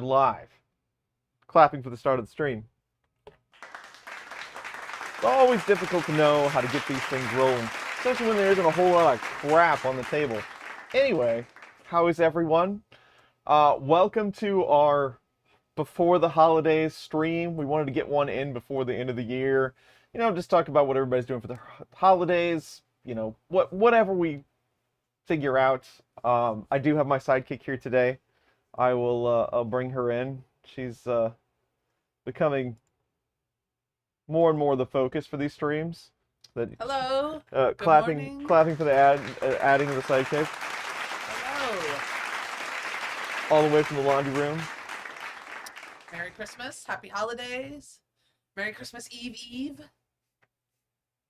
live. Clapping for the start of the stream. It's always difficult to know how to get these things rolling, especially when there isn't a whole lot of crap on the table. Anyway, how is everyone? Welcome to our before the holidays stream. We wanted to get one in before the end of the year. You know, just talk about what everybody's doing for the holidays. You know, whatever we figure out. I do have my sidekick here today. I'll bring her in. She's becoming more and more the focus for these streams. Hello. Clapping for the adding of the sidekick. Hello. All the way from the laundry room. Merry Christmas. Happy holidays. Merry Christmas Eve.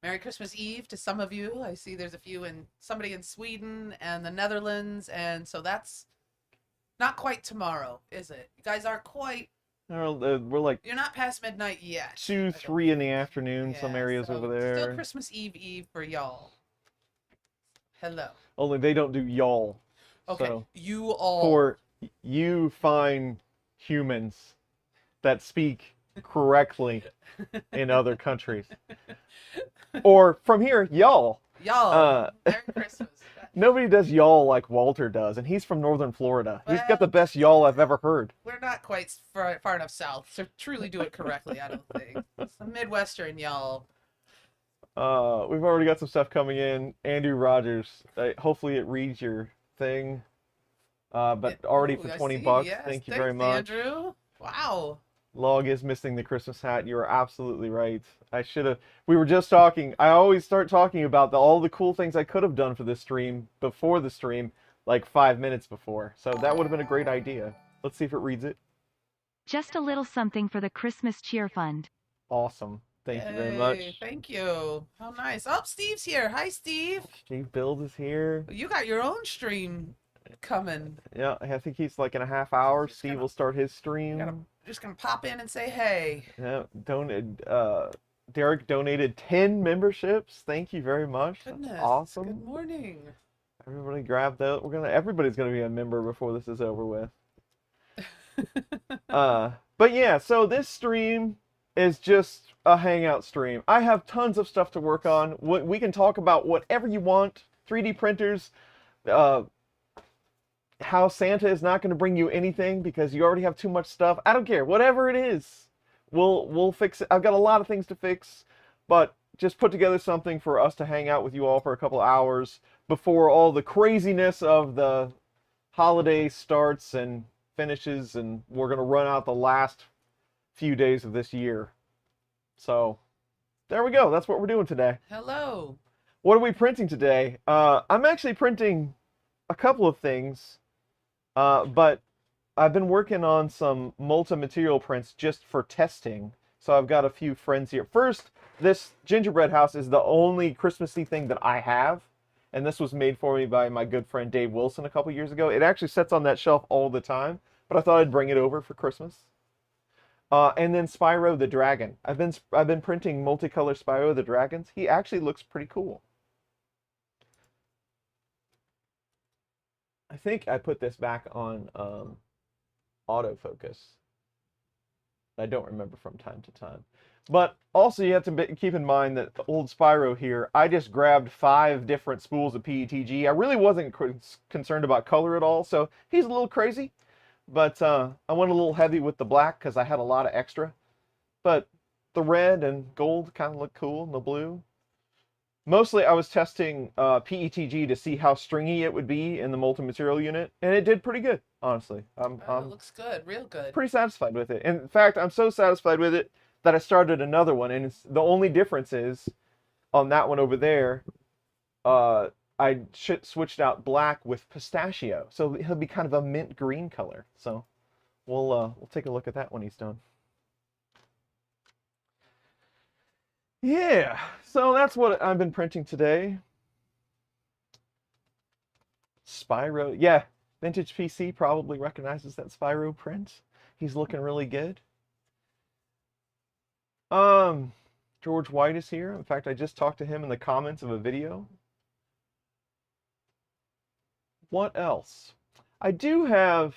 Merry Christmas Eve to some of you. I see there's somebody in Sweden and the Netherlands, and so that's not quite tomorrow, is it? You guys aren't quite. We're like, you're not past midnight yet. 2, 3 in the afternoon. Yeah, some areas so over there. Still Christmas Eve for y'all. Hello. Only they don't do y'all. Okay, so you all. For you fine humans that speak correctly in other countries. Or from here, y'all. Y'all. Merry Christmas. Nobody does y'all like Walter does, and he's from Northern Florida. Well, he's got the best y'all I've ever heard. We're not quite far enough south to truly do it correctly, I don't think. It's the Midwestern y'all. We've already got some stuff coming in. Andrew Rogers, hopefully it reads your thing. But already for 20 bucks. Yes, thank you very much. Andrew. Wow. Log is missing the Christmas hat. You are absolutely right. We were just talking. I always start talking about all the cool things I could have done for this stream before the stream, like 5 minutes before. So that would have been a great idea. Let's see if it reads it. Just a little something for the Christmas cheer fund. Awesome. Thank you very much. Thank you. How nice. Oh, Steve's here. Hi, Steve. Steve Build is here. You got your own stream coming. Yeah, I think he's like in a half hour. Steve will start his stream. Just gonna pop in and say hey. Yeah, Derek donated 10 memberships. Thank you very much. Goodness. That's awesome. Good morning. Everybody grab that. Everybody's gonna be a member before this is over with. But yeah, so this stream is just a hangout stream. I have tons of stuff to work on. We can talk about whatever you want. 3D printers, how Santa is not going to bring you anything because you already have too much stuff. I don't care. Whatever it is, we'll fix it. I've got a lot of things to fix, but just put together something for us to hang out with you all for a couple hours before all the craziness of the holiday starts and finishes, and we're going to run out the last few days of this year. So there we go. That's what we're doing today. Hello. What are we printing today? I'm actually printing a couple of things. But I've been working on some multi-material prints just for testing. So I've got a few friends here. First, this gingerbread house is the only Christmassy thing that I have. And this was made for me by my good friend Dave Wilson a couple years ago. It actually sits on that shelf all the time. But I thought I'd bring it over for Christmas. And then Spyro the Dragon. I've been printing multicolor Spyro the Dragons. He actually looks pretty cool. I think I put this back on autofocus. I don't remember from time to time. But also you have to keep in mind that the old Spyro here, I just grabbed 5 different spools of PETG. I really wasn't concerned about color at all, so he's a little crazy. But I went a little heavy with the black because I had a lot of extra. But the red and gold kind of look cool, and the blue. Mostly I was testing PETG to see how stringy it would be in the multi-material unit, and it did pretty good, honestly. It looks good, real good. Pretty satisfied with it. In fact, I'm so satisfied with it that I started another one, and the only difference is on that one over there, I switched out black with pistachio, so he'll be kind of a mint green color. So we'll take a look at that when he's done. Yeah, so that's what I've been printing today. Spyro, yeah, Vintage PC probably recognizes that Spyro print. He's looking really good. George White is here. In fact, I just talked to him in the comments of a video. What else? I do have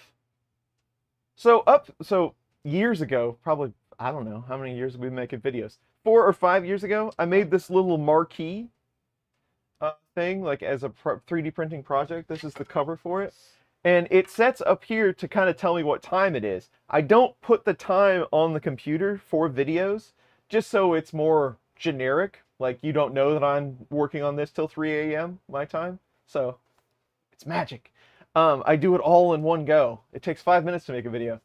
So years ago, probably I don't know how many years we've been making videos. 4 or 5 years ago, I made this little marquee thing like as a 3D printing project. This is the cover for it. And it sets up here to kind of tell me what time it is. I don't put the time on the computer for videos, just so it's more generic. Like you don't know that I'm working on this till 3 a.m. my time. So it's magic. I do it all in one go. It takes 5 minutes to make a video.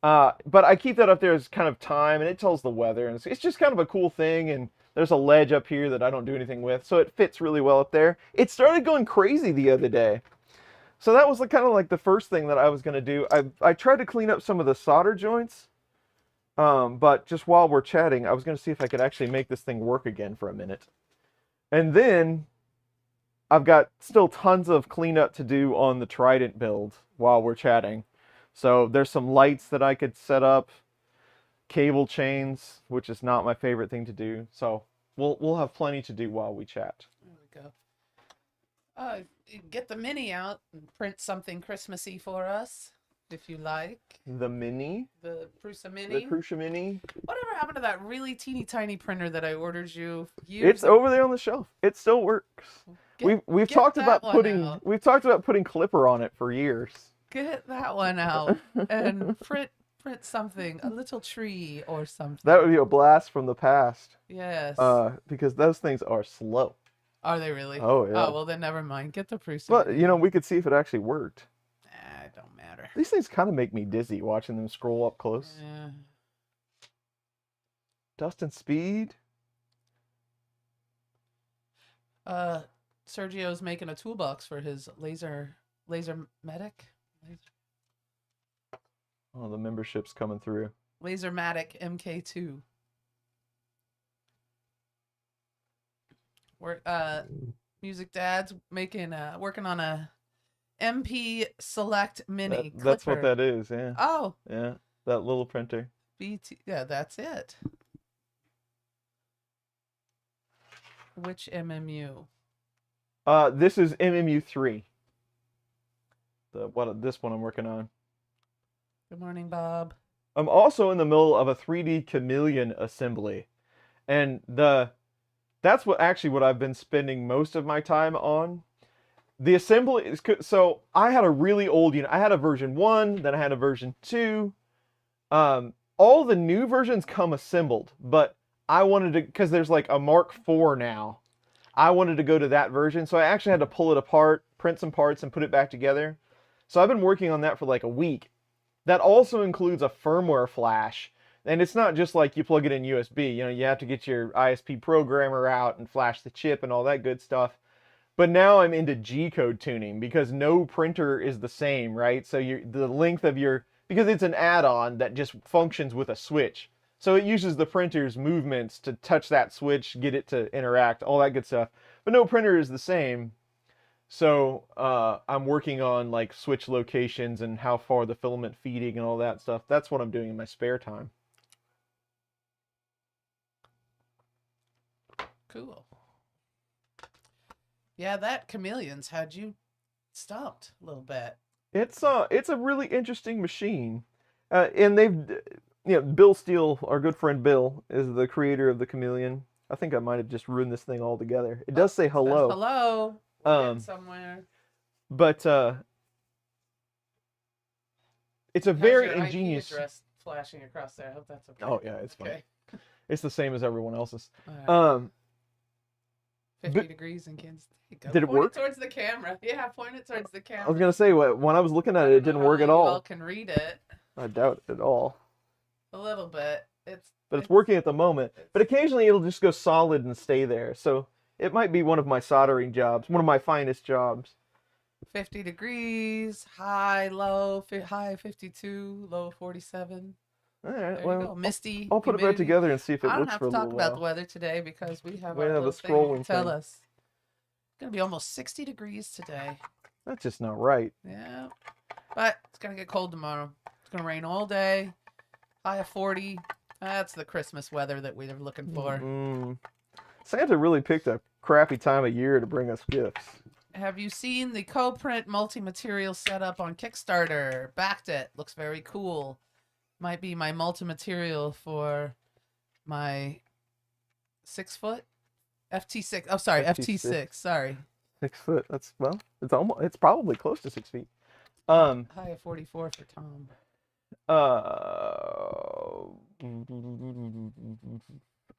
But I keep that up there as kind of time, and it tells the weather, and it's just kind of a cool thing. And there's a ledge up here that I don't do anything with, so it fits really well up there. It started going crazy the other day. So that was kind of like the first thing that I was going to do. I tried to clean up some of the solder joints, but just while we're chatting, I was going to see if I could actually make this thing work again for a minute. And then I've got still tons of cleanup to do on the Trident build while we're chatting. So there's some lights that I could set up, cable chains, which is not my favorite thing to do. So we'll have plenty to do while we chat. There we go. You can get the mini out and print something Christmassy for us, if you like. The Mini? The Prusa Mini? The Prusa Mini? Whatever happened to that really teeny tiny printer that I ordered you years It's over there on the shelf. It still works. We've talked about putting Clipper on it for years. Get that one out and print something, a little tree or something. That would be a blast from the past. Yes. Because those things are slow. Are they really? Oh, yeah. Oh, well, then never mind. Get the Prusa. But, we could see if it actually worked. It don't matter. These things kind of make me dizzy watching them scroll up close. Yeah. Dust and speed. Sergio's making a toolbox for his laser medic. Oh, the membership's coming through. Lasermatic MK2. We're Music Dad's working on a MP Select Mini. That's what Clipper. that is, yeah. Oh. Yeah, that little printer. BT. Yeah, that's it. Which MMU? This is MMU3. This one I'm working on. Good morning, Bob. I'm also in the middle of a 3D chameleon assembly, and that's what I've been spending most of my time on. The assembly is so I had a really old unit. I had a version 1, then I had a version 2. All the new versions come assembled, but I wanted to, because there's like a Mark IV now. I wanted to go to that version, so I actually had to pull it apart, print some parts, and put it back together. So I've been working on that for like a week. That also includes a firmware flash. And it's not just like you plug it in USB. You have to get your ISP programmer out and flash the chip and all that good stuff. But now I'm into G-code tuning because no printer is the same, right? So the length of because it's an add-on that just functions with a switch. So it uses the printer's movements to touch that switch, get it to interact, all that good stuff. But no printer is the same. So I'm working on like switch locations and how far the filament feeding and all that stuff. That's what I'm doing in my spare time. Cool. Yeah, that chameleon's had you stumped a little bit. It's a really interesting machine, and Bill Steele, our good friend Bill, is the creator of the chameleon. I think I might have just ruined this thing altogether. It does say hello. Hello. Somewhere. But it's a very Your ingenious. IP address flashing across there. I hope that's okay. Oh yeah, it's fine. It's the same as everyone else's. Right. 50 degrees in Kansas. Did it work? Point it towards the camera. Yeah, point it towards the camera. I was gonna say when I was looking at it, it didn't work at all. You all can read it. I doubt it at all. A little bit. It's working at the moment. But occasionally it'll just go solid and stay there. So it might be one of my soldering jobs, one of my finest jobs. 50 degrees, high 52, low 47. All right, There you go. Misty. I'll put it back together and see if it I don't works have for a to talk little about while. the weather today because we have We our have a little thing scrolling to tell thing. us. It's going to be almost 60 degrees today. That's just not right. Yeah. But it's going to get cold tomorrow. It's going to rain all day. High of 40. That's the Christmas weather that we were looking for. Santa really picked a crappy time of year to bring us gifts. Have you seen the co-print multi-material setup on Kickstarter? Backed it. Looks very cool. Might be my multi-material for my 6-foot FT6. Oh, sorry, FT6. Sorry. 6 foot. That's well. It's probably close to 6 feet. Um. High of 44 for Tom.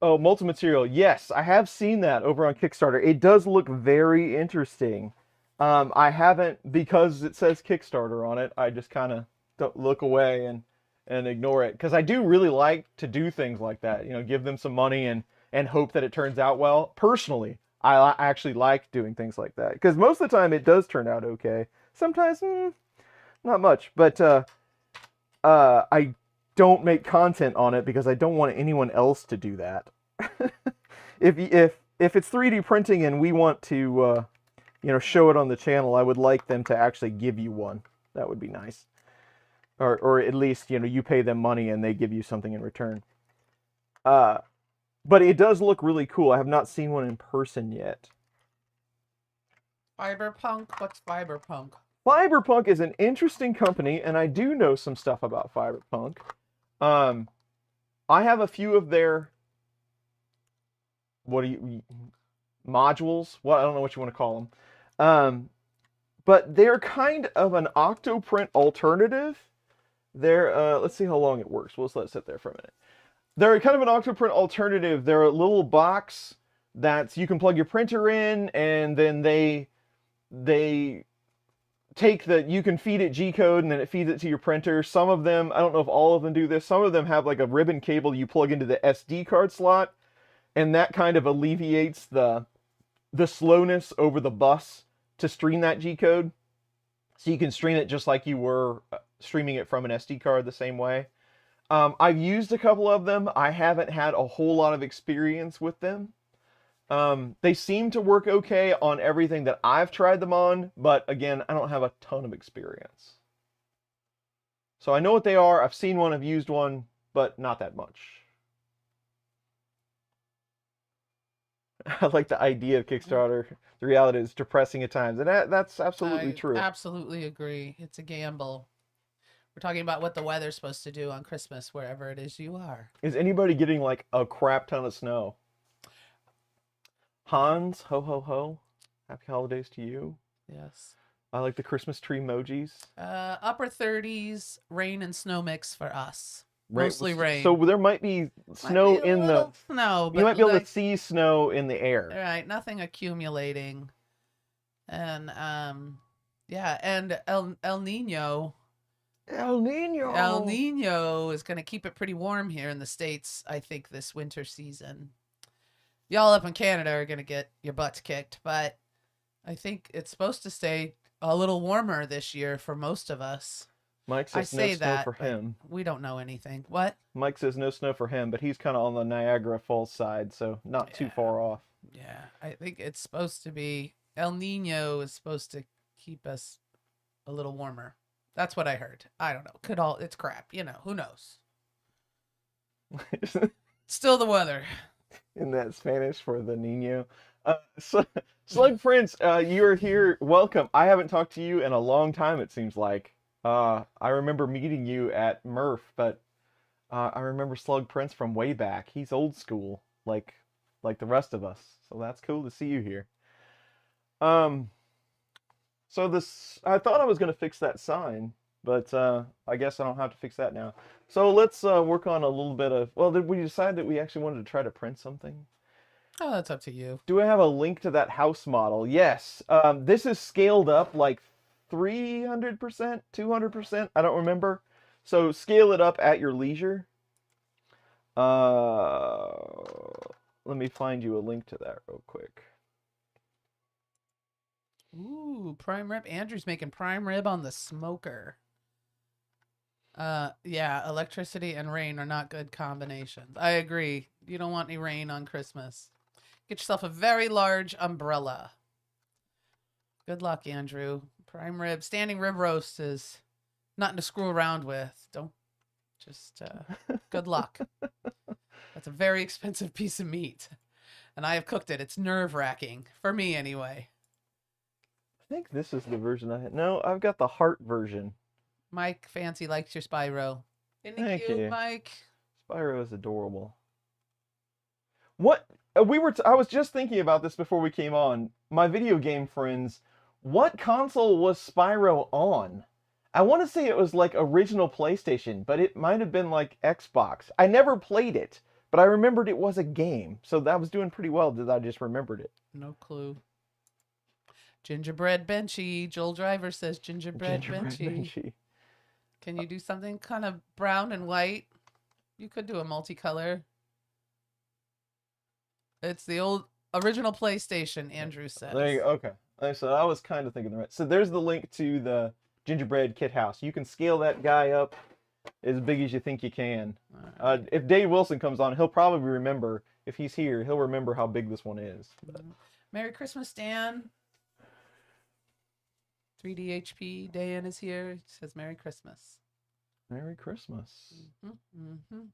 Oh, multi-material. Yes, I have seen that over on Kickstarter. It does look very interesting. I haven't, because it says Kickstarter on it, I just kind of don't look away and ignore it, because I do really like to do things like that. You know, give them some money and hope that it turns out well. Personally, I actually like doing things like that, because most of the time it does turn out okay. Sometimes, not much, but I don't make content on it because I don't want anyone else to do that. If it's 3D printing and we want to show it on the channel, I would like them to actually give you one. That would be nice. Or at least, you pay them money and they give you something in return. But it does look really cool. I have not seen one in person yet. Fiberpunk? What's Fiberpunk? Fiberpunk is an interesting company, and I do know some stuff about Fiberpunk. I have a few of their modules? Well, I don't know what you want to call them. But they're kind of an Octoprint alternative. They're let's see how long it works. We'll just let it sit there for a minute. They're kind of an Octoprint alternative. They're a little box that you can plug your printer in, and then they take you can feed it G-code, and then it feeds it to your printer. Some of them, I don't know if all of them do this, some of them have like a ribbon cable you plug into the SD card slot, and that kind of alleviates the slowness over the bus to stream that G-code. So you can stream it just like you were streaming it from an SD card the same way. I've used a couple of them. I haven't had a whole lot of experience with them. They seem to work okay on everything that I've tried them on, but again, I don't have a ton of experience. So I know what they are. I've seen one, I've used one, but not that much. I like the idea of Kickstarter. The reality is depressing at times, and that's absolutely true. Absolutely agree. It's a gamble. We're talking about what the weather's supposed to do on Christmas, wherever it is you are. Is anybody getting like a crap ton of snow? Hans, ho ho ho. Happy holidays to you. Yes. I like the Christmas tree emojis. Upper 30s, rain and snow mix for us. Rain, Mostly rain. So there might be snow in the snow, but you might be able to see snow in the air. Right, nothing accumulating. And yeah, and El Nino. El Nino. El Nino is going to keep it pretty warm here in the States, I think, this winter season. Y'all up in Canada are going to get your butts kicked, but I think it's supposed to stay a little warmer this year for most of us. Mike says no snow for him. We don't know anything. What? Mike says no snow for him, but he's kind of on the Niagara Falls side, so not too far off. Yeah, I think it's supposed to be, El Nino is supposed to keep us a little warmer. That's what I heard. I don't know. It's crap. Who knows? Still the weather. In that Spanish for the Nino. Slug Prince, you're here. Welcome. I haven't talked to you in a long time, it seems like. I remember meeting you at Murph, but I remember Slug Prince from way back. He's old school, like the rest of us. So that's cool to see you here. So I thought I was going to fix that sign, but I guess I don't have to fix that now. So let's work on a little bit of, well, did we decide that we actually wanted to try to print something? Oh, that's up to you. Do I have a link to that house model? Yes. This is scaled up like 300%, 200%, I don't remember. So scale it up at your leisure. Let me find you a link to that real quick. Ooh, prime rib. Andrew's making prime rib on the smoker. Yeah, electricity and rain are not good combinations. I agree. You don't want any rain on Christmas. Get yourself a very large umbrella. Good luck, Andrew. Prime rib, standing rib roast is nothing to screw around with. Don't just, good luck. That's a very expensive piece of meat. And I have cooked it. It's nerve-wracking. For me, anyway. I think this is the version I had. No, I've got the heart version. Mike Fancy likes your Spyro. Isn't he Thank cute, you. Mike? Spyro is adorable. What I was just thinking about this before we came on. My video game friends, what console was Spyro on? I want to say it was like original PlayStation, but it might have been like Xbox. I never played it, but I remembered it was a game. So that was doing pretty well that I just remembered it. No clue. Gingerbread Benchy. Joel Driver says Gingerbread Benchy. Benchy. Can you do something kind of brown and white? You could do a multicolor. It's the old original PlayStation, Andrew says. There you go. Okay. So I was kind of thinking the right. So there's the link to the Gingerbread Kit House. You can scale that guy up as big as you think you can. Alright. If Dave Wilson comes on, he'll probably remember. If he's here, he'll remember how big this one is. But... Merry Christmas, Dan. 3DHP, Dan is here. He says Merry Christmas. Merry Christmas. Mm-hmm.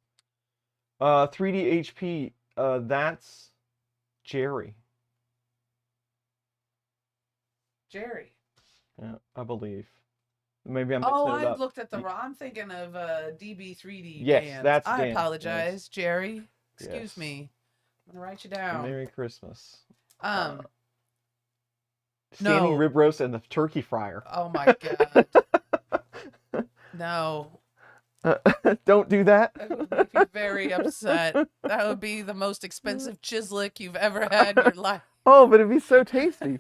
3DHP, that's Jerry. Jerry. Yeah, I believe. Maybe I'm mixing Oh, it I've up. looked at the wrong. I'm thinking of DB3D. Yes, bands. that's I Dan, apologize, yes. Jerry. Excuse Yes. me. I'm gonna write you down. Merry Christmas. No. Standing rib roast and the turkey fryer. Oh my god. No. Don't do that. That would make me very upset. That would be the most expensive chislick you've ever had in your life. Oh, but it'd be so tasty.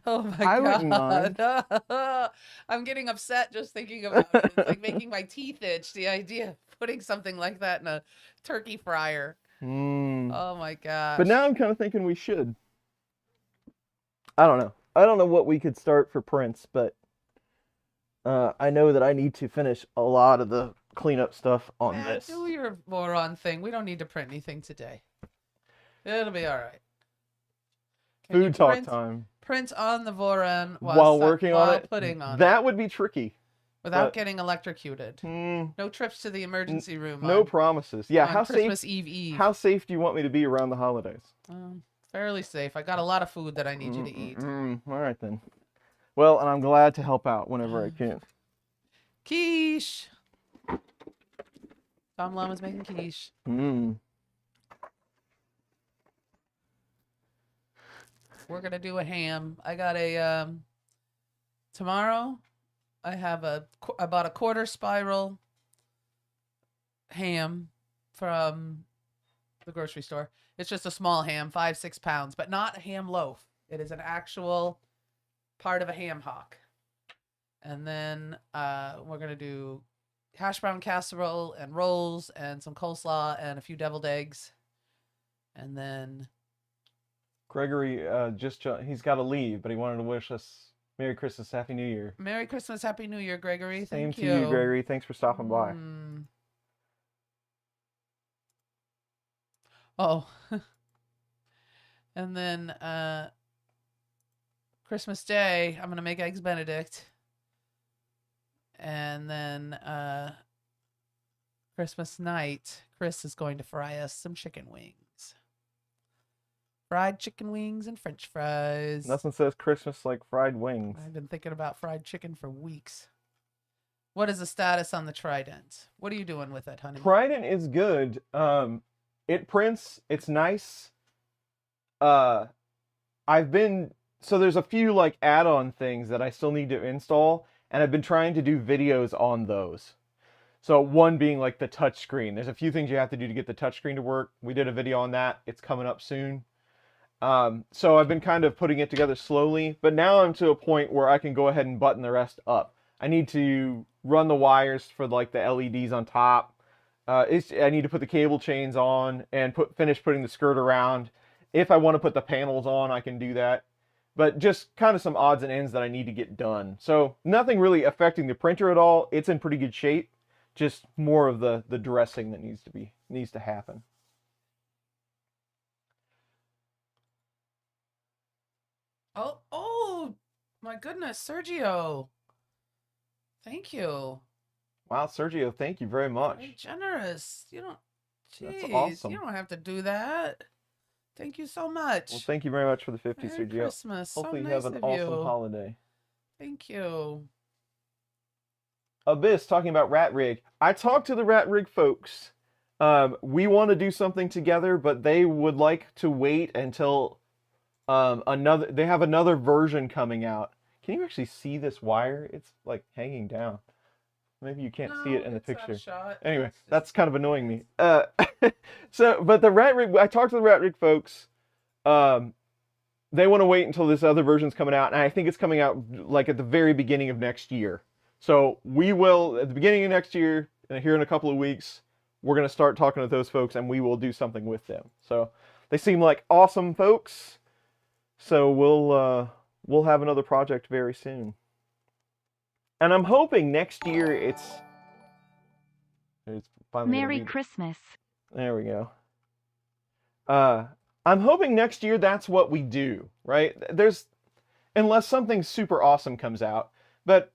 Oh my I god. wouldn't mind. I'm getting upset just thinking about it. It's like making my teeth itch, the idea of putting something like that in a turkey fryer. Oh my gosh. But now I'm kind of thinking we should. I don't know. I don't know what we could start for Prince, but I know that I need to finish a lot of the cleanup stuff on this. Do your Voron thing. We don't need to print anything today. It'll be all right. Can you Food talk print, time. Print on the Voron While working on it. putting on That it would be tricky. without but- getting electrocuted. No trips to the emergency room. No on, promises. Yeah, on how Christmas safe? Eve. How safe do you want me to be around the holidays? Fairly safe. I got a lot of food that I need you to eat. All right then. Well, and I'm glad to help out whenever I can. Quiche. Tom Lama's making quiche. We're gonna do a ham. I got a tomorrow. I bought a quarter spiral ham from the grocery store. It's just a small ham, 5-6 pounds, but not a ham loaf. It is an actual part of a ham hock. And then we're gonna do hash brown casserole and rolls and some coleslaw and a few deviled eggs. And then Gregory he's got to leave, but he wanted to wish us Merry Christmas, Happy New Year. Merry Christmas, Happy New Year, Gregory. Same Thank to you, Gregory. Thanks for stopping by. Oh. And then Christmas Day, I'm going to make Eggs Benedict. And then Christmas night, Chris is going to fry us some chicken wings. Fried chicken wings and French fries. Nothing says Christmas like fried wings. I've been thinking about fried chicken for weeks. What is the status on the Trident? What are you doing with it, honey? Trident is good. It prints. It's nice. So there's a few like add-on things that I still need to install, and I've been trying to do videos on those. So one being like the touchscreen. There's a few things you have to do to get the touchscreen to work. We did a video on that. It's coming up soon. So I've been kind of putting it together slowly, but now I'm to a point where I can go ahead and button the rest up. I need to run the wires for like the LEDs on top. I need to put the cable chains on and finish putting the skirt around. If I want to put the panels on, I can do that. But just kind of some odds and ends that I need to get done. So nothing really affecting the printer at all. It's in pretty good shape. Just more of the dressing that needs to happen. Oh my goodness, Sergio. Thank you. Wow, Sergio, thank you very much. Very generous. You don't. That's Jeez, awesome. you don't have to do that. Thank you so much. Well, thank you very much for the 50, Merry Sergio. Christmas. Hopefully so you have nice an of awesome you. holiday. Thank you. Abyss talking about Rat Rig. I talked to the Rat Rig folks. We want to do something together, but they would like to wait until they have another version coming out. Can you actually see this wire? It's like hanging down. Maybe you can't see it in the it's out of picture. shot. Anyway, It's that's just- kind of annoying me. But the Rat Rig, I talked to the Rat Rig folks. They want to wait until this other version's coming out, and I think it's coming out like at the very beginning of next year. So we will, at the beginning of next year, and here in a couple of weeks, we're going to start talking to those folks, and we will do something with them. So they seem like awesome folks. So we'll have another project very soon. And I'm hoping next year it's finally Merry Christmas. There we go. I'm hoping next year that's what we do, right? Unless something super awesome comes out, but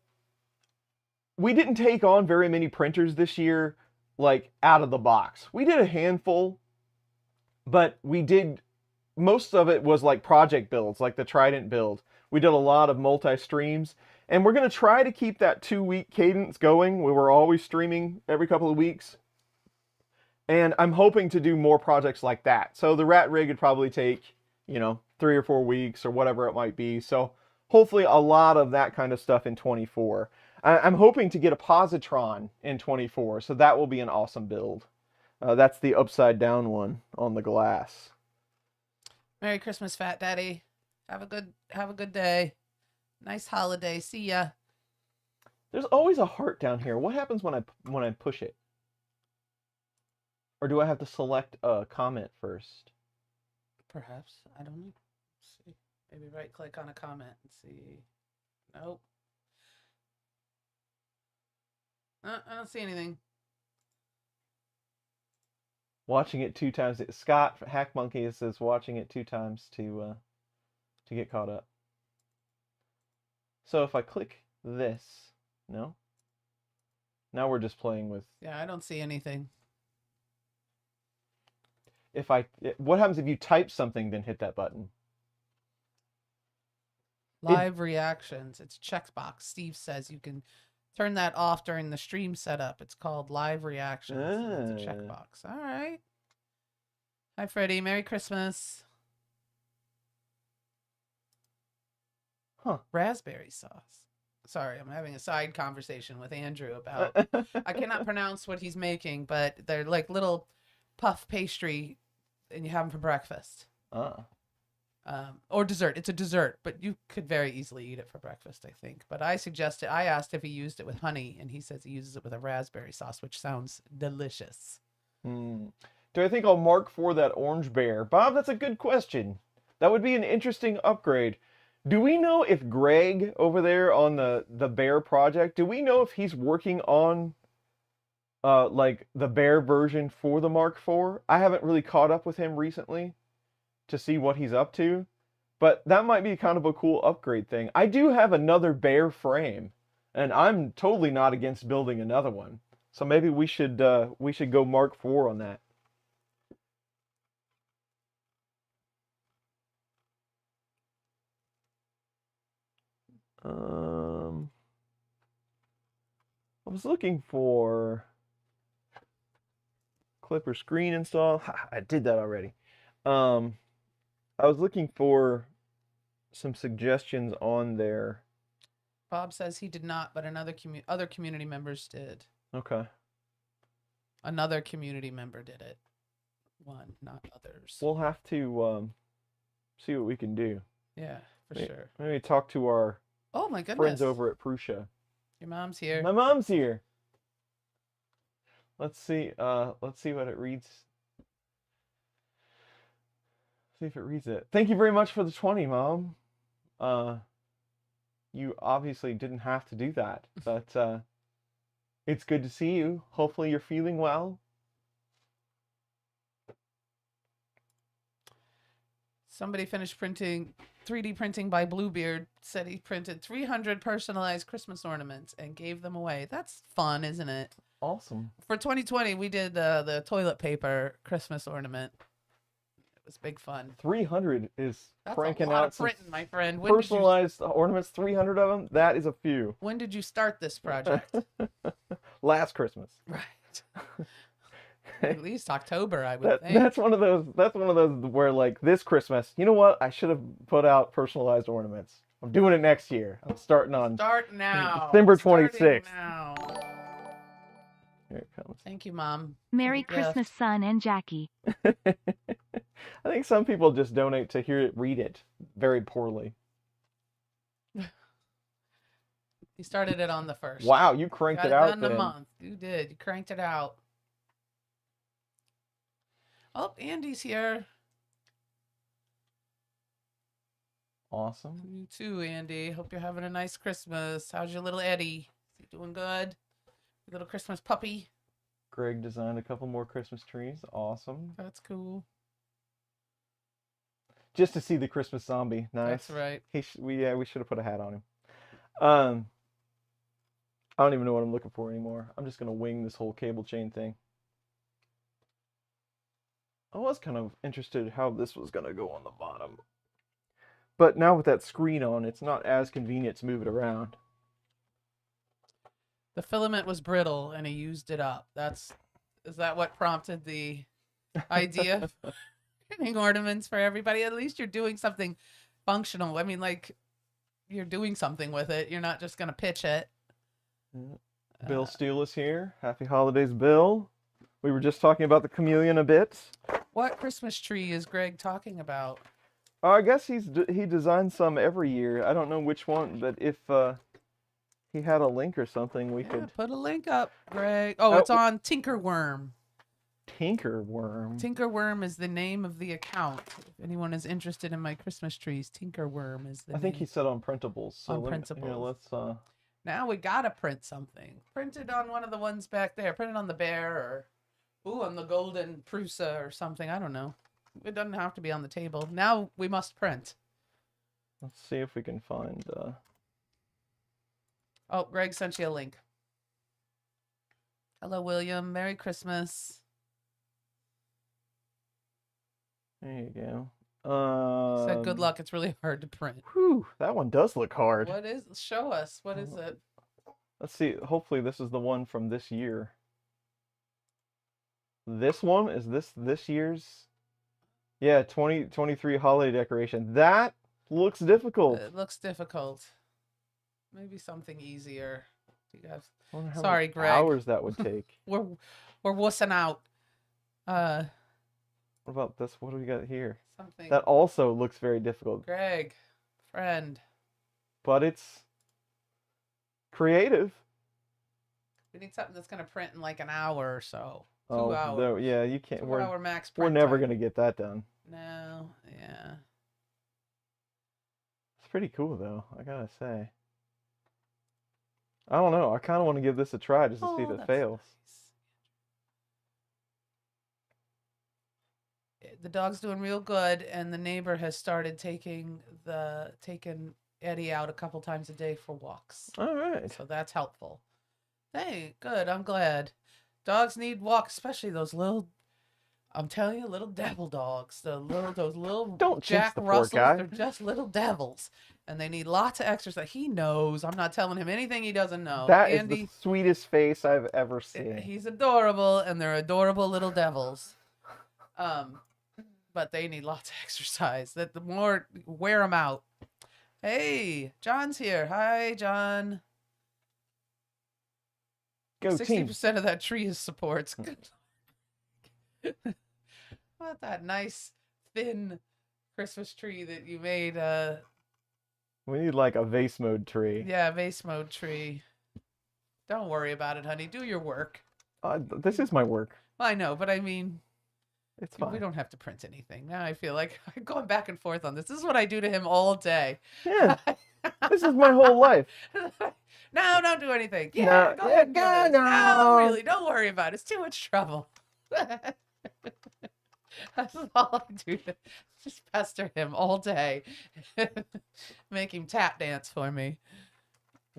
we didn't take on very many printers this year, like out of the box. We did a handful, but most of it was like project builds, like the Trident build. We did a lot of multi-streams, and we're going to try to keep that 2-week cadence going. We were always streaming every couple of weeks. And I'm hoping to do more projects like that. So the Rat Rig would probably take, 3 or 4 weeks or whatever it might be. So hopefully a lot of that kind of stuff in 24. I'm hoping to get a positron in 24, so that will be an awesome build. That's the upside down one on the glass. Merry Christmas, Fat Daddy. Have a good day. Nice holiday. See ya. There's always a heart down here. What happens when I push it? Or do I have to select a comment first? Perhaps. I don't know. Let's see. Maybe right click on a comment and see. Nope. I don't see anything. Watching it 2 times. Scott Hack Monkey says watching it 2 times to get caught up. So if I click this, no. Now we're just playing with. Yeah, I don't see anything. What happens if you type something then hit that button? Live reactions. It's checkbox. Steve says you can turn that off during the stream setup. It's called live reactions. It's a checkbox. All right. Hi, Freddie. Merry Christmas. Huh. Raspberry sauce. Sorry, I'm having a side conversation with Andrew about. I cannot pronounce what he's making, but they're like little puff pastry, and you have them for breakfast. Or dessert. It's a dessert, but you could very easily eat it for breakfast, I think. But I asked if he used it with honey, and he says he uses it with a raspberry sauce, which sounds delicious. Do I think I'll mark for that orange bear? Bob, that's a good question. That would be an interesting upgrade. Do we know if Greg over there on the bear project, do we know if he's working on like the bear version for the Mark IV? I haven't really caught up with him recently to see what he's up to, but that might be kind of a cool upgrade thing. I do have another bear frame, and I'm totally not against building another one. So maybe we should go Mark IV on that. I was looking for Clipper screen install. I did that already. I was looking for some suggestions on there. Bob says he did not, but other community members did. Okay. Another community member did it. One, not others. We'll have to see what we can do. Yeah, for sure. Maybe talk to our Oh my goodness. friends over at Prussia. Your mom's here. My mom's here. Let's see what it reads. See if it reads it. Thank you very much for the 20, Mom. You obviously didn't have to do that, but it's good to see you. Hopefully you're feeling well. Somebody finished 3D printing by Bluebeard, said he printed 300 personalized Christmas ornaments and gave them away. That's fun, isn't it? Awesome. For 2020, we did the toilet paper Christmas ornament. It It's big fun. 300 is That's cranking a lot out of some printing, my friend. personalized ornaments. 300 of them. That is a few. When did you start this project? Last Christmas. Right. At least October, I would That think. that's one of those. That's one of those where like this Christmas. You know what? I should have put out personalized ornaments. I'm doing it next year. I'm starting on Start now. December Starting 26th. now. Here it comes. Thank you, Mom. Merry for the gift. Christmas, son and Jackie. I think some people just donate to hear it, read it very poorly. You started it on the 1st. Wow, you cranked Got it it out done in a then. month. You did. You cranked it out. Oh, Andy's here. Awesome. You too, Andy. Hope you're having a nice Christmas. How's your little Eddie? Is he doing good? Your little Christmas puppy? Greg designed a couple more Christmas trees. Awesome. That's cool. Just to see the Christmas zombie. Nice. That's right. We should have put a hat on him. I don't even know what I'm looking for anymore. I'm just gonna wing this whole cable chain thing. I was kind of interested how this was gonna go on the bottom. But now with that screen on, it's not as convenient to move it around. The filament was brittle and he used it up. Is that what prompted the idea of getting ornaments for everybody? At least you're doing something functional. I mean, like, you're doing something with it. You're not just going to pitch it. Bill Steele is here. Happy holidays, Bill. We were just talking about the chameleon a bit. What Christmas tree is Greg talking about? I guess he designs some every year. I don't know which one, but if he had a link or something, we could. Put a link up, Greg. Oh, it's on Tinkerworm. Tinkerworm. Tinkerworm is the name of the account. If anyone is interested in my Christmas trees, Tinkerworm is the I think he said on printables. So On Here, printables. let's. Now we gotta print something. Print it on one of the ones back there. Print it on the bear or on the golden Prusa or something. I don't know. It doesn't have to be on the table. Now we must print. Let's see if we can find. Oh, Greg sent you a link. Hello, William. Merry Christmas. There you go. Said good luck. It's really hard to print. Whew, that one does look hard. What is? Show us. What is it? Let's see. Hopefully, this is the one from this year. This one is this year's. Yeah, 2023 holiday decoration. That looks difficult. It looks difficult. Maybe something easier. You guys, I wonder how sorry, many Greg. hours that would take. we're wussing out. What about this? What do we got here? Something. That also looks very difficult, Greg, friend. but it's creative. We need something that's gonna print in like an hour or so. 2 Oh, hours. no, yeah, you can't. 2 hour max We're print never time. gonna get that done. No, yeah. It's pretty cool though, I gotta say. I don't know. I kind of want to give this a try just to see if it that's fails. nice. The dog's doing real good, and the neighbor has started taking Eddie out a couple times a day for walks. All right. So that's helpful. Hey, good. I'm glad. Dogs need walks, especially those little. I'm telling you, little devil dogs. Those little Don't jinx Jack the poor Russells. guy. They're just little devils, and they need lots of exercise. He knows. I'm not telling him anything he doesn't know. That is Andy, the sweetest face I've ever seen. he's adorable, and they're adorable little devils. But they need lots of exercise. That the more wear them out. Hey, John's here. Hi, John. Go team. 60% of that tree is supports. What that nice thin Christmas tree that you made. We need like a vase mode tree. Yeah, vase mode tree. Don't worry about it, honey. Do your work. This is my work. I know, but I mean, It's fine. we don't have to print anything. Now I feel like I'm going back and forth on this. This is what I do to him all day. Yeah, this is my whole life. No, don't do anything. No, Yeah, go ahead and do yeah, it. no. No, really, don't worry about it. It's too much trouble. That's all I do. Just pester him all day. Make him tap dance for me.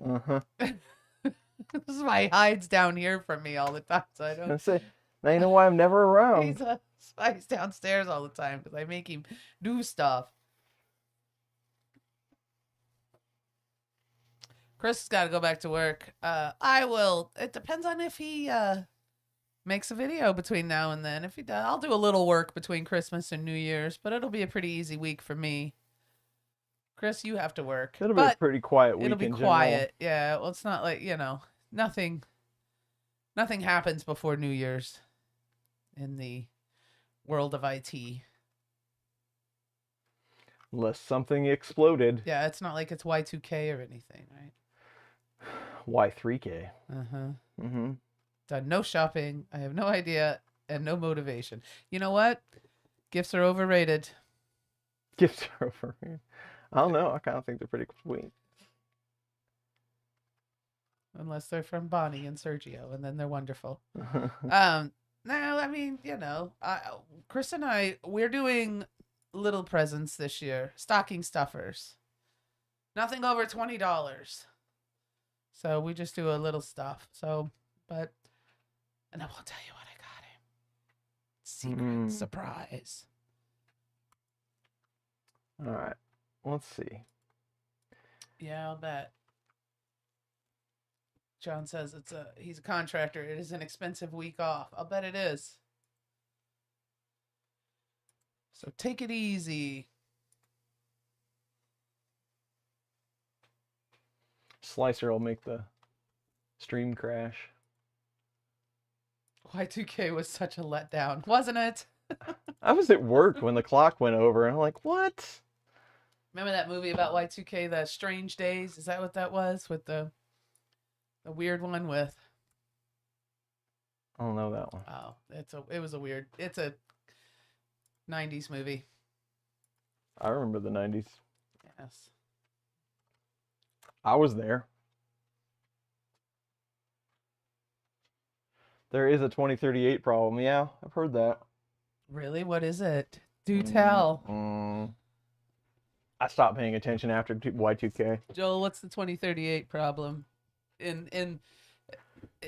Uh-huh. This is why he hides down here from me all the time. So I I don't. say, now you know why I'm never around. He's a That's why he's downstairs all the time, because I make him do stuff. Chris has got to go back to work. I will. It depends on if he makes a video between now and then. If he does, I'll do a little work between Christmas and New Year's, but it'll be a pretty easy week for me. Chris, you have to work. It'll be a pretty quiet week. It'll be in general. quiet. Yeah. Well, it's not like, nothing happens before New Year's in the world of IT. Unless something exploded. Yeah, it's not like it's Y2K or anything, right? Y3K. Uh-huh. Done no shopping. I have no idea and no motivation. You know what? Gifts are overrated. Gifts are overrated. I don't know. I kind of think they're pretty sweet. Unless they're from Bonnie and Sergio, and then they're wonderful. No, I mean, Chris and we're doing little presents this year. Stocking stuffers. Nothing over $20. So we just do a little stuff. And I won't tell you what I got him. Secret surprise. All right. Let's see. Yeah, I'll bet. John says he's a contractor. It is an expensive week off. I'll bet it is. So take it easy. Slicer will make the stream crash. Y2K was such a letdown, wasn't it? I was at work when the clock went over, and I'm like, what? Remember that movie about Y2K, The Strange Days? Is that what that was? With the weird one with... I don't know that one. Oh, it's a 90s movie. I remember the 90s. Yes. I was there. There is a 2038 problem. Yeah, I've heard that. Really? What is it? Do tell. I stopped paying attention after Y2K. Joel, what's the 2038 problem? In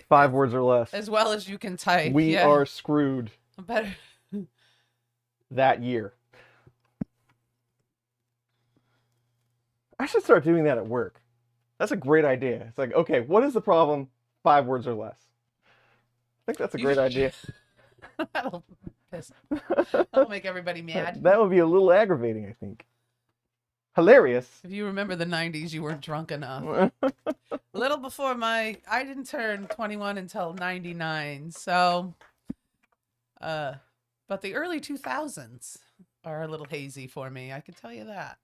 5 words or less. as well as you can type. We are screwed better. that year. I should start doing that at work. That's a great idea. It's like, okay, what is the problem? 5 words or less. I think that's a great idea. That'll make everybody mad. That would be a little aggravating, I think. Hilarious. If you remember the 90s, you weren't drunk enough. A little before I didn't turn 21 until 99. So, but the early 2000s are a little hazy for me. I can tell you that.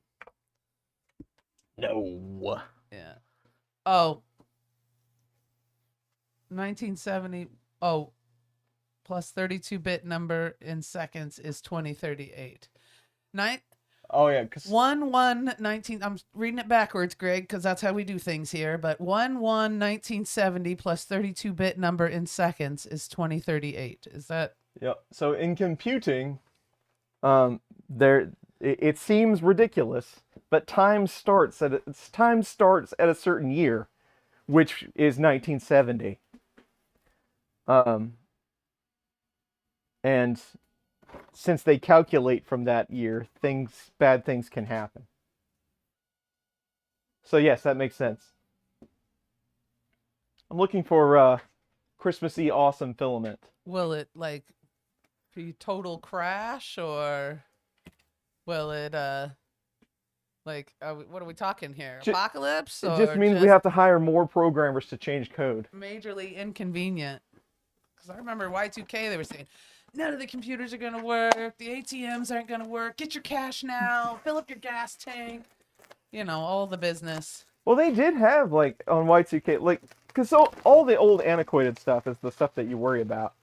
No. Yeah. Oh. 1970. Oh. Plus 32-bit number in seconds is 2038. Oh yeah, because 1/1/19. I'm reading it backwards, Greg, because that's how we do things here. But 1/1/1970 plus 32-bit number in seconds is 2038. Is that? Yep. So in computing, it seems ridiculous, but time starts at a certain year, which is 1970. And since they calculate from that year, bad things can happen. So yes, that makes sense. I'm looking for Christmassy awesome filament. Will it be total crash, or will it what are we talking here? Apocalypse? It just means we have to hire more programmers to change code. Majorly inconvenient. Because I remember Y2K, they were saying, none of the computers are going to work. The ATMs aren't going to work. Get your cash now. Fill up your gas tank. All the business. Well, they did have, on Y2K, because all the old antiquated stuff is the stuff that you worry about.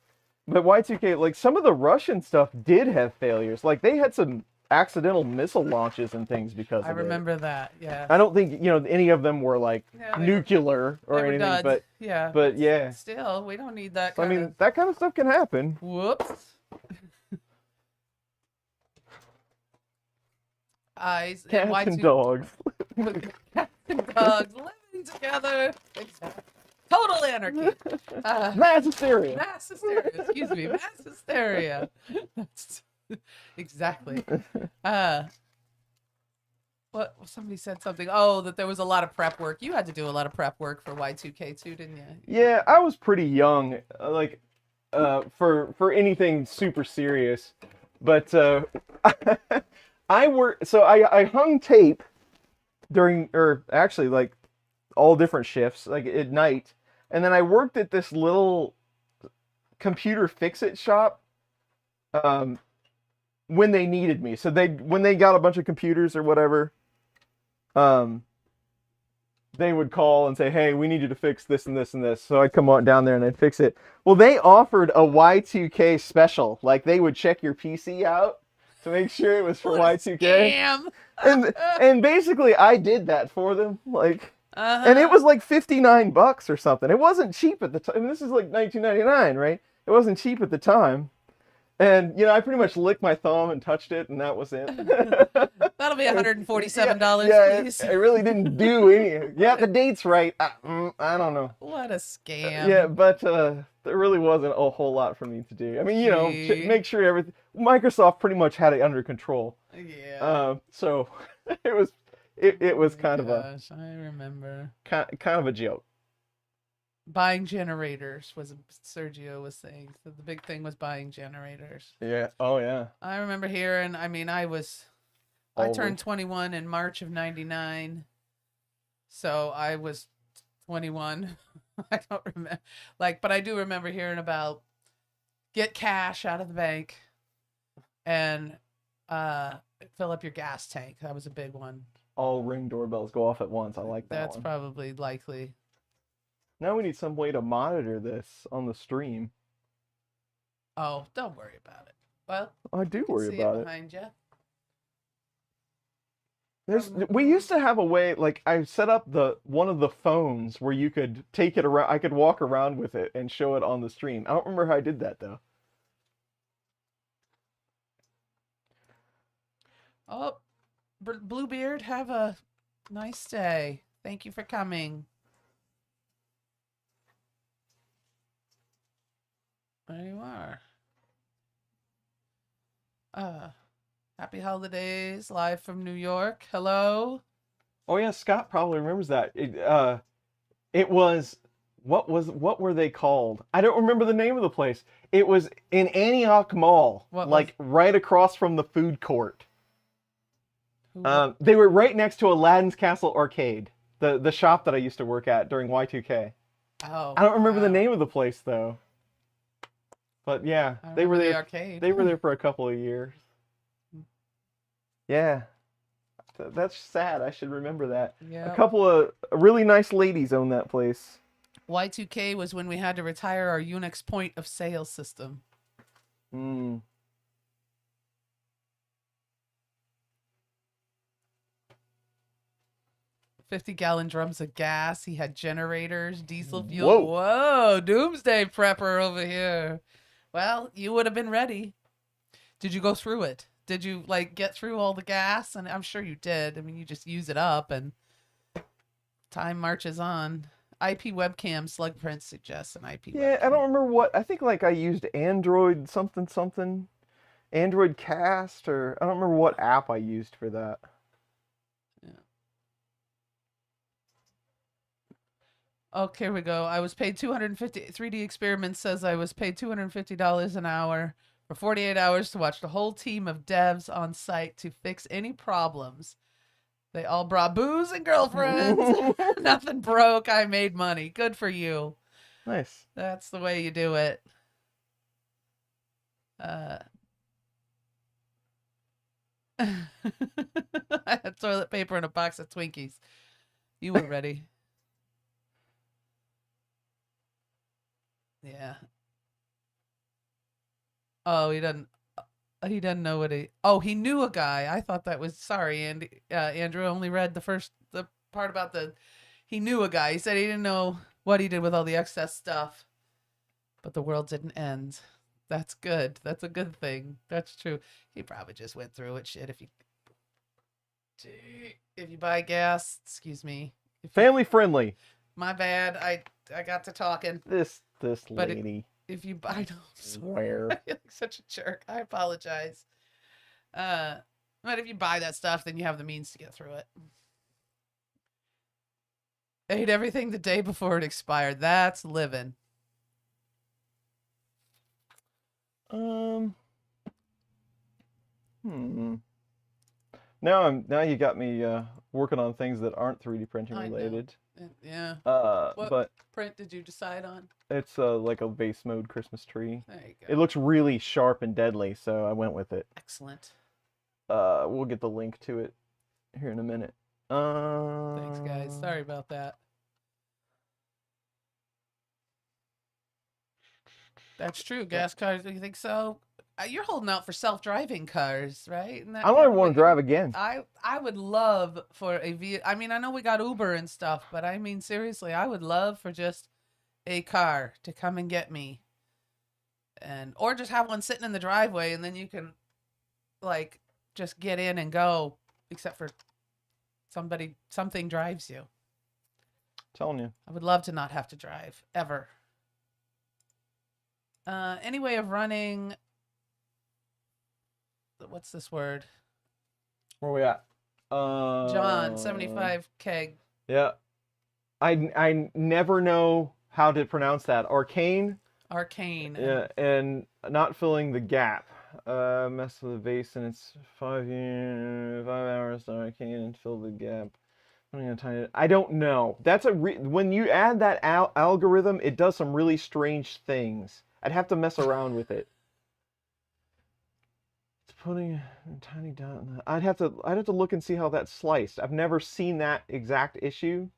But Y2K, some of the Russian stuff did have failures. They had some accidental missile launches and things because of it. I remember that, yeah. I don't think, any of them were, nuclear or anything, duds. but yeah. Still, we don't need that that kind of stuff can happen. Whoops. Eyes Cats and dogs. Cats and dogs living together. Exactly. Total anarchy. Mass hysteria. Mass hysteria. Excuse me. Mass hysteria. That's exactly. What? Somebody said something. Oh, that there was a lot of prep work. You had to do a lot of prep work for Y2K too, didn't you? Yeah, I was pretty young, like, for anything super serious. But I hung tape during, or actually, like, all different shifts, like at night, and then I worked at this little computer fix-it shop, when they needed me. So when they got a bunch of computers or whatever, they would call and say, "Hey, we need you to fix this and this and this." So I'd come on down there and I'd fix it. Well, they offered a Y2K special. Like, they would check your PC out to make sure it was for What a Y2K. scam. And basically I did that for them. Like, Uh-huh. and it was like $59 or something. It wasn't cheap at the time. This is like 1999, right? It wasn't cheap at the time. And, I pretty much licked my thumb and touched it, and that was it. That'll be $147, yeah, please. I really didn't do any. Yeah, the date's right. I don't know. What a scam. Yeah, but there really wasn't a whole lot for me to do. I mean, Gee. make sure everything. Microsoft pretty much had it under control. Yeah. So it was kind of Gosh, I remember. kind of a joke. Buying generators was Sergio was saying. So the big thing was buying generators. Yeah. Oh yeah. I remember hearing. I mean, I turned 21 in March of '99, so I was 21. I don't remember, but I do remember hearing about get cash out of the bank and fill up your gas tank. That was a big one. All Ring doorbells go off at once. I like that That's one. probably likely. Now we need some way to monitor this on the stream. Oh, don't worry about it. Well, I do worry see about it it. behind you. We used to have a way, like, I set up one of the phones where you could take it around. I could walk around with it and show it on the stream. I don't remember how I did that though. Oh, Bluebeard, have a nice day. Thank you for coming. There you are. Happy holidays, live from New York. Hello. Oh yeah, Scott probably remembers that. It was what were they called? I don't remember the name of the place. It was in Antioch Mall, right across from the food court. They were right next to Aladdin's Castle Arcade, the shop that I used to work at during Y2K. Oh. I don't remember the name of the place though. But yeah, they were there. Arcade. They were there for a couple of years. Yeah, that's sad. I should remember that. Yeah. A couple of really nice ladies own that place. Y2K was when we had to retire our Unix point of sale system. 50-gallon drums of gas. He had generators, diesel fuel. Whoa, doomsday prepper over here. Well, you would have been ready. Did you go through it? Did you get through all the gas? And I'm sure you did. I mean, you just use it up and time marches on. IP webcam slug print suggests an IP Yeah, webcam. I don't remember what. I think I used Android something. Android Cast, or I don't remember what app I used for that. Okay, here we go. I was paid $250. 3D Experiment says I was paid $250 an hour for 48 hours to watch the whole team of devs on site to fix any problems. They all brought booze and girlfriends. Nothing broke. I made money. Good for you. Nice. That's the way you do it. I had toilet paper and a box of Twinkies. You were ready. Yeah. Oh, he doesn't know what he knew a guy. I thought that was, sorry, Andy, Andrew only read the part about he knew a guy. He said he didn't know what he did with all the excess stuff, but the world didn't end. That's good. That's a good thing. That's true. He probably just went through it. Shit, if you buy gas, excuse me. Family friendly. My bad. I got to talking. This But lady. if you buy Swear. I feel like such a jerk. I apologize. But if you buy that stuff, then you have the means to get through it. Ate everything the day before it expired. That's living. Now you got me working on things that aren't 3D printing I know. related. Yeah. What But print did you decide on? it's like a base mode Christmas tree. There you go. It looks really sharp and deadly, so I went with it. Excellent. We'll get the link to it here in a minute. Thanks, guys. Sorry about that. That's true. Gas cars, do you think so? You're holding out for self-driving cars, right? Isn't that I don't kinda even want what to drive again. I would love for a vehicle. I mean, I know we got Uber and stuff, but I mean, seriously, I would love for just a car to come and get me, or just have one sitting in the driveway, and then you can, like, just get in and go, except for something drives you. Telling you. I would love to not have to drive ever. Any way of running. What's this word? Where we at? John, 75 keg. Yeah. I never know how to pronounce that. Arcane. Arcane. Yeah, and not filling the gap. Mess with the vase and it's 5 hours to arcane and fill the gap. I don't know. That's when you add that algorithm, it does some really strange things. I'd have to mess around with it. It's putting a tiny dot in that. I'd have to look and see how that's sliced. I've never seen that exact issue,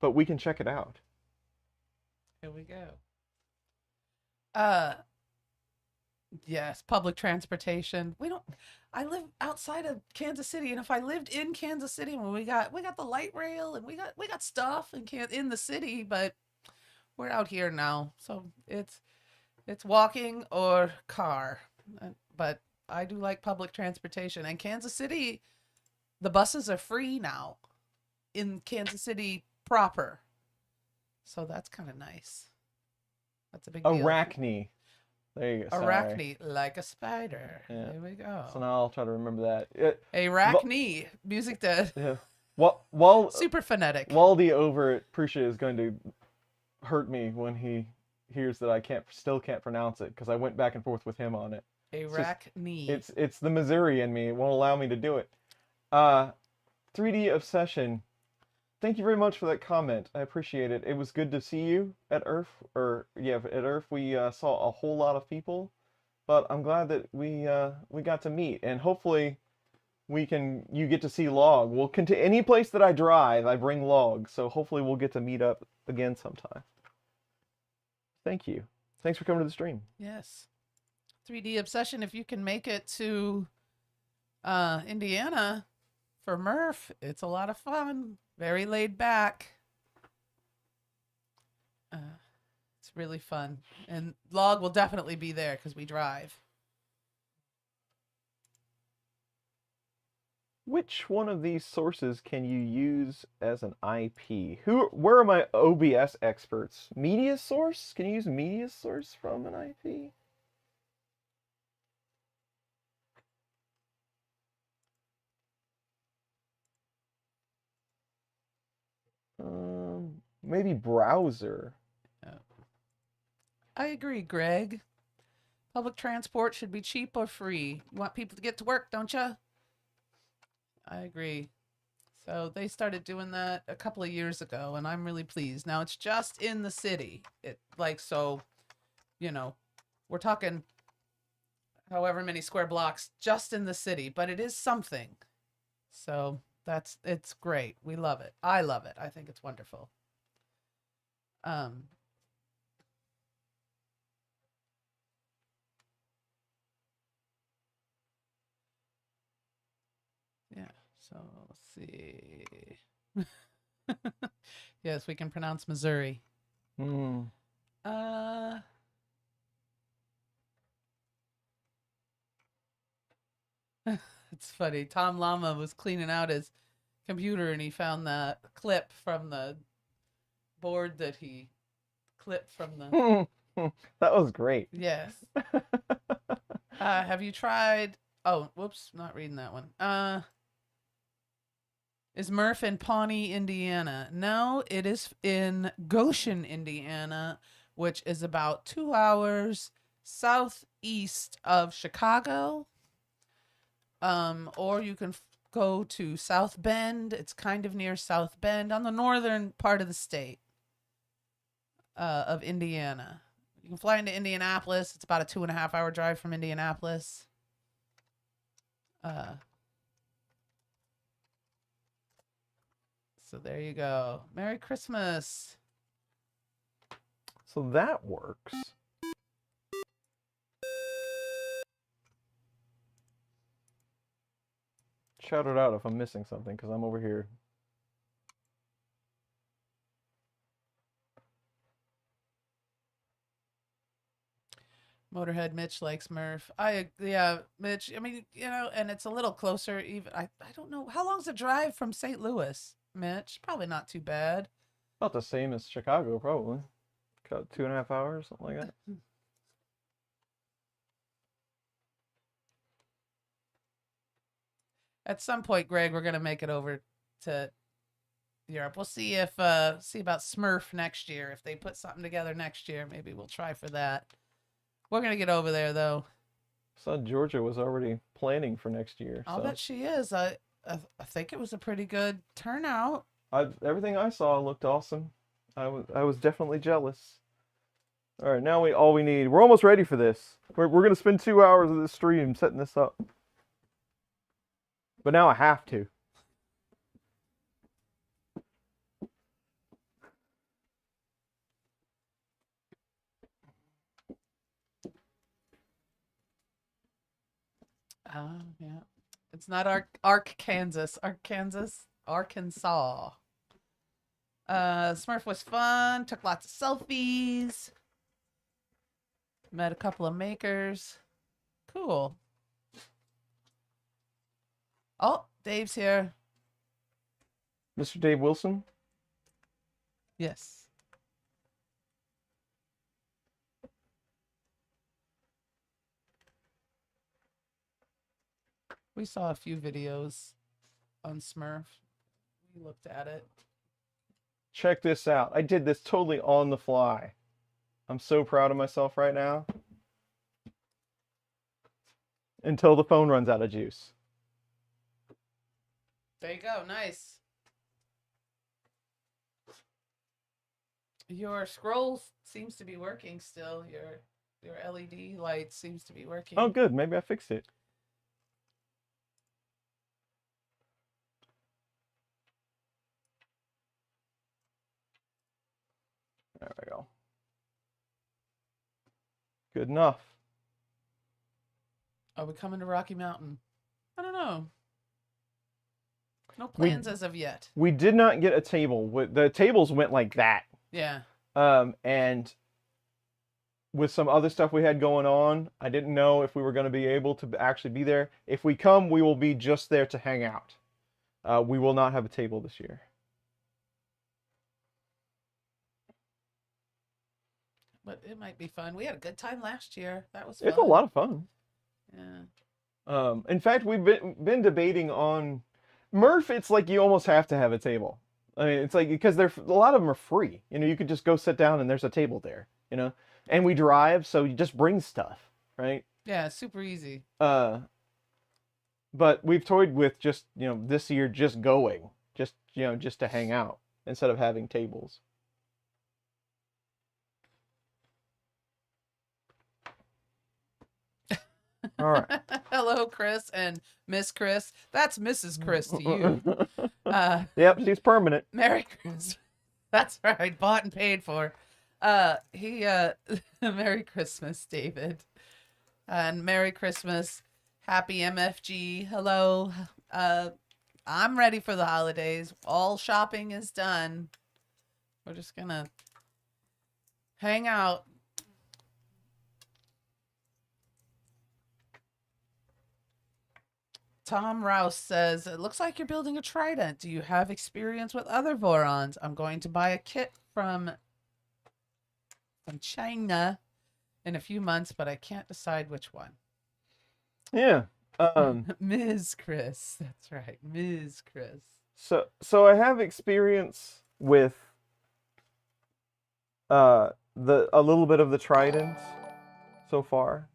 but we can check it out. Here we go. Yes, public transportation. I live outside of Kansas City, and if I lived in Kansas City, when we got the light rail and we got stuff in the city, but we're out here now, so it's walking or car. But I do like public transportation, and Kansas City, the buses are free now in Kansas City proper, so that's kind of nice. That's a big deal. Arachne. There you go. Sorry. Arachne, like a spider. Yeah. There we go. So now I'll try to remember that. Arachne, music that Yeah. While super phonetic. Waldy over at Prussia is going to hurt me when he hears that I still can't pronounce it because I went back and forth with him on it. Arachne. It's the Missouri in me. It won't allow me to do it. 3D Obsession. Thank you very much for that comment. I appreciate it. It was good to see you at Earth. At Earth we saw a whole lot of people, but I'm glad that we got to meet, and hopefully you get to see Log. We'll continue any place that I drive. I bring Log, so hopefully we'll get to meet up again sometime. Thank you. Thanks for coming to the stream. Yes. 3D Obsession. If you can make it to Indiana for Murph, it's a lot of fun. Very laid back. It's really fun. And Log will definitely be there because we drive. Which one of these sources can you use as an IP? Where are my OBS experts? Media source? Can you use media source from an IP? Maybe browser. I agree, Greg. Public transport should be cheap or free. You want people to get to work, don't you? I agree. So they started doing that a couple of years ago, and I'm really pleased. Now it's just in the city. We're talking however many square blocks just in the city, but it is something. So it's great. We love it. I love it. I think it's wonderful. Yeah, so let's see. Yes, we can pronounce Missouri. It's funny. Tom Llama was cleaning out his computer and he found that clip from the board that he clipped from the. That was great. Yes. Have you tried? Oh, whoops, not reading that one. Is Murph in Pawnee, Indiana? No, it is in Goshen, Indiana, which is about 2 hours southeast of Chicago. Or you can go to South Bend. It's kind of near South Bend on the northern part of the state of Indiana. You can fly into Indianapolis. It's about a 2.5 hour drive from Indianapolis. So there you go. Merry Christmas. So that works. Shout it out if I'm missing something, because I'm over here. Motorhead Mitch likes Murph. Yeah, Mitch. I mean, and it's a little closer. Even I don't know how long's the drive from St. Louis, Mitch. Probably not too bad. About the same as Chicago, probably. Got 2.5 hours, something like that. At some point, Greg, we're gonna make it over to Europe. We'll see if see about Smurf next year. If they put something together next year, maybe we'll try for that. We're gonna get over there though. So Georgia was already planning for next year. I'll so. bet she is. I think it was a pretty good turnout. Everything I saw looked awesome. I was definitely jealous. All right, now all we need. We're almost ready for this. We're gonna spend 2 hours of this stream setting this up. But now I have to. Yeah. It's not Arkansas. Smurf was fun. Took lots of selfies. Met a couple of makers. Cool. Oh, Dave's here. Mr. Dave Wilson? Yes. We saw a few videos on Smurf. We looked at it. Check this out. I did this totally on the fly. I'm so proud of myself right now. Until the phone runs out of juice. There you go. Nice. Your scroll seems to be working still. Your LED light seems to be working. Oh, good. Maybe I fixed it. There we go. Good enough. Are we coming to Rocky Mountain? I don't know. No plans as of yet. We did not get a table. The tables went like that. Yeah. And with some other stuff we had going on, I didn't know if we were going to be able to actually be there. If we come, we will be just there to hang out. We will not have a table this year. But it might be fun. We had a good time last year. That was fun. It's a lot of fun. Yeah. In fact, we've been debating on Murph. It's like you almost have to have a table. I mean, it's like because a lot of them are free. You could just go sit down and there's a table there. And we drive, so you just bring stuff, right? Yeah, super easy. But we've toyed with just this year just going, just to hang out instead of having tables. All right. Hello, Chris and Miss Chris. That's Mrs. Chris to you. Yep, she's permanent. Merry Christmas. That's right. Bought and paid for. Merry Christmas, David. And Merry Christmas. Happy MFG. Hello. I'm ready for the holidays. All shopping is done. We're just gonna hang out. Tom Rouse says, it looks like you're building a trident. Do you have experience with other Vorons? I'm going to buy a kit from China in a few months, but I can't decide which one. Yeah. Ms. Chris. That's right. Ms. Chris. So I have experience with a little bit of the Trident so far.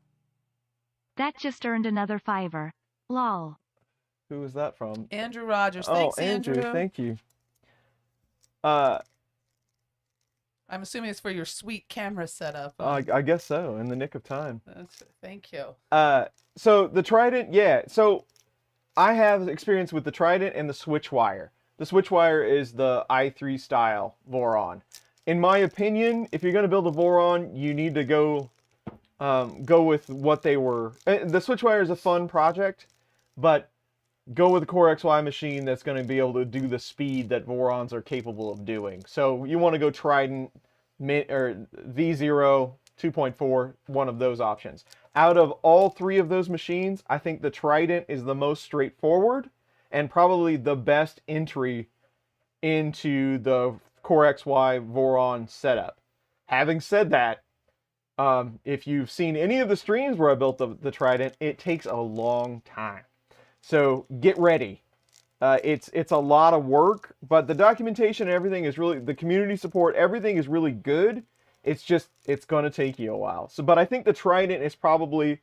That just earned another $5. Lol. Who was that from? Andrew Rogers. Oh, Thanks, Andrew, Andrew. thank you. I'm assuming it's for your sweet camera setup. I guess so, in the nick of time. Thank you. So the Trident, yeah. So I have experience with the Trident and the Switchwire. The Switchwire is the i3 style Voron. In my opinion, if you're going to build a Voron, you need to go with what they were. The Switchwire is a fun project, but go with a Core XY machine that's going to be able to do the speed that Vorons are capable of doing. So you want to go Trident or V0, 2.4, one of those options. Out of all three of those machines, I think the Trident is the most straightforward and probably the best entry into the Core XY Voron setup. Having said that, if you've seen any of the streams where I built the Trident, it takes a long time. So get ready. It's a lot of work, but the documentation and everything is really, the community support, everything is really good. It's going to take you a while. So, but I think the Trident is probably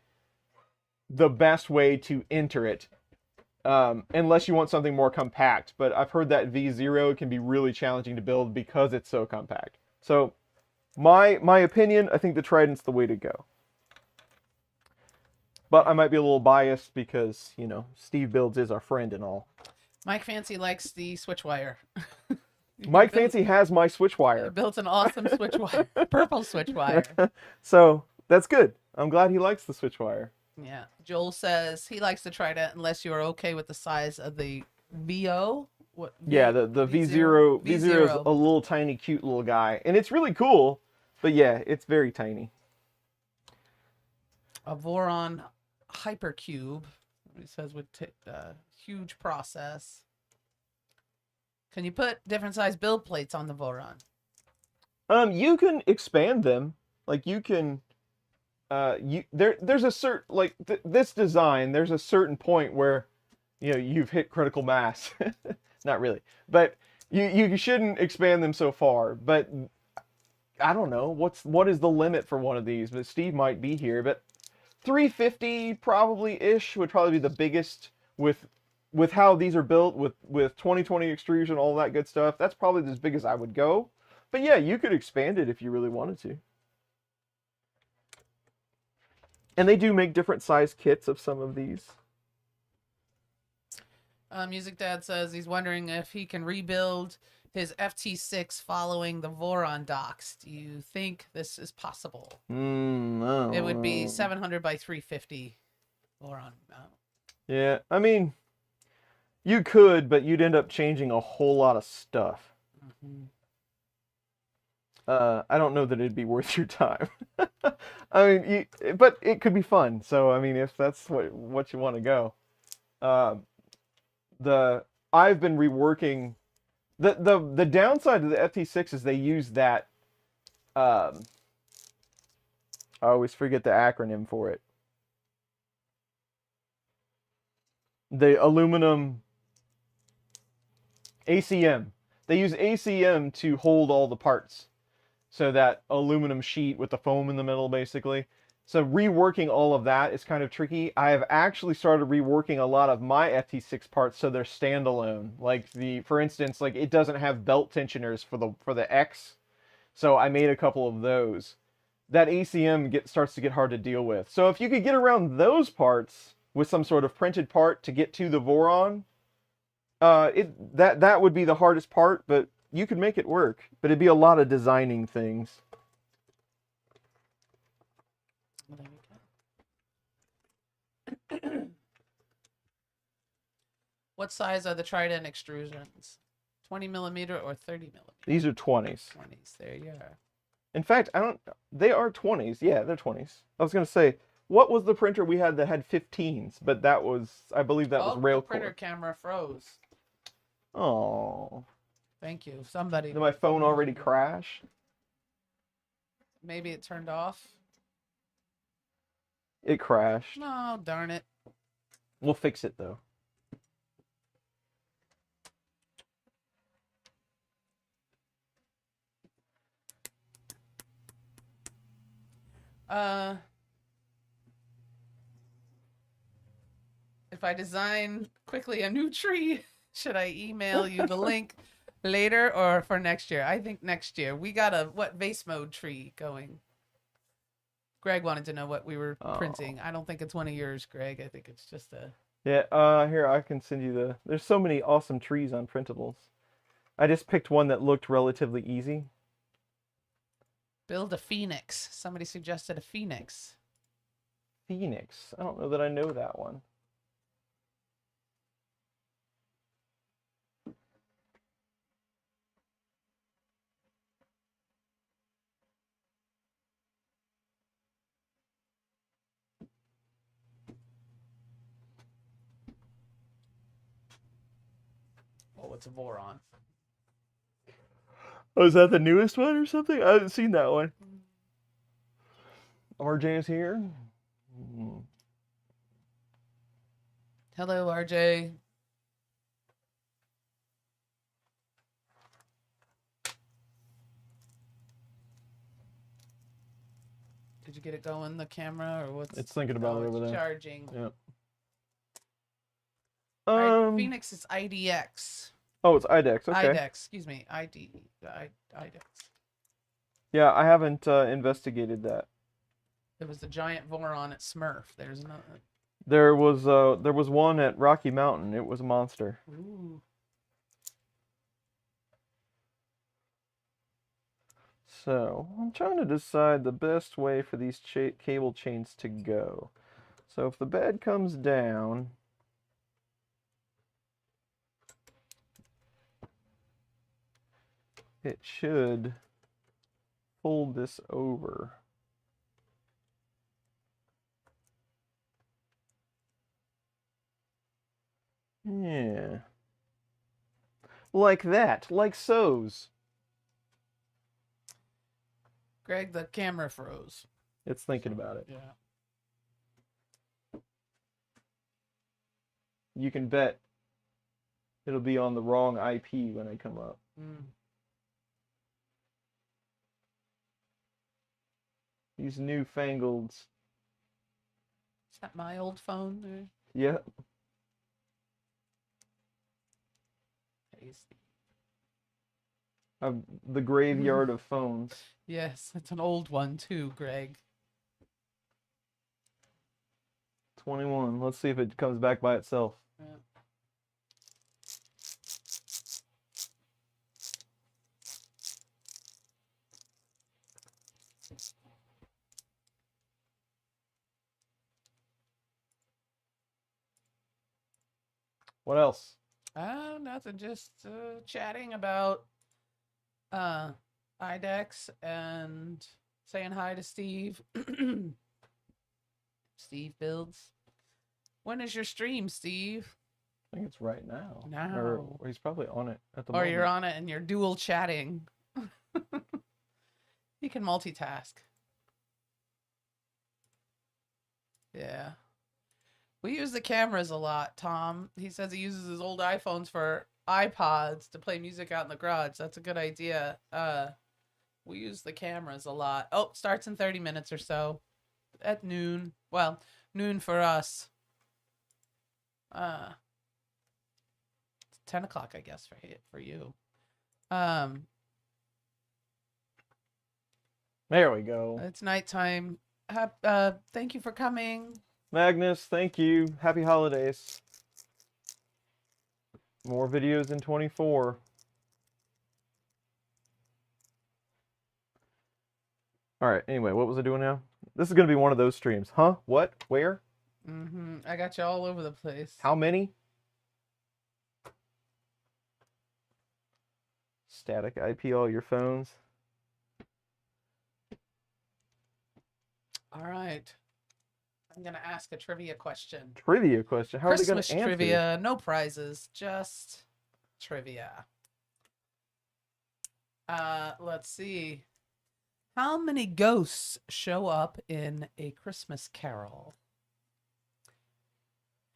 the best way to enter it, unless you want something more compact. But I've heard that V0 can be really challenging to build because it's so compact. So, my opinion, I think the Trident's the way to go. But I might be a little biased because, you know, Steve Builds is our friend and all. Mike Fancy likes the Switchwire. Mike Fancy has my Switchwire. Built an awesome Switchwire. Purple Switchwire. So, that's good. I'm glad he likes the Switchwire. Yeah. Joel says he likes the Trident unless you're okay with the size of the VO. What? Yeah, the V0 is a little tiny, cute little guy. And it's really cool, but yeah, it's very tiny. A Voron Hypercube, he says, would take a huge process. Can you put different size build plates on the Voron? You can expand them. Like you can, there's a certain, like this design, there's a certain point where, you know, you've hit critical mass. Not really, but you shouldn't expand them so far. But I don't know what is the limit for one of these. But Steve might be here, but 350 probably-ish would probably be the biggest with how these are built with 2020 extrusion, all that good stuff. That's probably as big as I would go. But yeah, you could expand it if you really wanted to. And they do make different size kits of some of these. Music Dad says he's wondering if he can rebuild his FT6 following the Voron docks. Do you think this is possible? It would be 700 by 350 Voron mount. Yeah, I mean, you could, but you'd end up changing a whole lot of stuff. Mm-hmm. I don't know that it'd be worth your time. I mean, but it could be fun. So, I mean, if that's what you want to go. I've been reworking the downside of the FT6 is they use that I always forget the acronym for it. The aluminum ACM. They use ACM to hold all the parts. So that aluminum sheet with the foam in the middle, basically. So reworking all of that is kind of tricky. I have actually started reworking a lot of my FT6 parts so they're standalone. Like for instance, like it doesn't have belt tensioners for the X. So I made a couple of those. That ACM starts to get hard to deal with. So if you could get around those parts with some sort of printed part to get to the Voron, that would be the hardest part, but you could make it work. But it'd be a lot of designing things. What size are the Trident extrusions? 20 millimeter or 30 millimeter? These are 20s. 20s. There you are. In fact, they are 20s. Yeah, they're 20s. I was going to say, what was the printer we had that had 15s? But that was, I believe that was Railcore. The printer camera froze. Oh. Thank you. Somebody. Did my phone already crash? Maybe it turned off. It crashed. No, darn it. We'll fix it though. If I design quickly a new tree, should I email you the link later or for next year? I think next year. We got a vase mode tree going. Greg wanted to know what we were printing. I don't think it's one of yours, Greg. I think it's just a... Yeah, here, I can send you the... There's so many awesome trees on printables. I just picked one that looked relatively easy. Build a phoenix. Somebody suggested a phoenix. Phoenix. I don't know that I know that one. Oh, it's a boron. Oh, is that the newest one or something? I haven't seen that one. RJ is here. Hello, RJ. Did you get it going, the camera, or what's... It's thinking about it over there. Charging. Yep. Phoenix is IDX. Oh, it's IDEX. Okay. IDEX, excuse me. IDEX. Yeah, I haven't investigated that. There was the giant Voron at Smurf. There's another. There was one at Rocky Mountain. It was a monster. Ooh. So I'm trying to decide the best way for these cable chains to go. So if the bed comes down, it should fold this over. Yeah. Like that, like so's. Greg, the camera froze. It's thinking about it. Yeah. You can bet it'll be on the wrong IP when I come up. These newfangled. Is that my old phone there? Yeah. Tasty. The graveyard of phones. Yes, it's an old one too, Greg. 21. Let's see if it comes back by itself. Yeah. What else? Nothing. Just chatting about IDEX and saying hi to Steve. Steve builds. When is your stream, Steve? I think it's right now. Now. Or he's probably on it at the Or moment. you're on it and you're dual chatting. You can multitask. Yeah. We use the cameras a lot, Tom. He says he uses his old iPhones for iPods to play music out in the garage. That's a good idea. We use the cameras a lot. Oh, starts in 30 minutes or so. At noon. Well, noon for us. It's 10 o'clock, I guess, for you. There we go. It's nighttime. Thank you for coming. Magnus, thank you. Happy holidays. More videos in 24. All right, anyway, what was I doing now? This is going to be one of those streams. Huh? What? Where? I got you all over the place. How many? Static IP all your phones. All right. I'm going to ask a trivia question. Trivia question. How are they going Christmas to answer? trivia, no prizes, just trivia. Let's see. How many ghosts show up in A Christmas Carol?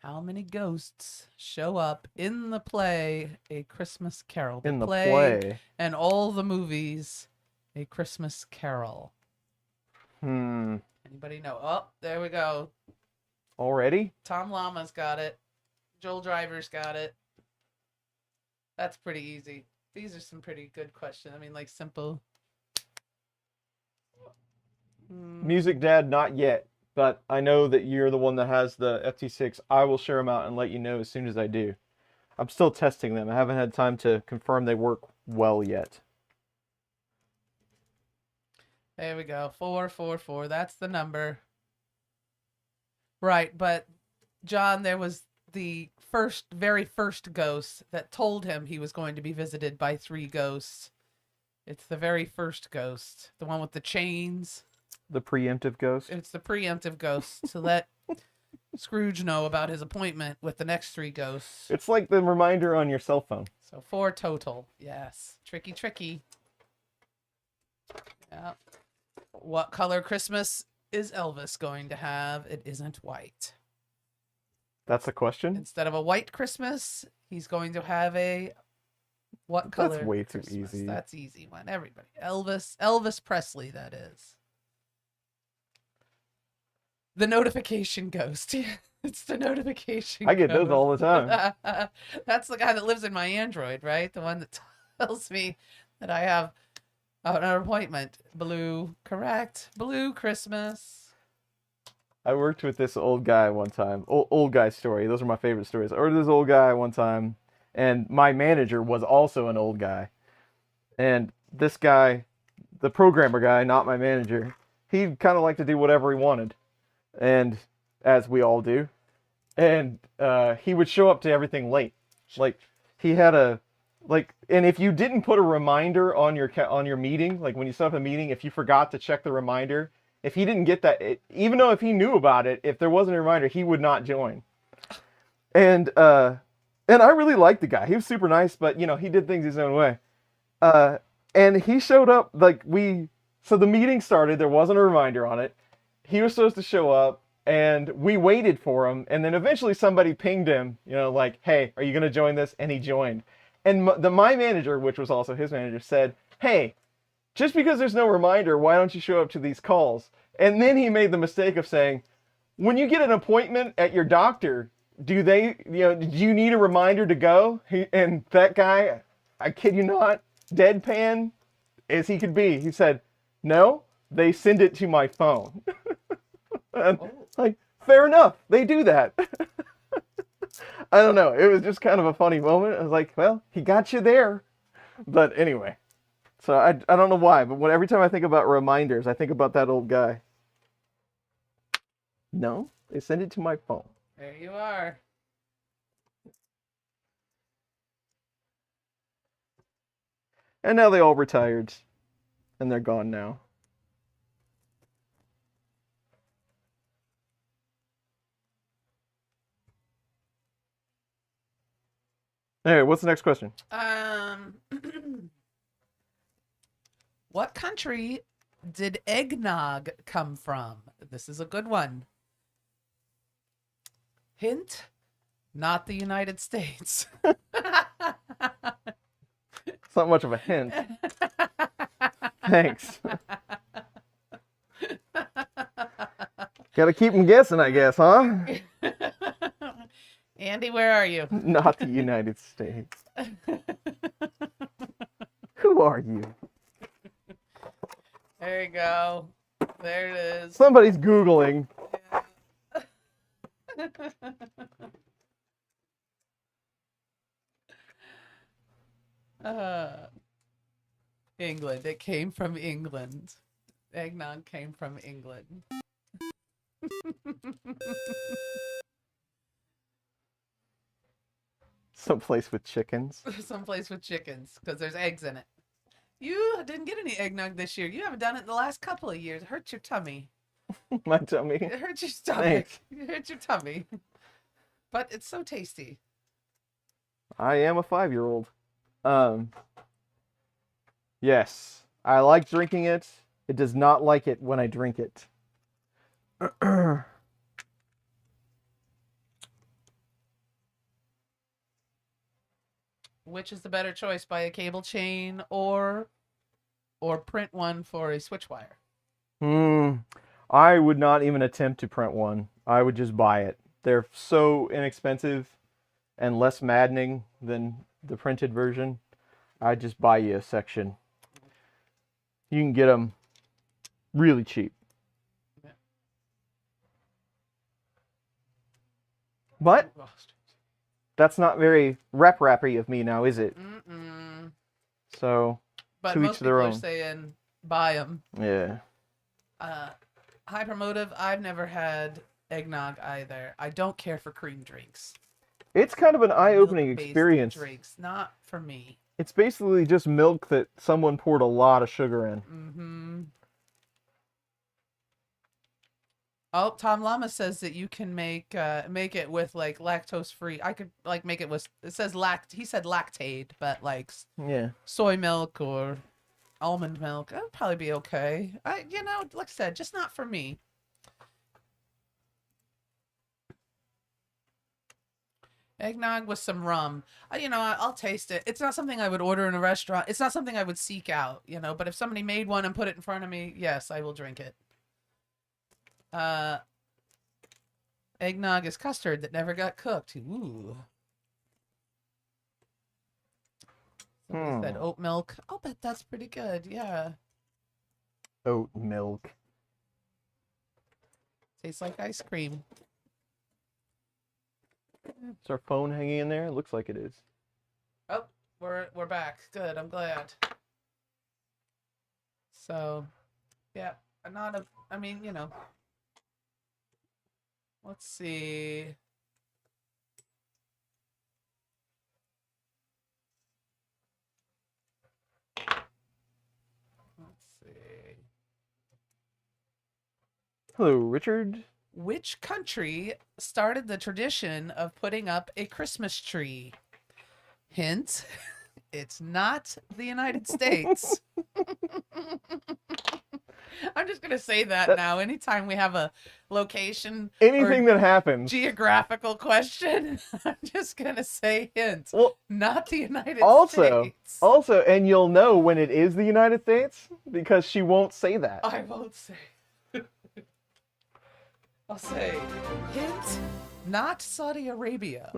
How many ghosts show up in the play A Christmas Carol? In the play. And all the movies A Christmas Carol. Anybody know? Oh, there we go. Already? Tom Llama's got it. Joel Driver's got it. That's pretty easy. These are some pretty good questions. I mean, like simple. Music Dad, not yet. But I know that you're the one that has the FT6. I will share them out and let you know as soon as I do. I'm still testing them. I haven't had time to confirm they work well yet. There we go. 444. That's the number. Right, but John, there was the very first ghost that told him he was going to be visited by 3 ghosts. It's the very first ghost. The one with the chains. The preemptive ghost? It's the preemptive ghost to let Scrooge know about his appointment with the next 3 ghosts. It's like the reminder on your cell phone. So 4 total. Yes. Tricky, tricky. Yeah. What color Christmas is Elvis going to have? It isn't white. That's a question? Instead of a white Christmas, he's going to have a what color? That's way too Christmas? easy. That's easy one. Everybody. Elvis Presley, that is. The notification ghost. It's the notification I get those ghost. all the time. That's the guy that lives in my Android, right? The one that tells me that I have an appointment. Blue, correct. Blue Christmas. I worked with this old guy one time. Old guy story. Those are my favorite stories. I worked with this old guy one time, and my manager was also an old guy. And this guy, the programmer guy, not my manager, he kind of liked to do whatever he wanted. And as we all do. And he would show up to everything late. Like, he had and if you didn't put a reminder on your meeting, like when you set up a meeting, if you forgot to check the reminder, if he didn't get that, even though if he knew about it, if there wasn't a reminder, he would not join. And I really liked the guy. He was super nice, but he did things his own way. And he showed up so the meeting started, there wasn't a reminder on it. He was supposed to show up, and we waited for him, and then eventually somebody pinged him, like, hey, are you going to join this? And he joined. And my manager, which was also his manager, said, hey, just because there's no reminder, why don't you show up to these calls? And then he made the mistake of saying, when you get an appointment at your doctor, do you need a reminder to go? And that guy, I kid you not, deadpan as he could be, he said, no, they send it to my phone. And, like, fair enough, they do that. I don't know, it was just kind of a funny moment. I was like, well, he got you there. But anyway, so I don't know why, but every time I think about reminders, I think about that old guy. No, they send it to my phone. There you are. And now they all retired, and they're gone now. Anyway, what's the next question? What country did eggnog come from? This is a good one. Hint, not the United States. It's not much of a hint. Thanks. Gotta keep them guessing, I guess, huh? Andy, where are you? Not the United States. Who are you? There you go. There it is. Somebody's Googling. England. It came from England. Eggnog came from England. Someplace with chickens. Someplace with chickens, because there's eggs in it. You didn't get any eggnog this year. You haven't done it the last couple of years. It hurts your tummy. My tummy. It hurts your stomach. Thanks. It hurts your tummy. But it's so tasty. I am a 5-year-old. Yes, I like drinking it. It does not like it when I drink it. Which is the better choice, buy a cable chain or print one for a switch wire? I would not even attempt to print one. I would just buy it. They're so inexpensive and less maddening than the printed version. I'd just buy you a section. You can get them really cheap. Yeah. But that's not very rappy of me now, is it? Mm-mm. So, But to each most their people are own. saying buy them. Yeah. Hypermotive, I've never had eggnog either. I don't care for cream drinks. It's kind of an eye-opening Milk-based experience. drinks, not for me. It's basically just milk that someone poured a lot of sugar in. Mm-hmm. Oh, Tom Lama says that you can make it with like lactose free. I could like make it with, it says he said lactate, but like Yeah. soy milk or almond milk, that would probably be okay. Like I said, just not for me. Eggnog with some rum. I'll taste it. It's not something I would order in a restaurant. It's not something I would seek out, but if somebody made one and put it in front of me, yes, I will drink it. Eggnog is custard that never got cooked. Ooh. Somebody said oat milk. I'll bet that's pretty good. Yeah. Oat milk. Tastes like ice cream. Is our phone hanging in there? It looks like it is. Oh, we're back. Good. I'm glad. So, yeah, let's see. Let's see. Hello, Richard. Which country started the tradition of putting up a Christmas tree? Hint, it's not the United States. I'm just going to say that now. Anytime we have a location, anything that happens, geographical question, I'm just going to say hint. Well, not the United States. Also, and you'll know when it is the United States because she won't say that. I won't say. I'll say hint, not Saudi Arabia.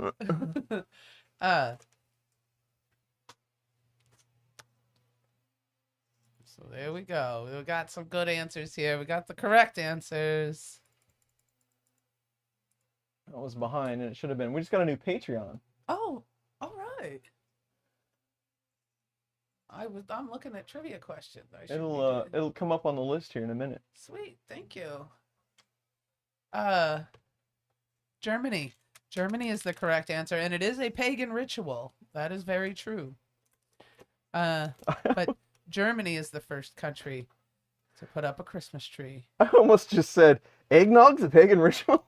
So there we go. We got some good answers here. We got the correct answers. I was behind, and it should have been. We just got a new Patreon. Oh, all right. I'm looking at trivia questions. It'll come up on the list here in a minute. Sweet, thank you. Germany. Germany is the correct answer, and it is a pagan ritual. That is very true. But Germany is the first country to put up a Christmas tree. I almost just said, eggnog's a pagan ritual?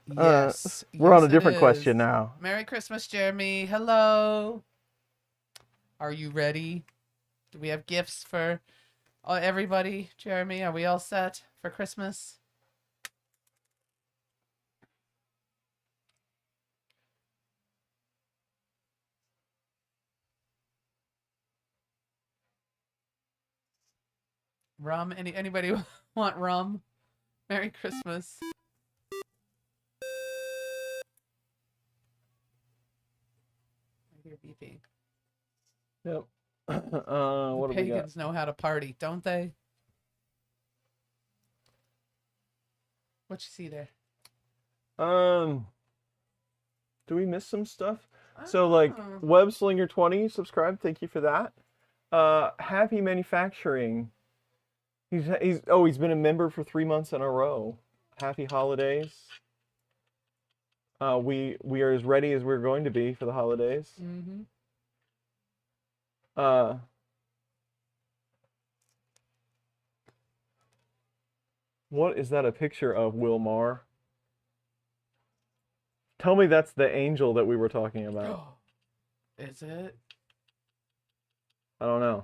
Yes. We're on a it different is. question now. Merry Christmas, Jeremy. Hello. Are you ready? Do we have gifts for everybody, Jeremy? Are we all set for Christmas? Rum? Anybody want rum? Merry Christmas. I hear beeping. Yep. What do we got? Pagans know how to party, don't they? What you see there? Do we miss some stuff? So like WebSlinger20, subscribe, thank you for that. Happy Manufacturing. He's been a member for 3 months in a row. Happy holidays. We are as ready as we're going to be for the holidays. Mm-hmm. What is that a picture of, Wilmar? Tell me that's the angel that we were talking about. Is it? I don't know.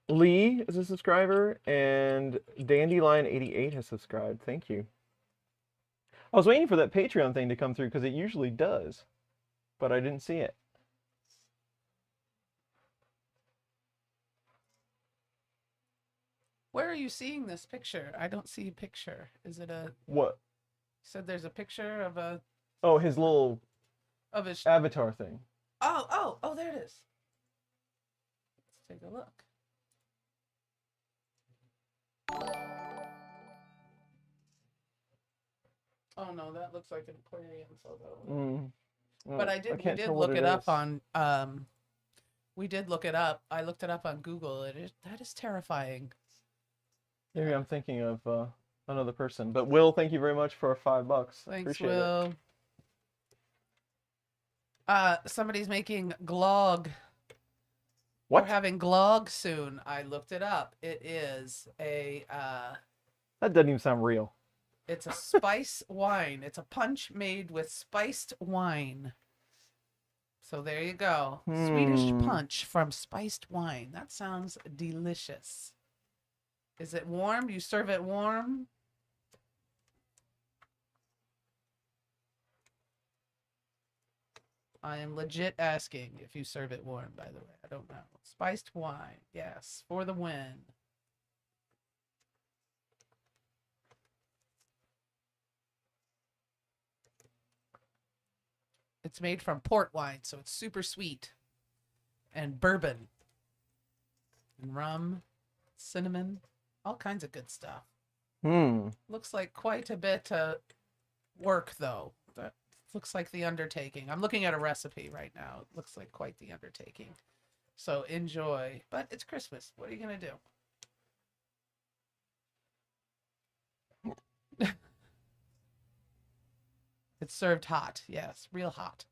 Lee is a subscriber, and Dandelion88 has subscribed. Thank you. I was waiting for that Patreon thing to come through because it usually does, but I didn't see it. Where are you seeing this picture? I don't see a picture. Is it a... What? You said there's a picture of a... Oh, his little Of his... avatar thing. Oh, there it is. Let's take a look. Oh no, that looks like an aquarium photo. But we did look it up on we did look it up. I looked it up on Google. That is terrifying. Maybe I'm thinking of another person. But Will, thank you very much for $5. Thanks, Appreciate Will. Somebody's making glog. What? We're having glog soon. I looked it up. It is a That doesn't even sound real. it's a spice wine. It's a punch made with spiced wine. So there you go. Swedish punch from spiced wine. That sounds delicious. Is it warm? Do you serve it warm? I am legit asking if you serve it warm, by the way. I don't know. Spiced wine. Yes, for the win. It's made from port wine, so it's super sweet. And bourbon. And rum. Cinnamon. All kinds of good stuff. Looks like quite a bit of work, though. That looks like the undertaking. I'm looking at a recipe right now. It looks like quite the undertaking. So enjoy. But it's Christmas. What are you going to do? It's served hot. Yes, real hot.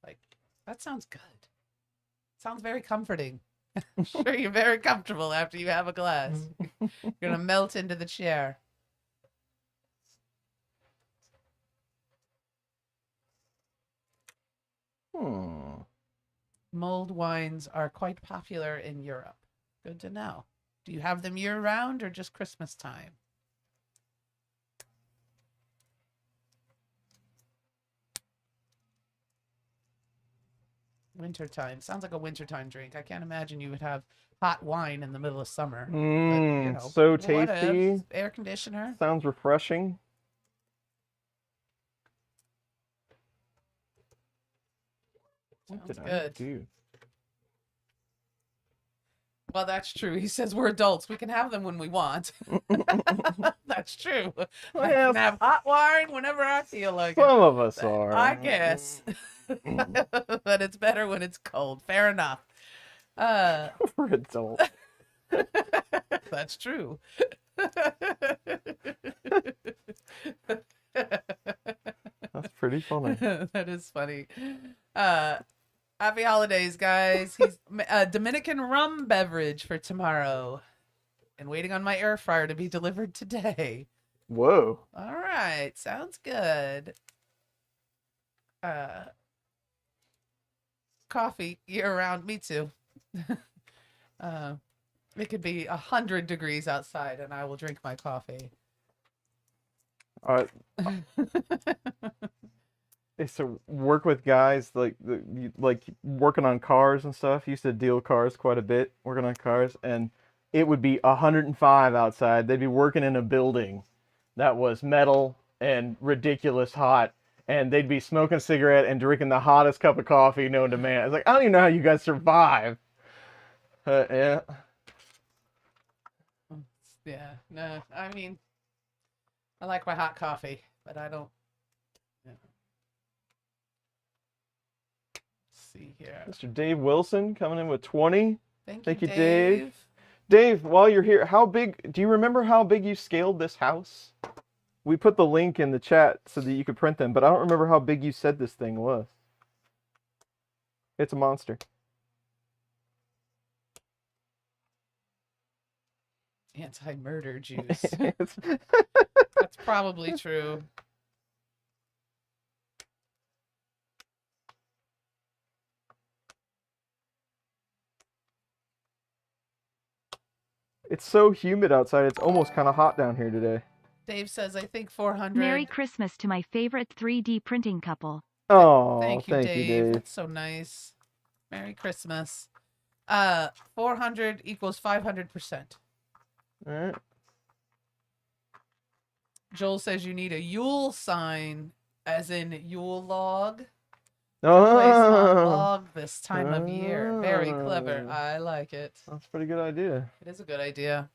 Like, that sounds good. Sounds very comforting. I'm sure you're very comfortable after you have a glass. You're going to melt into the chair. Mulled wines are quite popular in Europe. Good to know. Do you have them year-round or just Christmas time? Wintertime. Sounds like a wintertime drink. I can't imagine you would have hot wine in the middle of summer. But, you know, So whatever. tasty. Air conditioner. Sounds refreshing. Sounds good. Do? Well, that's true. He says we're adults. We can have them when we want. That's true. I can have hot wine whenever I feel like it. Some of us are. I guess. But it's better when it's cold. Fair enough. We're adults. That's true. That's pretty funny. That is funny. Happy holidays, guys. He's a Dominican rum beverage for tomorrow. And waiting on my air fryer to be delivered today. Whoa. All right. Sounds good. Coffee year round. Me too. It could be 100 degrees outside and I will drink my coffee. I used to work with guys like working on cars and stuff. Used to deal cars quite a bit, working on cars, and it would be 105 outside. They'd be working in a building that was metal and ridiculous hot, and they'd be smoking a cigarette and drinking the hottest cup of coffee known to man. I was like, I don't even know how you guys survive. Yeah. Yeah. No, I mean, I like my hot coffee, but I don't. Yeah. Let's see here. Mr. Dave Wilson coming in with 20. Thank you, Dave. Dave, while you're here, how big, do you remember how big you scaled this house? We put the link in the chat so that you could print them, but I don't remember how big you said this thing was. It's a monster. Anti-murder juice. That's probably true. It's so humid outside. It's almost kind of hot down here today. Dave says, I think 400. Merry Christmas to my favorite 3D printing couple. Oh, Thank you, thank you, Dave. Dave. That's so nice. Merry Christmas. 400 equals 500%. All right. Joel says you need a Yule sign, as in Yule log. Place on Oh, log this time of year. Very clever. I like it. that's a pretty good idea. It is a good idea.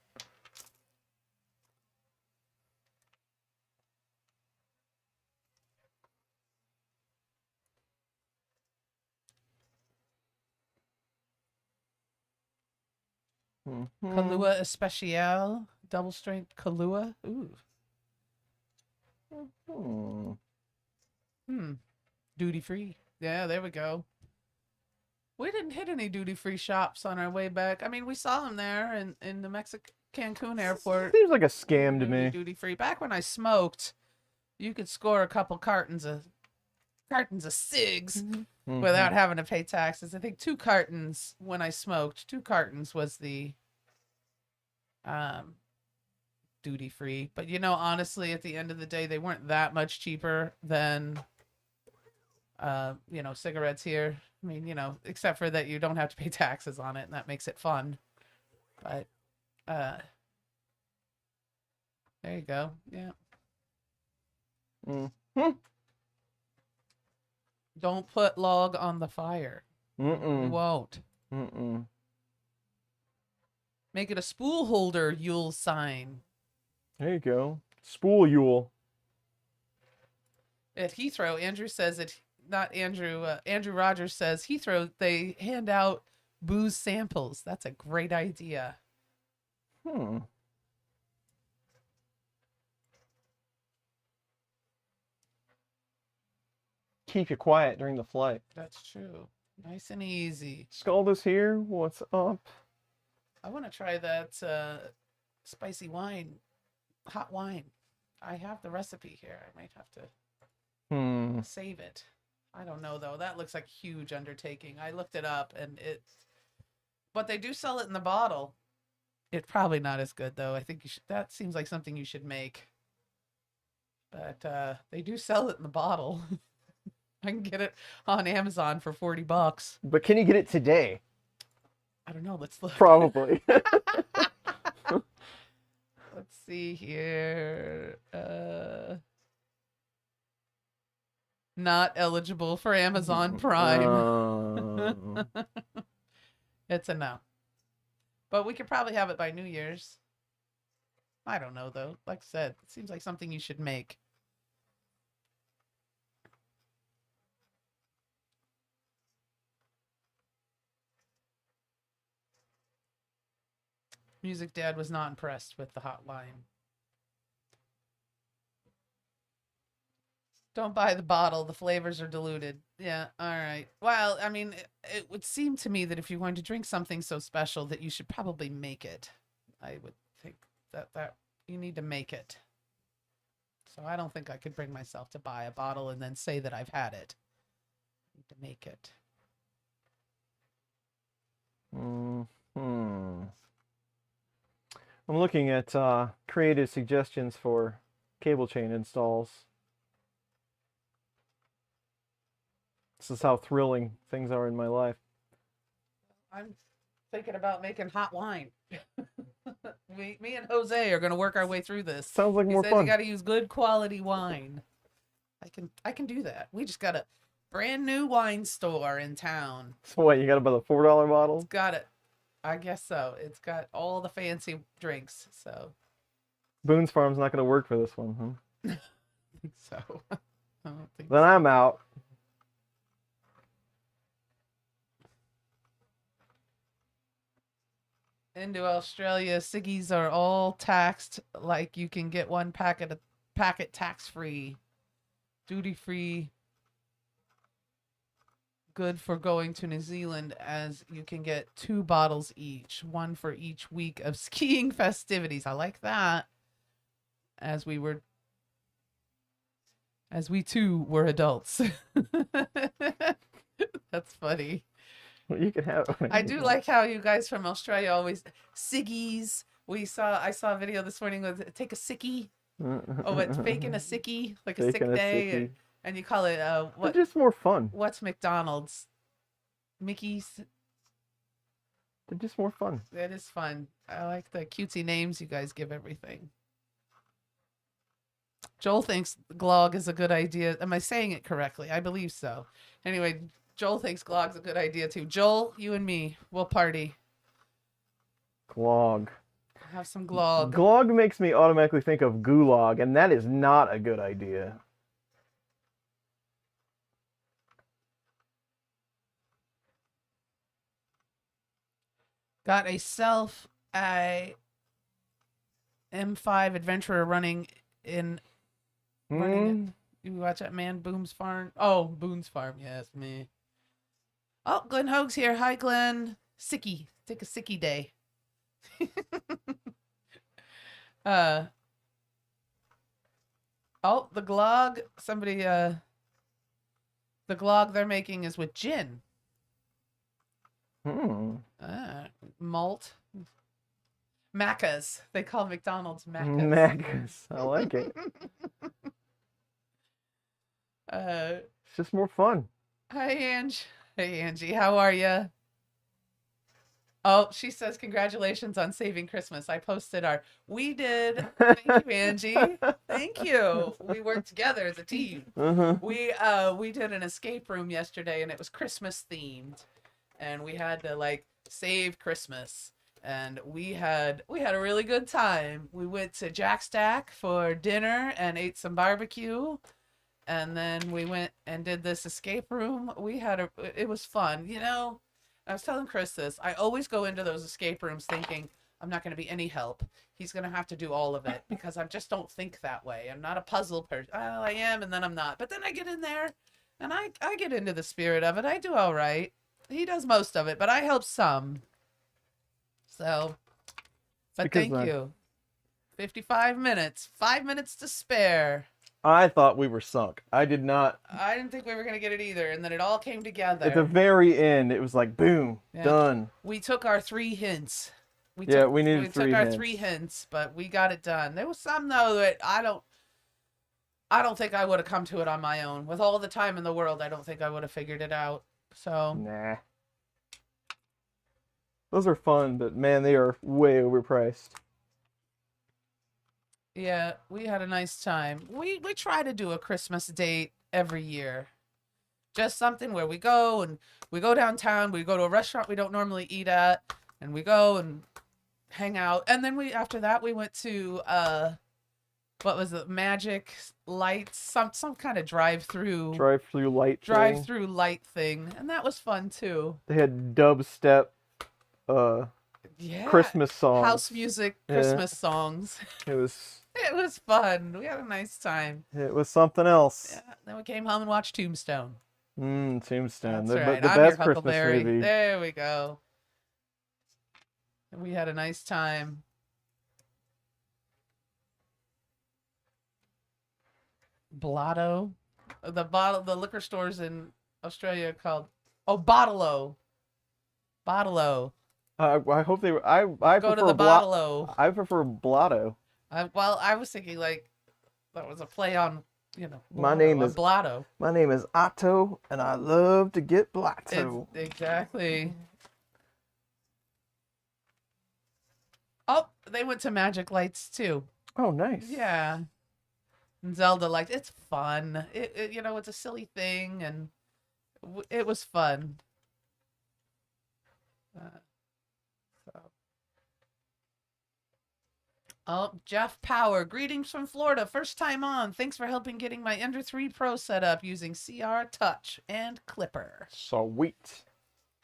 Mhm. Kahlua Especial. Double strength Kahlua. Ooh. Hmm. Duty free. Yeah, there we go. We didn't hit any duty free shops on our way back. I mean, we saw them there in the Cancun airport. Seems like a scam to me. Duty free. Back when I smoked, you could score a couple cartons of cigs Mhm. without having to pay taxes. I think 2 cartons when I smoked. 2 cartons was the duty free. But you know, honestly, at the end of the day, they weren't that much cheaper than cigarettes here. I mean, except for that you don't have to pay taxes on it, and that makes it fun. But there you go. Yeah. Mhm. Don't put log on the fire. You won't. Make it a spool holder Yule sign. There you go. Spool Yule. At Heathrow, Andrew says it. Not Andrew. Andrew Rogers says Heathrow, they hand out booze samples. That's a great idea. Keep you quiet during the flight. That's true. Nice and easy. Scaldus here. What's up? I want to try that spicy wine, hot wine. I have the recipe here. I might have to save it. I don't know though. That looks like a huge undertaking. I looked it up and but they do sell it in the bottle. It's probably not as good though. I think that seems like something you should make. But they do sell it in the bottle. I can get it on Amazon for $40. But can you get it today? I don't know. Let's look. Probably. Let's see here. Not eligible for Amazon Prime. It's a no. But we could probably have it by New Year's. I don't know, though. Like I said, it seems like something you should make. Music Dad was not impressed with the hotline. Don't buy the bottle. The flavors are diluted. Yeah, all right. Well, I mean, it would seem to me that if you're going to drink something so special that you should probably make it. I would think that you need to make it. So I don't think I could bring myself to buy a bottle and then say that I've had it. I need to make it. I'm looking at creative suggestions for cable chain installs. This is how thrilling things are in my life. I'm thinking about making hot wine. Me and Jose are going to work our way through this. Sounds like He more says fun. you got to use good quality wine. I can do that. We just got a brand new wine store in town. So what, you got about the $4 bottle? It's got it. I guess so. It's got all the fancy drinks. So Boone's Farm's not going to work for this one, huh? I think so. I don't think Then I'm out. Into Australia, ciggies are all taxed like you can get one packet tax-free, duty-free, good for going to New Zealand, as you can get 2 bottles each, one for each week of skiing festivities. I like that. As we too were adults. That's funny. Well, you can have it. I do like how you guys from Australia always ciggies, I saw a video this morning with take a sickie. Oh, it's faking a sickie, like a sick Faking a day, sickie. and you call it They're what? just more fun. What's McDonald's? Mickey's. They're just more fun. That is fun. I like the cutesy names you guys give everything. Joel thinks glog is a good idea. Am I saying it correctly? I believe so. Anyway, Joel thinks glog's a good idea too. Joel, you and me, we'll party. Glog. Have some glog. Glog makes me automatically think of gulag, and that is not a good idea. Got a M5 adventurer running in. Running it. You watch that man Boone's Farm? Oh, Boone's Farm. Yes, me. Oh, Glenn Hoag's here. Hi, Glenn. Sicky. Take a sicky day. Oh, the glog. Somebody, the glog they're making is with gin. Malt. Macca's. They call McDonald's Macca's. Macca's. I like it. It's just more fun. Hi, Ange. Hey, Angie. How are you? Oh, she says, congratulations on saving Christmas. I posted our... We did. Thank you, Angie. Thank you. We worked together as a team. We did an escape room yesterday, and it was Christmas themed. And we had to, like, save Christmas. And we had a really good time. We went to Jack Stack for dinner and ate some barbecue. And then we went and did this escape room. It was fun. You know, I was telling Chris this. I always go into those escape rooms thinking I'm not going to be any help. He's going to have to do all of it because I just don't think that way. I'm not a puzzle person. Well, I am, and then I'm not. But then I get in there and I get into the spirit of it. I do all right. He does most of it, but I help some. So, but thank you. 55 minutes. 5 minutes to spare. I thought we were sunk. I did not. I didn't think we were going to get it either. And then it all came together. At the very end, it was like, boom, done. We took our 3 hints. We needed we 3 took our hints. 3 hints, but we got it done. There was some, though, that I don't think I would have come to it on my own. With all the time in the world, I don't think I would have figured it out. So. Nah. Those are fun, but man, they are way overpriced. Yeah, we had a nice time. We try to do a Christmas date every year. Just something where we go downtown, we go to a restaurant we don't normally eat at, and we go and hang out. And then after that we went to what was it? Magic Lights, some kind of drive-through light thing, and that was fun too. They had dubstep Christmas songs. House music Christmas songs. It was fun. We had a nice time. It was something else. Yeah, then we came home and watched Tombstone. Tombstone. That's right. The I'm best your Christmas Huckleberry. movie. There we go. We had a nice time. Blotto. The liquor stores in Australia are called Bottle-O. Bottle-O. I hope they were. I Go prefer to the Bottle-O. I prefer Blotto. I was thinking like that was a play on, My name is Blotto. My name is Otto, and I love to get Blotto. Exactly. Oh, they went to Magic Lights too. Oh, nice. Yeah. And Zelda liked it's fun. It's a silly thing, and it was fun. Oh, Jeff Power, greetings from Florida. First time on. Thanks for helping getting my Ender 3 Pro set up using CR Touch and Clipper. Sweet.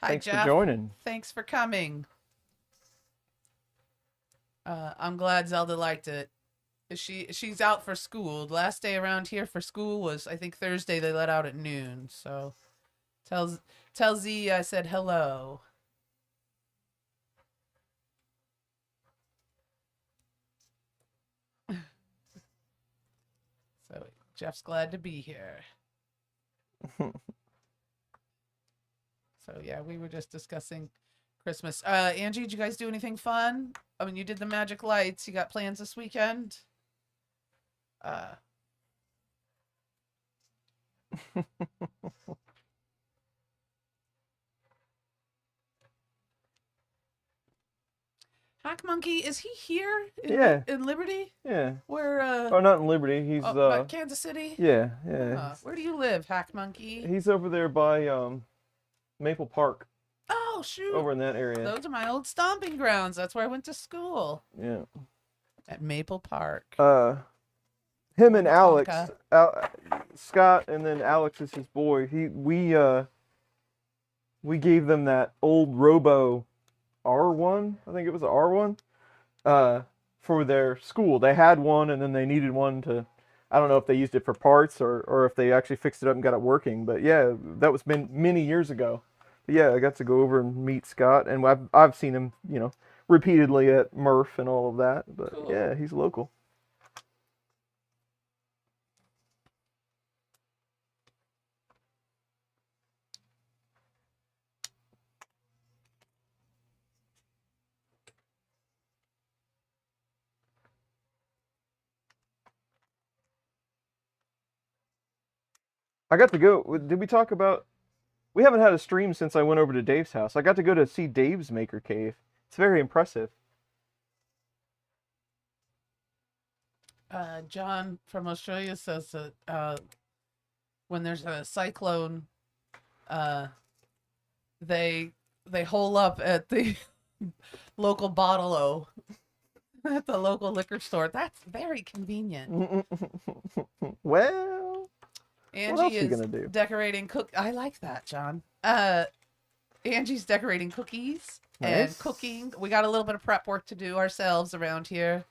Hi, Thanks Jeff. for joining. Thanks for coming. I'm glad Zelda liked it. She's out for school. The last day around here for school was, I think, Thursday. They let out at noon. So tell Z I said hello. So Jeff's glad to be here. So yeah, we were just discussing Christmas. Angie, did you guys do anything fun? I mean, you did the magic lights. You got plans this weekend? Hack Monkey, is he here in, Yeah. in Liberty? Yeah. Where, Oh, not in Liberty. He's by Kansas City? yeah, Where do you live, Hack Monkey? He's over there by Maple Park, Oh, shoot. over in that area. Those are my old stomping grounds. That's where I went to school. Yeah. At Maple Park. Him and Alex, Tonka. Scott, and then Alex is his boy. We gave them that old Robo R1, I think it was an R1, for their school. They had one, and then they needed one to, I don't know if they used it for parts or if they actually fixed it up and got it working. But yeah, that was been many years ago. But yeah, I got to go over and meet Scott, and I've seen him, repeatedly at Murph and all of that. But Cool. yeah, he's local. I got to go. Did we talk about? We haven't had a stream since I went over to Dave's house. I got to go to see Dave's Maker Cave. It's very impressive. John from Australia says that when there's a cyclone, they hole up at the local bottle-o at the local liquor store. That's very convenient. Well, Angie else you is gonna do? decorating I like that, John. Angie's decorating cookies and Nice. cooking. We got a little bit of prep work to do ourselves around here.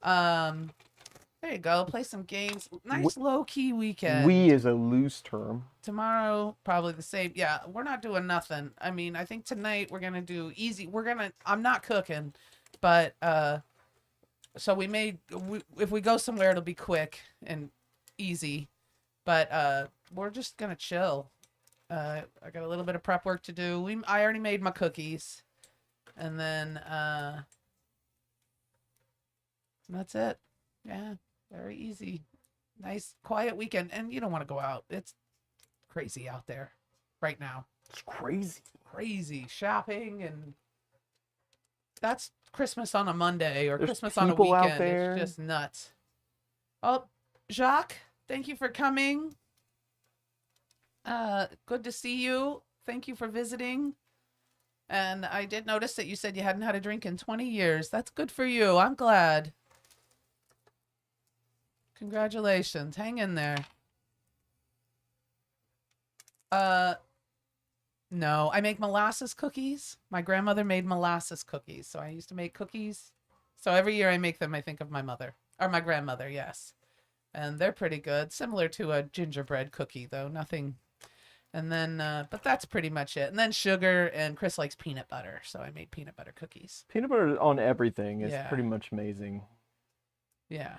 There you go. Play some games. Nice low-key weekend. we is a loose term. Tomorrow, probably the same. Yeah, we're not doing nothing. I mean, I think tonight we're gonna do easy. I'm not cooking, but so if we go somewhere, it'll be quick and easy. But we're just gonna chill. I got a little bit of prep work to do. I already made my cookies, and then that's it. Yeah, very easy. Nice, quiet weekend. And you don't want to go out. It's crazy out there right now. It's crazy. Crazy shopping, and that's Christmas on a Monday or There's Christmas on a people out weekend. there. It's just nuts. Oh, Jacques, thank you for coming. Good to see you. Thank you for visiting. And I did notice that you said you hadn't had a drink in 20 years. That's good for you. I'm glad. Congratulations. Hang in there. No, I make molasses cookies. My grandmother made molasses cookies, so I used to make cookies. So every year I make them, I think of my mother. Or my grandmother, yes. And they're pretty good. Similar to a gingerbread cookie, though. Nothing. And then, but that's pretty much it. And then sugar, and Chris likes peanut butter, so I made peanut butter cookies. Peanut butter on everything is Yeah. pretty much amazing. Yeah.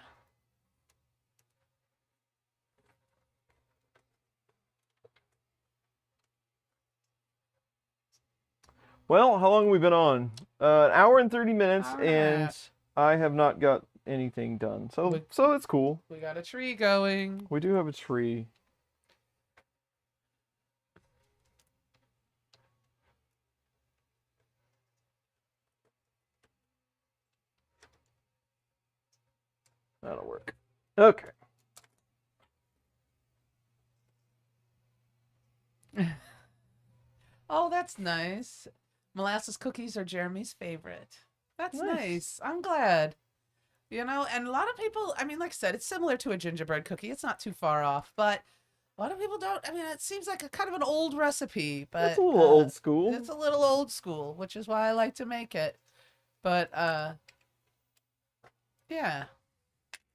Well, how long have we been on? An hour and 30 minutes, Hour and a and half. I have not got anything done. So We- so it's cool. We got a tree going. We do have a tree. That'll work. Okay. Oh, that's nice. Molasses cookies are Jeremy's favorite. That's Nice. nice. I'm glad. And a lot of people, I mean, like I said, it's similar to a gingerbread cookie. It's not too far off, but a lot of people don't. I mean, it seems like a kind of an old recipe, but It's a little old school. It's a little old school, which is why I like to make it. But yeah.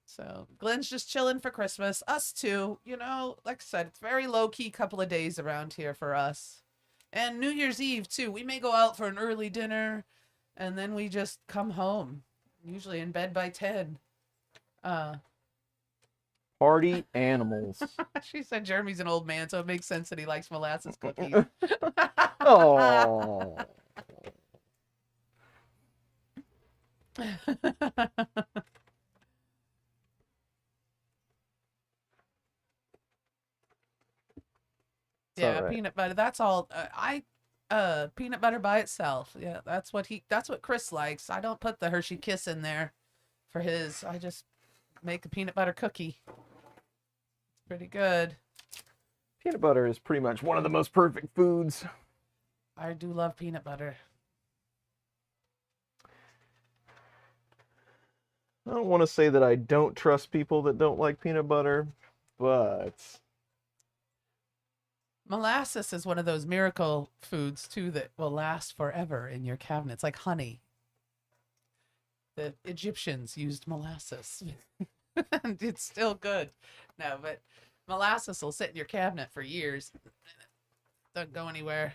So Glenn's just chilling for Christmas. Us too. Like I said, it's very low key couple of days around here for us. And New Year's Eve too. We may go out for an early dinner, and then we just come home. Usually in bed by 10. Party animals. She said Jeremy's an old man, so it makes sense that he likes molasses cookies. Oh. It's all Yeah, right. peanut butter. That's all. Peanut butter by itself. Yeah, that's what Chris likes. I don't put the Hershey Kiss in there for his. I just make a peanut butter cookie. It's pretty good. Peanut butter is pretty much one of the most perfect foods. I do love peanut butter. I don't want to say that I don't trust people that don't like peanut butter, but Molasses is one of those miracle foods too that will last forever in your cabinet. It's like honey. The Egyptians used molasses. And it's still good. No, but molasses will sit in your cabinet for years. Don't go anywhere.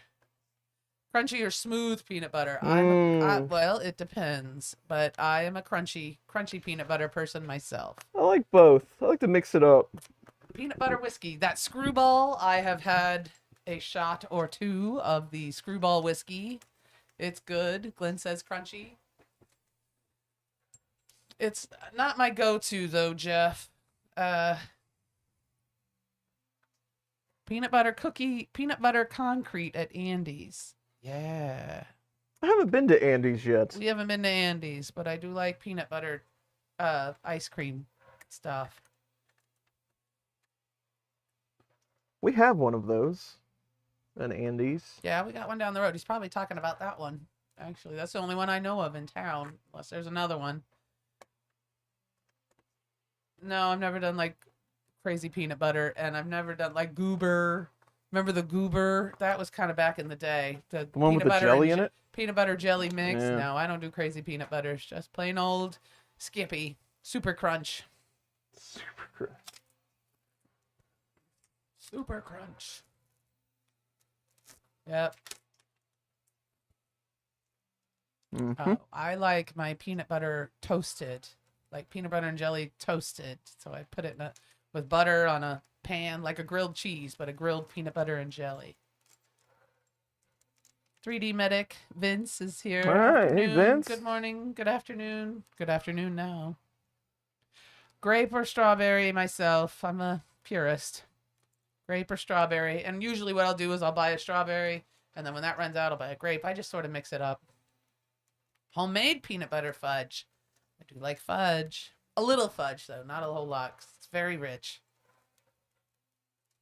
Crunchy or smooth peanut butter? Well, it depends, but I am a crunchy peanut butter person myself. I like both. I like to mix it up. Peanut butter whiskey. That Screwball, I have had a shot or two of the Screwball whiskey. It's good. Glenn says crunchy. It's not my go-to though, Jeff. Peanut butter cookie, peanut butter concrete at Andy's. Yeah. I haven't been to Andy's yet. We haven't been to Andy's, but I do like peanut butter ice cream stuff. We have one of those at Andy's. Yeah, we got one down the road. He's probably talking about that one. Actually, that's the only one I know of in town, unless there's another one. No, I've never done like crazy peanut butter, and I've never done like goober. Remember the goober? That was kind of back in the day. The one with the jelly in it? Peanut butter jelly mix. Yeah. No, I don't do crazy peanut butter. It's just plain old Skippy. Super Crunch. Super crunch. Super Crunch. Yep. I like my peanut butter toasted, like peanut butter and jelly toasted. So I put it with butter on a pan, like a grilled cheese, but a grilled peanut butter and jelly. 3D Medic Vince is here. All right, hey Vince. Good morning. Good afternoon. Good afternoon now. Grape or strawberry? Myself, I'm a purist. Grape or strawberry, and usually what I'll do is I'll buy a strawberry, and then when that runs out, I'll buy a grape. I just sort of mix it up. Homemade peanut butter fudge. I do like fudge. A little fudge, though. Not a whole lot. 'Cause it's very rich.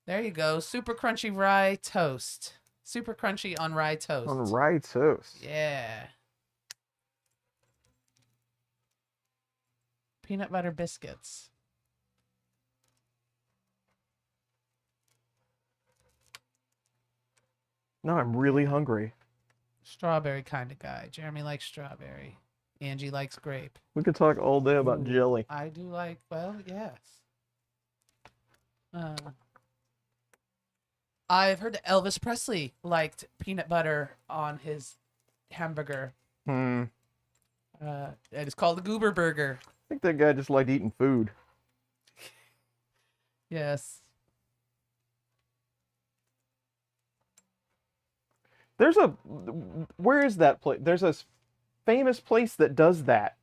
There you go. Super crunchy rye toast. Super crunchy on rye toast. On rye toast. Yeah. Peanut butter biscuits. Now I'm really hungry. Strawberry kind of guy. Jeremy likes strawberry. Angie likes grape. We could talk all day about Ooh, jelly. I do like, well, yes. I've heard that Elvis Presley liked peanut butter on his hamburger. It is called the Goober Burger. I think that guy just liked eating food. Yes. Where is that place? There's a famous place that does that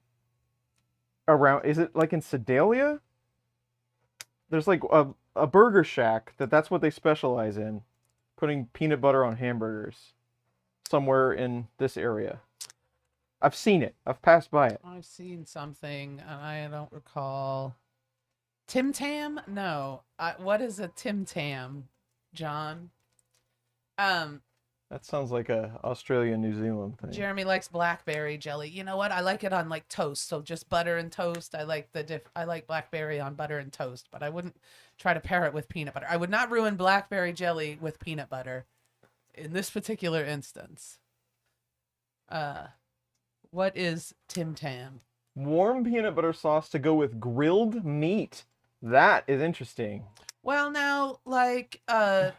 around, is it like in Sedalia? There's like a burger shack that's what they specialize in, putting peanut butter on hamburgers somewhere in this area. I've seen it. I've passed by it. I've seen something, and I don't recall. Tim Tam? No. What is a Tim Tam, John? That sounds like a Australia, New Zealand thing. Jeremy likes blackberry jelly. You know what? I like it on like toast. So just butter and toast. I like I like blackberry on butter and toast, but I wouldn't try to pair it with peanut butter. I would not ruin blackberry jelly with peanut butter in this particular instance. What is Tim Tam? Warm peanut butter sauce to go with grilled meat. That is interesting. Well, now, like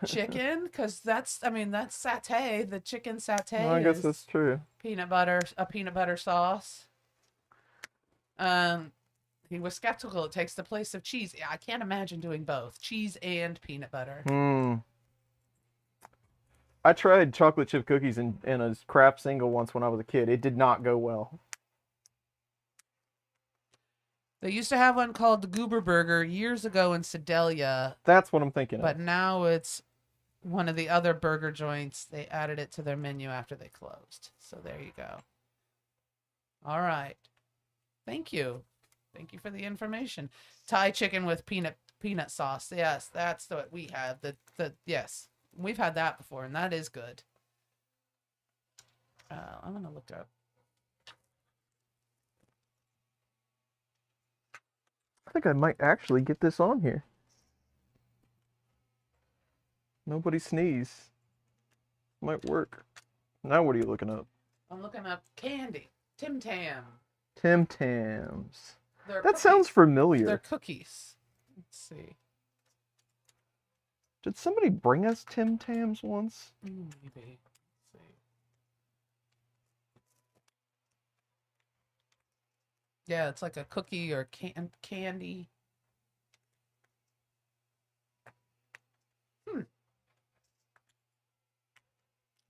chicken, because that's satay. The chicken satay. Well, I guess is that's true. peanut butter sauce. He was skeptical. It takes the place of cheese. Yeah, I can't imagine doing both cheese and peanut butter. I tried chocolate chip cookies in a Kraft single once when I was a kid. It did not go well. They used to have one called the Goober Burger years ago in Sedalia, That's what I'm thinking but of. now it's one of the other burger joints. They added it to their menu after they closed. So there you go. All right. Thank you. Thank you for the information. Thai chicken with peanut sauce. Yes, that's what we have. Yes, we've had that before, and that is good. I'm gonna look up. I think I might actually get this on here. Nobody sneeze. Might work. Now what are you looking up? I'm looking up candy. Tim Tam. Tim Tams. They're That sounds cookies. familiar. They're cookies. Let's see. Did somebody bring us Tim Tams once? Maybe. Let's see. Yeah, it's like a cookie or candy.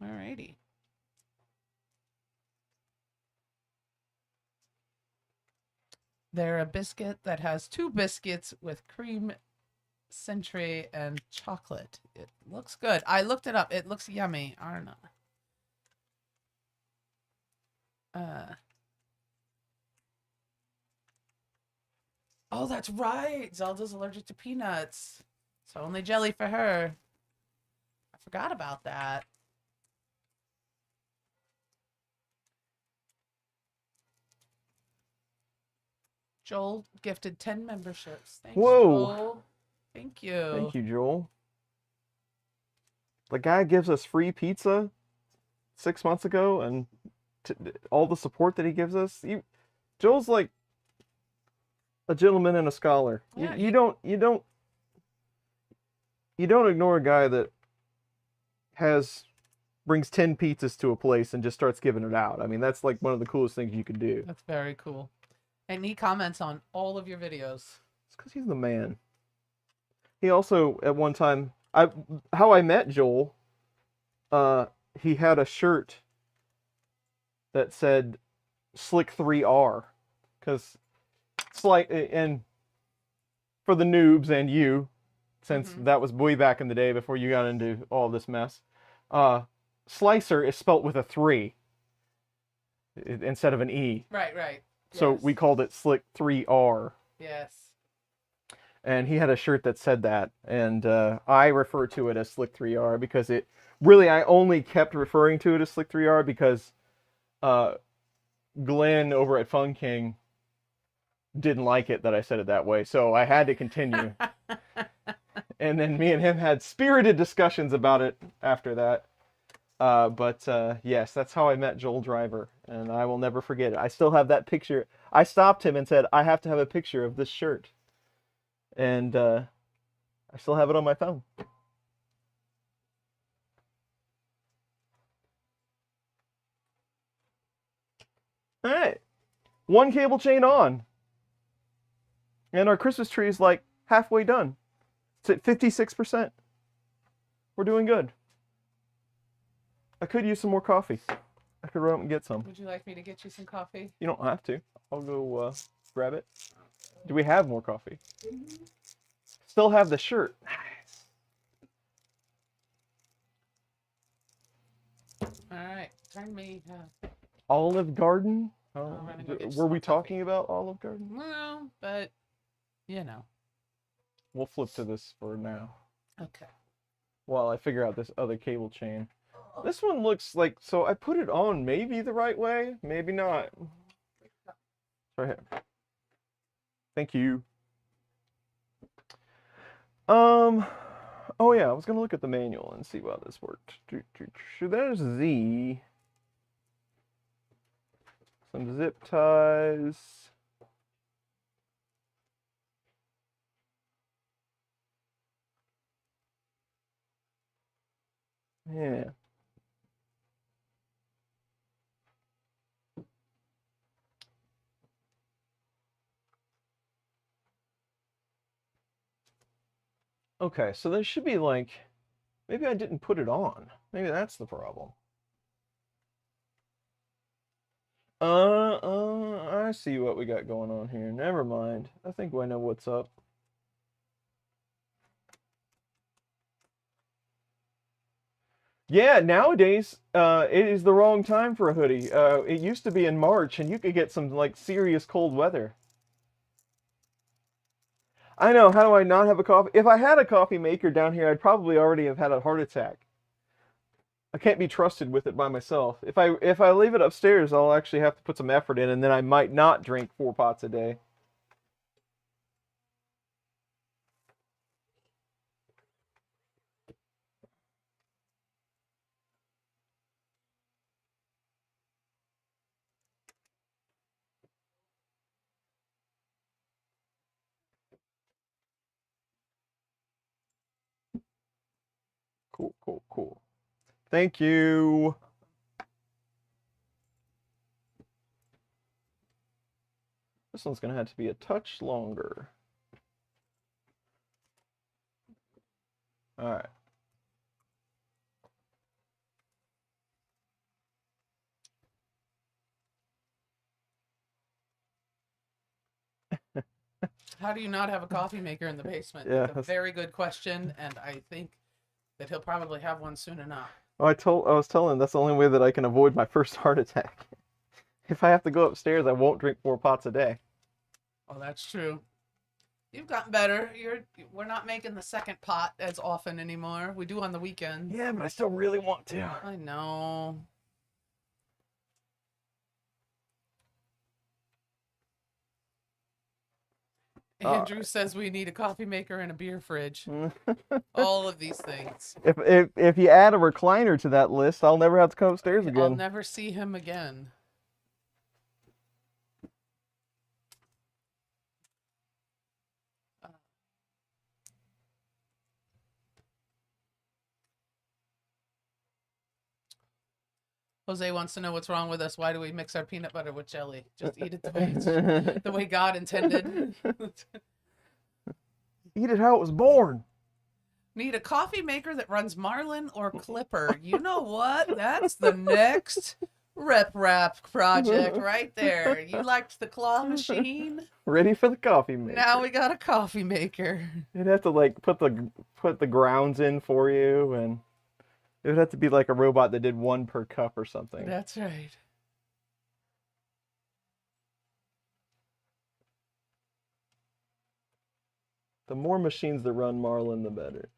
Alrighty. They're a biscuit that has 2 biscuits with cream, century, and chocolate. It looks good. I looked it up. It looks yummy. I don't know. Oh, that's right. Zelda's allergic to peanuts. So only jelly for her. I forgot about that. Joel gifted 10 memberships. Thanks, Whoa. Joel. Thank you. Thank you, Joel. The guy gives us free pizza 6 months ago, and all the support that he gives us. Joel's like a gentleman and a scholar. Yeah, You don't ignore a guy that brings 10 pizzas to a place and just starts giving it out. I mean, that's like one of the coolest things you could do. That's very cool. And he comments on all of your videos. It's because he's the man. He also, at one time, how I met Joel, he had a shirt that said Slick 3R. Because, and for the noobs and you, since that was way back in the day before you got into all this mess, Slicer is spelt with a 3 instead of an E. Right. So Yes. we called it Slick 3R. Yes. And he had a shirt that said that. And I refer to it as Slick 3R because I only kept referring to it as Slick 3R because Glenn over at Fun King didn't like it that I said it that way. So I had to continue. And then me and him had spirited discussions about it after that. But yes, that's how I met Joel Driver, and I will never forget it. I still have that picture. I stopped him and said, I have to have a picture of this shirt. And I still have it on my phone. All right. 1 cable chain on. And our Christmas tree is like halfway done. It's at 56%. We're doing good. I could use some more coffee. I could run up and get some. Would you like me to get you some coffee? You don't have to. I'll go grab it. Do we have more coffee? Still have the shirt. Nice. All right. Turn me. Olive Garden? I'm gonna go get you Were some we more talking about Olive Garden? Well, but you know. We'll flip to this for now. Okay. While I figure out this other cable chain. This one looks like, so I put it on maybe the right way, maybe not. Right here. Thank you. Oh yeah, I was gonna look at the manual and see how this worked. There's Z. Some zip ties. Yeah. Okay, so there should be like, maybe I didn't put it on. Maybe that's the problem. I see what we got going on here. Never mind. I think I know what's up. Yeah, nowadays, it is the wrong time for a hoodie. It used to be in March, and you could get some, like, serious cold weather. I know, how do I not have a coffee? If I had a coffee maker down here, I'd probably already have had a heart attack. I can't be trusted with it by myself. If I leave it upstairs, I'll actually have to put some effort in, and then I might not drink 4 pots a day. Cool, cool, cool. Thank you. This one's gonna have to be a touch longer. All right. How do you not have a coffee maker in the basement? Yeah, It's a that's- very good question, and I think that he'll probably have one soon enough. Oh, I was telling him that's the only way that I can avoid my first heart attack. If I have to go upstairs, I won't drink 4 pots a day. Oh, that's true. You've gotten better. We're not making the second pot as often anymore. We do on the weekends. Yeah, but I still really want to. I know. Andrew says we need a coffee maker and a beer fridge. All of these things. If you add a recliner to that list, I'll never have to come upstairs I'll again. never see him again. Jose wants to know what's wrong with us. Why do we mix our peanut butter with jelly? Just eat it the way God intended. Eat it how it was born. Need a coffee maker that runs Marlin or Clipper. You know what? That's the next rep rap project right there. You liked the claw machine? Ready for the coffee maker. Now we got a coffee maker. You'd have to like put the grounds in for you, and it would have to be like a robot that did 1 per cup or something. That's right. The more machines that run Marlin, the better.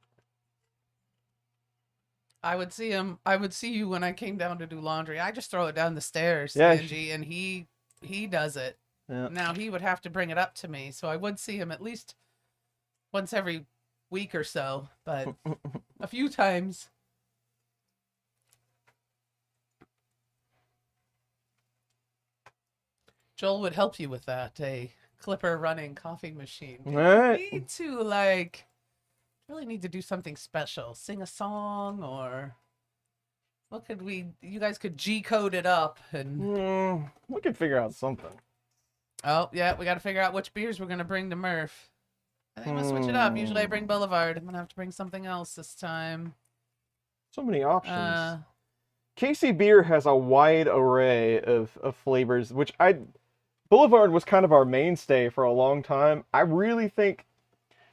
I would see you when I came down to do laundry. I just throw it down the stairs, Yeah, Angie, and he does it. Yeah. Now he would have to bring it up to me, so I would see him at least once every week or so, but a few times. Joel would help you with that, a Clipper running coffee machine. All right. You need to really need to do something special. Sing a song, or what could you guys could G-code it up and We could figure out something. oh yeah, we got to figure out which beers we're gonna bring to Murph. I think I'm gonna switch it up. Usually I bring Boulevard. I'm gonna have to bring something else this time. So many options. KC Beer has a wide array of flavors, which Boulevard was kind of our mainstay for a long time. I really think,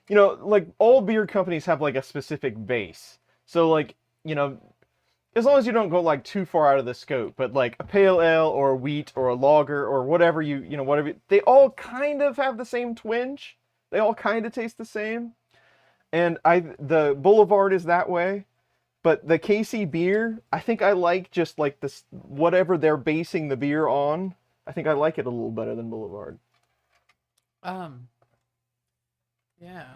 like all beer companies have like a specific base. So like, as long as you don't go like too far out of the scope, but like a pale ale or a wheat or a lager or whatever whatever, they all kind of have the same twinge. They all kind of taste the same. And the Boulevard is that way. But the KC beer, I think I like just like this, whatever they're basing the beer on. I think I like it a little better than Boulevard. Yeah.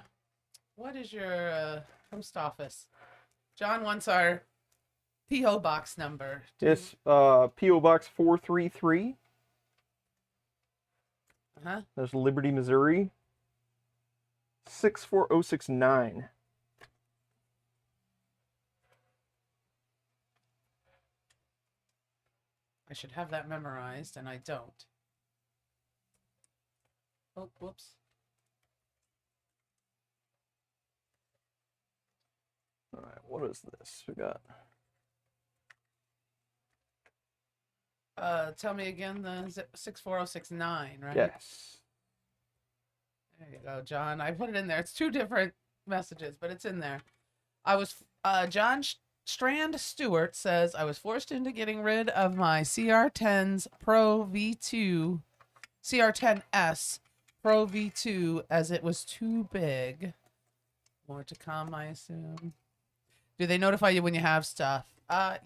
What is your post office? John wants our P.O. box number. It's P.O. Box 433. Uh-huh. There's Liberty, Missouri. 64069. I should have that memorized, and I don't. Oh, whoops. All right, what is this? We got Tell me again the zip 64069, right? Yes. There you go, John. I put it in there. It's two different messages, but it's in there. I was John Strand Stewart says I was forced into getting rid of my CR10s Pro V2, CR10S Pro V2 as it was too big. More to come, I assume. Do they notify you when you have stuff?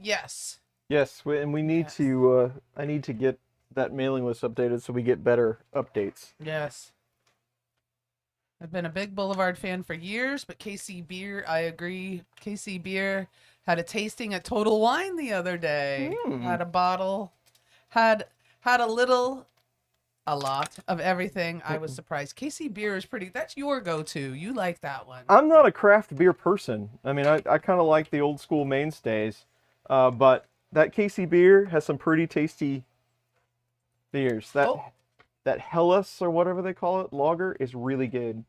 Yes. Yes, and we need Yes. to. I need to get that mailing list updated so we get better updates. Yes. I've been a big Boulevard fan for years, but KC Beer, I agree. KC Beer had a tasting at Total Wine the other day. Had a bottle, had a lot of everything. I was surprised. KC Beer is pretty. That's your go-to. You like that one. I'm not a craft beer person. I mean, I kind of like the old school mainstays, but that KC Beer has some pretty tasty beers. That Hellas or whatever they call it, lager, is really good.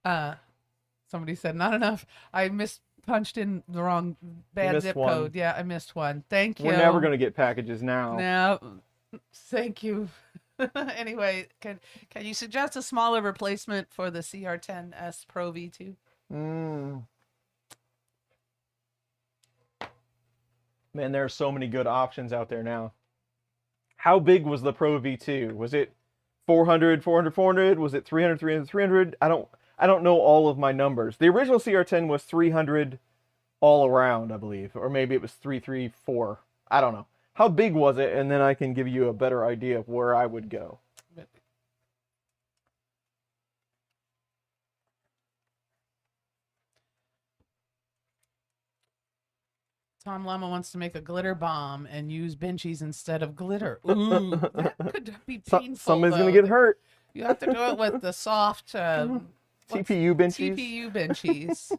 Somebody said not enough. I punched in the wrong bad missed zip one. code. Yeah, I missed one. Thank you. We're never gonna get packages now. No, thank you. Anyway, can you suggest a smaller replacement for the CR10S Pro V2? Man, there are so many good options out there now. How big was the Pro V2? Was it 400, 400, 400? Was it 300, 300, 300? I don't know all of my numbers. The original CR10 was 300 all around, I believe. Or maybe it was 334. I don't know. How big was it? And then I can give you a better idea of where I would go. Tom Lama wants to make a glitter bomb and use benchies instead of glitter. Ooh, that could be painful. Somebody's though. gonna get hurt. You have to do it with the soft TPU benchies. TPU benchies.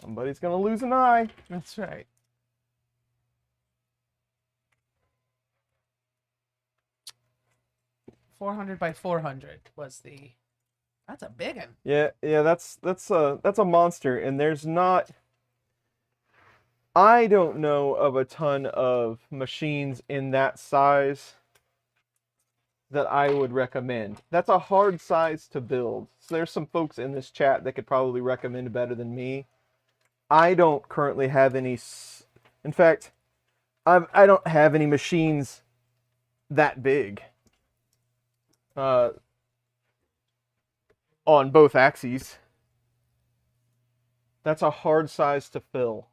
Somebody's gonna lose an eye. That's right. $400 by $400 was the. That's a big one. Yeah, that's a monster, and there's not. I don't know of a ton of machines in that size that I would recommend. That's a hard size to build. So there's some folks in this chat that could probably recommend better than me. I don't currently have any. In fact, I don't have any machines that big. On both axes. That's a hard size to fill.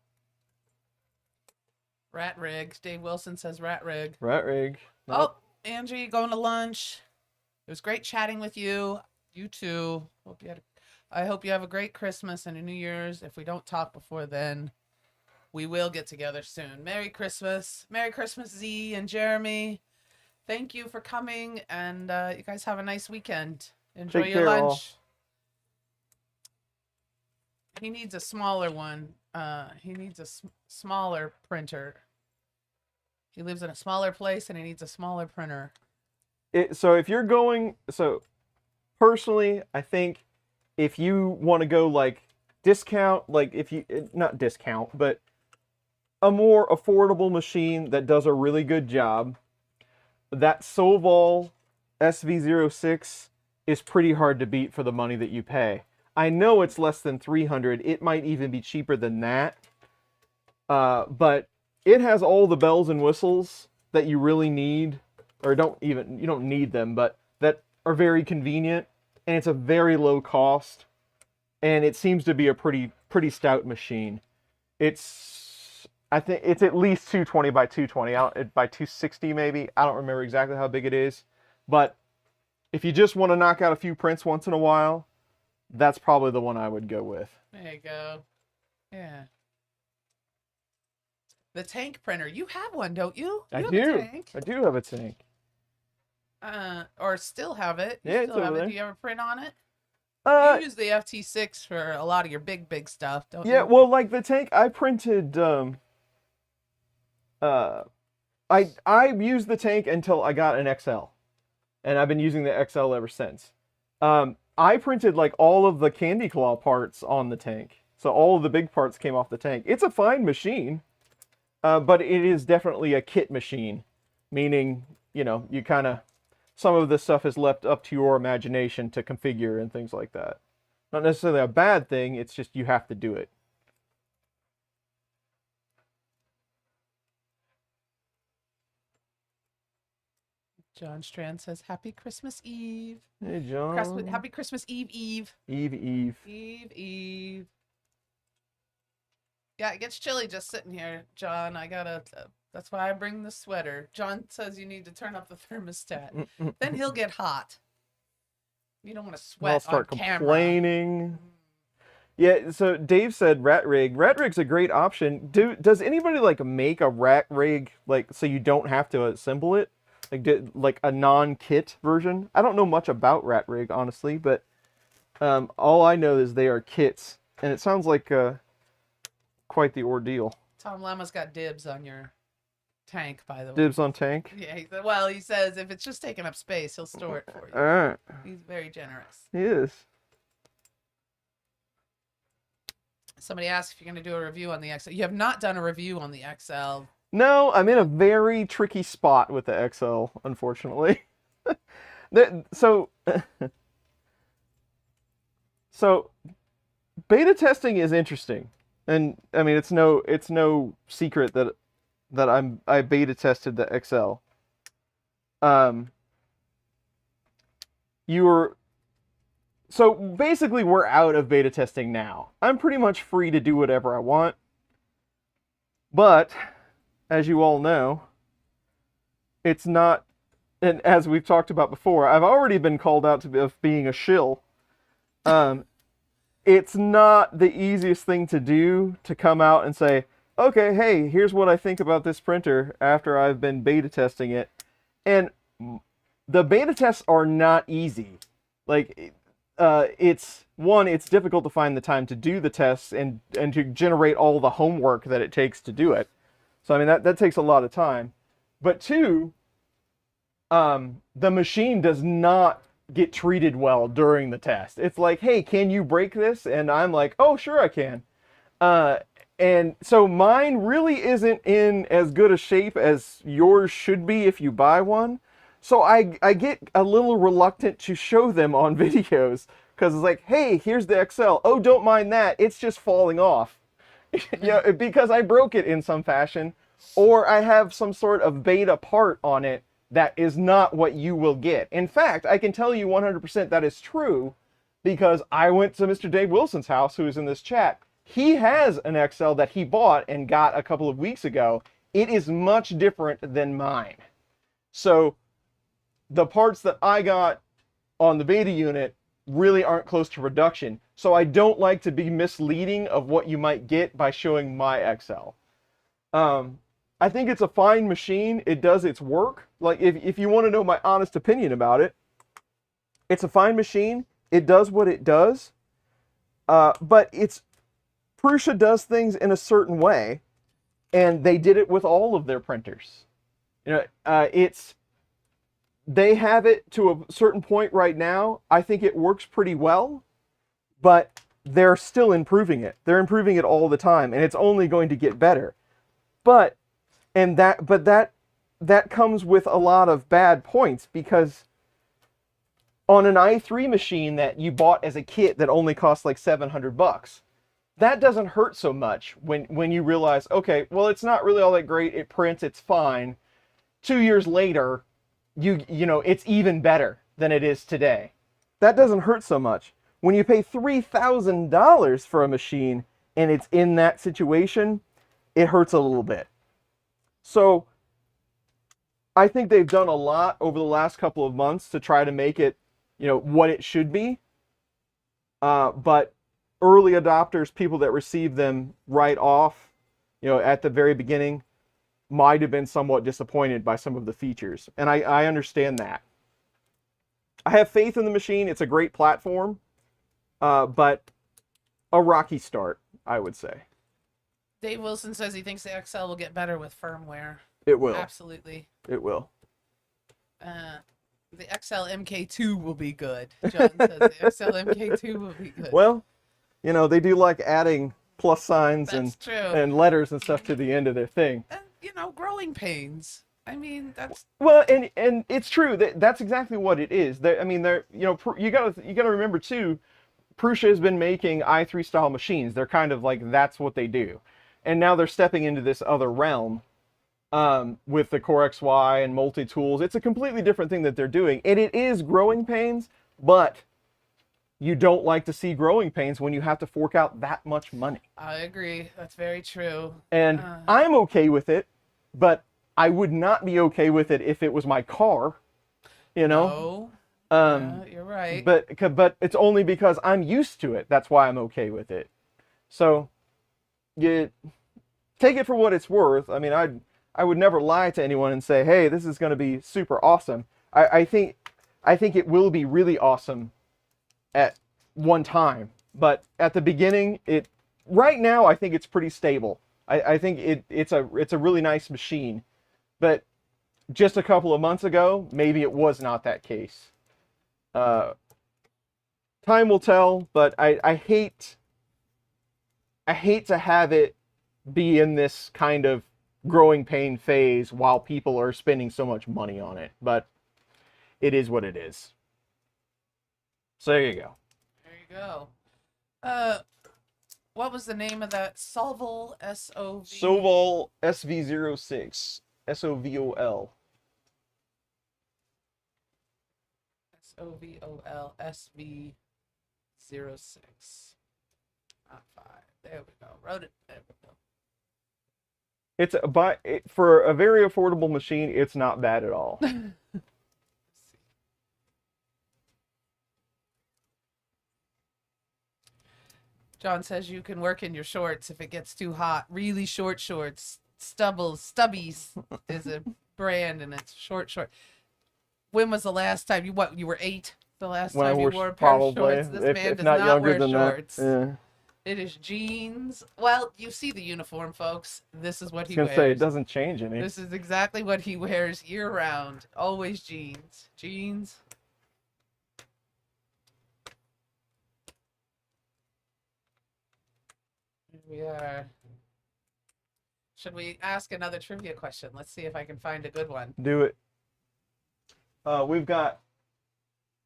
Rat rig. Dave Wilson says rat rig. Rat rig. Nope. Oh, Angie, going to lunch. It was great chatting with you. You too. I hope you have a great Christmas and a New Year's. If we don't talk before then, we will get together soon. Merry Christmas. Merry Christmas, Z and Jeremy. Thank you for coming, and you guys have a nice weekend. Enjoy Take your care, all. lunch. He needs a smaller one. He needs a smaller printer. He lives in a smaller place, and he needs a smaller printer. So if you're going, personally, I think if you want to go like discount, like if you, not discount, but a more affordable machine that does a really good job, that Soval SV06 is pretty hard to beat for the money that you pay. I know it's less than 300. It might even be cheaper than that. But it has all the bells and whistles that you really need, or you don't need them, but that are very convenient, and it's a very low cost, and it seems to be a pretty stout machine. I think it's at least 220 by 220, by 260 maybe. I don't remember exactly how big it is, but if you just want to knock out a few prints once in a while, that's probably the one I would go with. There you go. Yeah. The tank printer. You have one, don't you? I have do. A tank. I do have a tank. Or still have it. You Yeah, still it's have over it. there. Do you ever print on it? Uh, You use the FT6 for a lot of your big stuff, don't you? yeah. Well, like the tank, I printed. I used the tank until I got an XL, and I've been using the XL ever since. I printed like all of the Candy Claw parts on the tank. So all of the big parts came off the tank. It's a fine machine, but it is definitely a kit machine, meaning, you know, you kind of, some of this stuff is left up to your imagination to configure and things like that. Not necessarily a bad thing, it's just you have to do it. John Strand says, Happy Christmas Eve. Hey, John. Happy Christmas Eve, Eve. Eve. Eve. Yeah, it gets chilly just sitting here, John. That's why I bring the sweater. John says you need to turn up the thermostat. Then he'll get hot. You don't want to sweat I'll start on camera. complaining. Yeah, so Dave said rat rig. Rat rig's a great option. Does anybody like make a rat rig like so you don't have to assemble it? Like a non-kit version? I don't know much about rat rig honestly, but all I know is they are kits, and it sounds like quite the ordeal. Tom Lama's got dibs on your tank, by the way. Dibs on tank? Yeah, he says if it's just taking up space, he'll store it for you. All right. He's very generous. He is. Somebody asked if you're going to do a review on the XL. You have not done a review on the XL. No, I'm in a very tricky spot with the XL, unfortunately. So beta testing is interesting. And I mean, it's no secret that I beta tested the XL. So basically we're out of beta testing now. I'm pretty much free to do whatever I want. But as you all know, it's not, and as we've talked about before, I've already been called out of being a shill. It's not the easiest thing to do to come out and say, okay, hey, here's what I think about this printer after I've been beta testing it. And the beta tests are not easy. Like, it's difficult to find the time to do the tests and to generate all the homework that it takes to do it. So, I mean, that takes a lot of time. But two, the machine does not get treated well during the test. It's like, hey, can you break this? And I'm like, oh, sure I can. And so mine really isn't in as good a shape as yours should be if you buy one. So I get a little reluctant to show them on videos because it's like, hey, here's the XL. Oh, don't mind that. It's just falling off. Because I broke it in some fashion, or I have some sort of beta part on it that is not what you will get. In fact, I can tell you 100% that is true because I went to Mr. Dave Wilson's house, who is in this chat. He has an XL that he bought and got a couple of weeks ago. It is much different than mine. So the parts that I got on the beta unit really aren't close to production. So I don't like to be misleading of what you might get by showing my XL. I think it's a fine machine. It does its work. Like, if you want to know my honest opinion about it, it's a fine machine. It does what it does. But Prusa does things in a certain way, and they did it with all of their printers. They have it to a certain point right now. I think it works pretty well, but they're still improving it. They're improving it all the time, and it's only going to get better. But that comes with a lot of bad points, because on an i3 machine that you bought as a kit that only costs like $700, that doesn't hurt so much when you realize, okay, well, it's not really all that great. It prints, it's fine. 2 years later, you know, it's even better than it is today. That doesn't hurt so much. When you pay $3,000 for a machine and it's in that situation, it hurts a little bit. So I think they've done a lot over the last couple of months to try to make it, you know, what it should be. But early adopters, people that receive them right off, you know, at the very beginning, might have been somewhat disappointed by some of the features. And I understand that. I have faith in the machine. It's a great platform, but a rocky start, I would say. Dave Wilson says he thinks the XL will get better with firmware. It will. Absolutely. It will. The XL MK2 will be good. John says the XL MK2 will be good. Well, You know, they do like adding plus signs That's true. and letters and stuff to the end of their thing. And, you know, growing pains. I mean, that's Well, and it's true that that's exactly what it is. I mean, they're you know you gotta remember too. Prusa has been making i3 style machines. They're kind of like that's what they do, and now they're stepping into this other realm with the Core XY and multi tools. It's a completely different thing that they're doing, and it is growing pains, but you don't like to see growing pains when you have to fork out that much money. I agree. That's very true. And I'm okay with it, but I would not be okay with it if it was my car, you know? No. Um, You're right. but it's only because I'm used to it. That's why I'm okay with it. So you take it for what it's worth. I mean, I would never lie to anyone and say, hey, this is going to be super awesome. I think it will be really awesome at one time, but at the beginning, right now I think it's pretty stable. I think it's a really nice machine, but just a couple of months ago, maybe it was not that case. Time will tell, but I hate to have it be in this kind of growing pain phase while people are spending so much money on it, but it is what it is. So there you go. There you go. What was the name of that Solvol SOV? Sovol SV06 SOVOL. SOVOL SV06. Not 5. There we go. Wrote it. There we go. For a very affordable machine, it's not bad at all. John says you can work in your shorts if it gets too hot. Really short shorts. Stubbies is a brand, and it's short. When was the last time you were 8? The last When time I you was wore a pair of probably, shorts. This if man does not not younger wear than shorts. that. Yeah. It is jeans. Well, you see the uniform, folks. This is what he I was wears. gonna say it doesn't change any. This is exactly what he wears year round. Always jeans. Jeans. Here we are. Should we ask another trivia question? Let's see if I can find a good one. Do it. We've got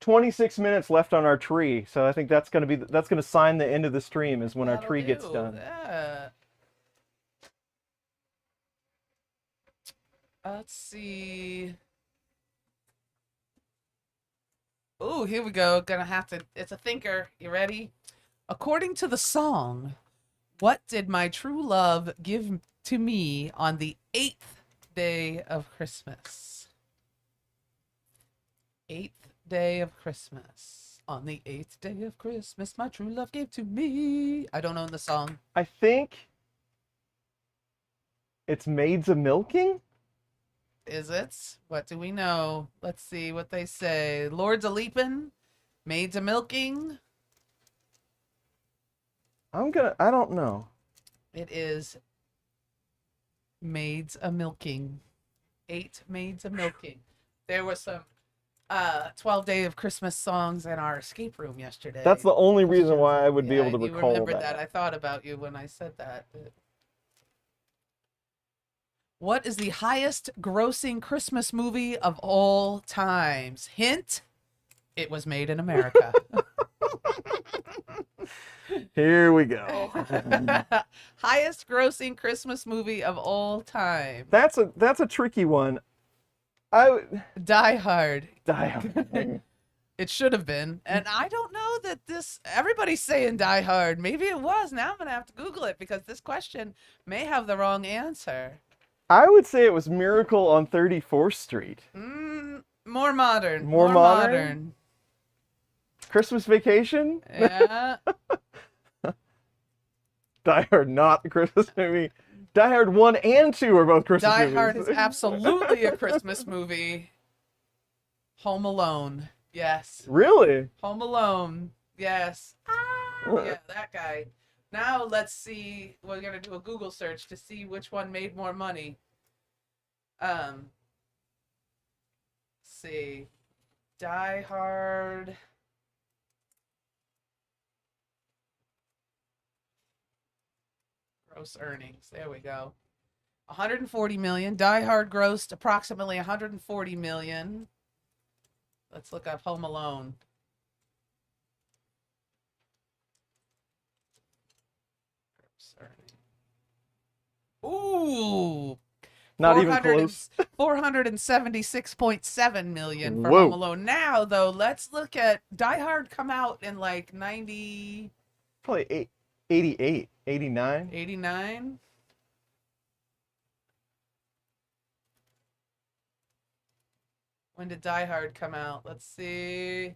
26 minutes left on our tree, so I think that's gonna sign the end of the stream is when our That'll tree gets do. done. Yeah. Let's see. Oh, here we go. Gonna have to. It's a thinker. You ready? According to the song, what did my true love give to me on the 8th day of Christmas? 8th day of Christmas. On the 8th day of Christmas, my true love gave to me. I don't know the song. I think it's Maids a Milking? Is it? What do we know? Let's see what they say. Lords a leaping, maids a milking. I don't know. It is maids a milking. 8 maids a milking. There were some 12 Day of Christmas songs in our escape room yesterday. That's the only reason why I would be Yeah, able to you recall remembered that. I thought about you when I said that. What is the highest grossing Christmas movie of all times? Hint, it was made in America. Here we go. Highest grossing Christmas movie of all time. That's a tricky one. Die Hard. Die Hard. It should have been. And I don't know that everybody's saying Die Hard. Maybe it was. Now I'm going to have to Google it because this question may have the wrong answer. I would say it was Miracle on 34th Street. More modern. More modern? Christmas Vacation? Yeah. Die Hard, not a Christmas movie. Die Hard 1 and 2 are both Christmas Die movies. Hard is absolutely a Christmas movie. Home Alone. Yes. Really? Home Alone. Yes. Yeah, that guy. Now let's see. We're gonna do a Google search to see which one made more money. Let's see. Die Hard. Gross earnings. There we go. 140 million. Die Hard grossed approximately 140 million. Let's look up Home Alone. Gross earnings. Ooh. Not even close. 476.7 million for Whoa. Home Alone. Now, though, let's look at Die Hard come out in like 90... Probably 88, 89. 89? When did Die Hard come out? Let's see.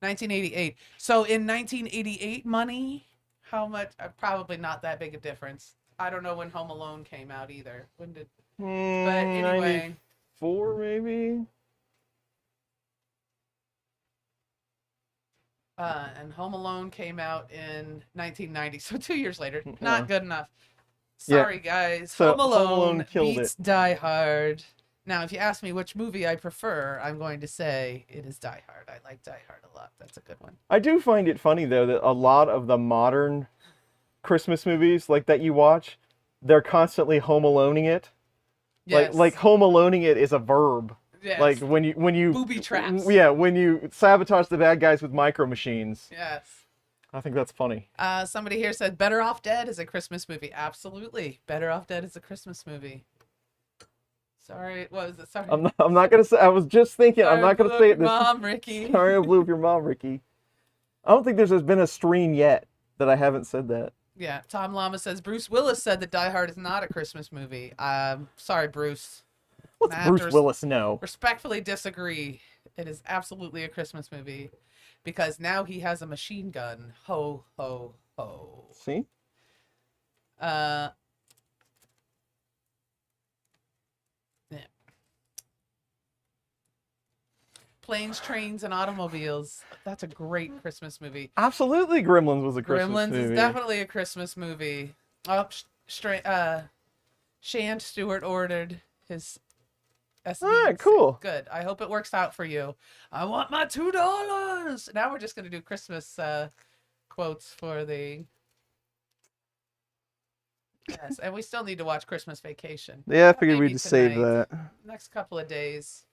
1988. So in 1988 money, how much? Probably not that big a difference. I don't know when Home Alone came out either. When did? But anyway. 94 maybe? And Home Alone came out in 1990, so 2 years later. Yeah. Not good enough. Yeah. Sorry, guys. So Home Alone, Home Alone killed beats Die Hard. Now, if you ask me which movie I prefer, I'm going to say it is Die Hard. I like Die Hard a lot. That's a good one. I do find it funny though that a lot of the modern Christmas movies like that you watch, they're constantly Home Aloneing it. Yes. Like Home Aloneing it is a verb. Yes. Like when you Booby traps. Yeah, when you sabotage the bad guys with micro machines. Yes. I think that's funny. Somebody here said Better Off Dead is a Christmas movie. Absolutely. Better Off Dead is a Christmas movie. Sorry, what was it? Sorry. I'm not gonna say. I was just thinking. Sorry, I'm not I blew gonna up say your it. This mom, Ricky. Sorry, I blew up your mom, Ricky. I don't think there's been a stream yet that I haven't said that. Yeah, Tom Llama says Bruce Willis said that Die Hard is not a Christmas movie. Sorry, Bruce. What's I have to Bruce Willis know? Respectfully disagree. It is absolutely a Christmas movie because now he has a machine gun. Ho, ho, ho. See? Yeah. Planes, Trains, and Automobiles. That's a great Christmas movie. Absolutely, Gremlins was a Christmas Gremlins movie. is definitely a Christmas movie. Oh, Shan Stewart ordered his SD. All right, cool. Good. I hope it works out for you. I want my $2. Now we're just going to do Christmas quotes for the... Yes, and we still need to watch Christmas Vacation. Yeah, I figured Maybe we'd just save tonight. that. Next couple of days.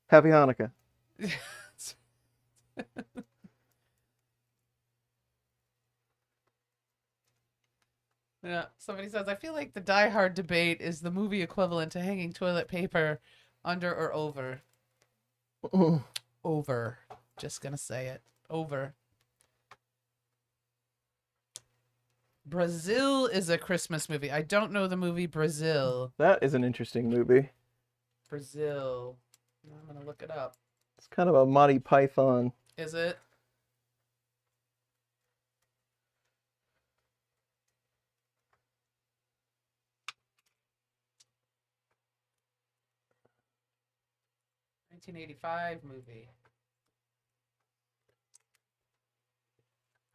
Happy Hanukkah. Yeah, somebody says, I feel like the Die Hard debate is the movie equivalent to hanging toilet paper under or over. Over. Just gonna say it. Over. Brazil is a Christmas movie. I don't know the movie Brazil. That is an interesting movie. Brazil. I'm gonna look it up. It's kind of a Monty Python. Is it? ...1985 movie.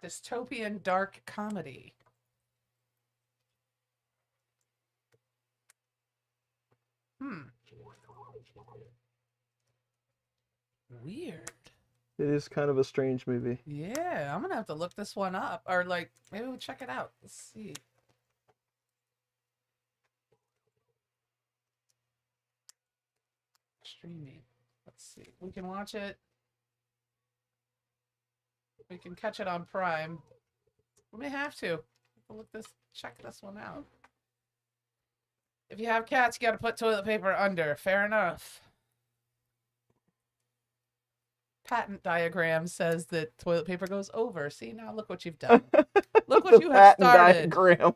Dystopian dark comedy. Weird. It is kind of a strange movie. Yeah, I'm gonna have to look this one up. Or like, maybe we'll check it out. Let's see. Streaming. Let's see. We can watch it. We can catch it on Prime. We may have to. Check this one out. If you have cats, you gotta put toilet paper under. Fair enough. Patent diagram says that toilet paper goes over. See, now look what you've done. Look what you have started. Diagram.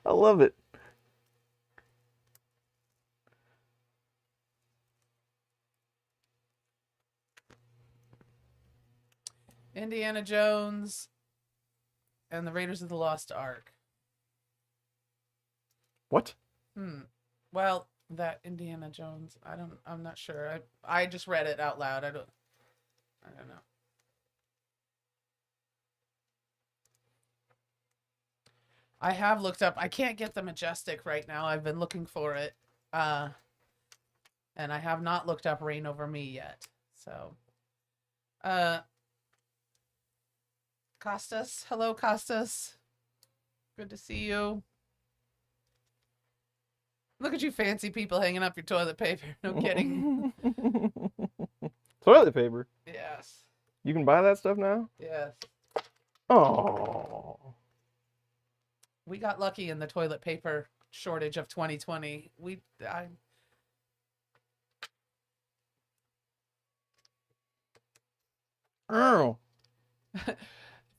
I love it. Indiana Jones and the Raiders of the Lost Ark. What? Well, that Indiana Jones, I'm not sure. I just read it out loud. I don't know. I have looked up. I can't get the Majestic right now. I've been looking for it. And I have not looked up Reign Over Me yet. So, Costas. Hello, Costas. Good to see you. Look at you fancy people hanging up your toilet paper. No kidding. Toilet paper. Yes. You can buy that stuff now? Yes. Oh. We got lucky in the toilet paper shortage of 2020. Oh.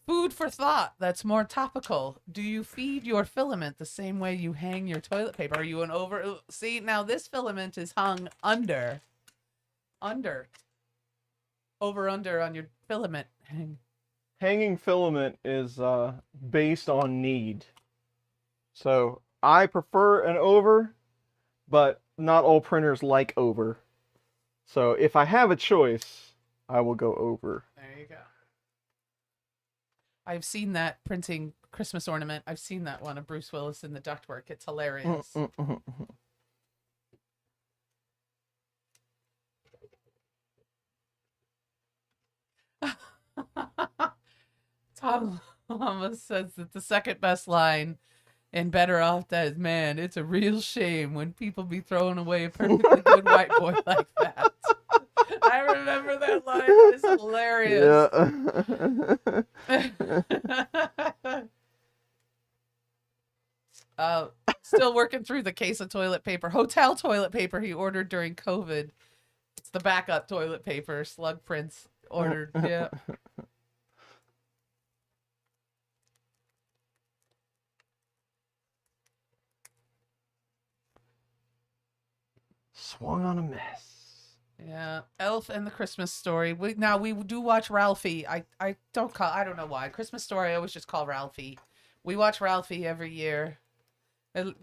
Food for thought that's more topical. Do you feed your filament the same way you hang your toilet paper? Are you an over... See, now this filament is hung under. Over, under on your filament. Hanging filament is based on need. So I prefer an over, but not all printers like over. So if I have a choice, I will go over. There you go. I've seen that printing Christmas ornament. I've seen that one of Bruce Willis in the ductwork. It's hilarious. Tom almost says that the second best line in Better Off Dead is, man, it's a real shame when people be throwing away a perfectly good white boy like that. I remember that line. It's hilarious. Yeah. Still working through the case of toilet paper. Hotel toilet paper he ordered during COVID. It's the backup toilet paper. Slug prints ordered. Yeah. Swung on a miss. Yeah, Elf and the Christmas Story. We do watch Ralphie. I don't know why. Christmas Story I always just call Ralphie. We watch Ralphie every year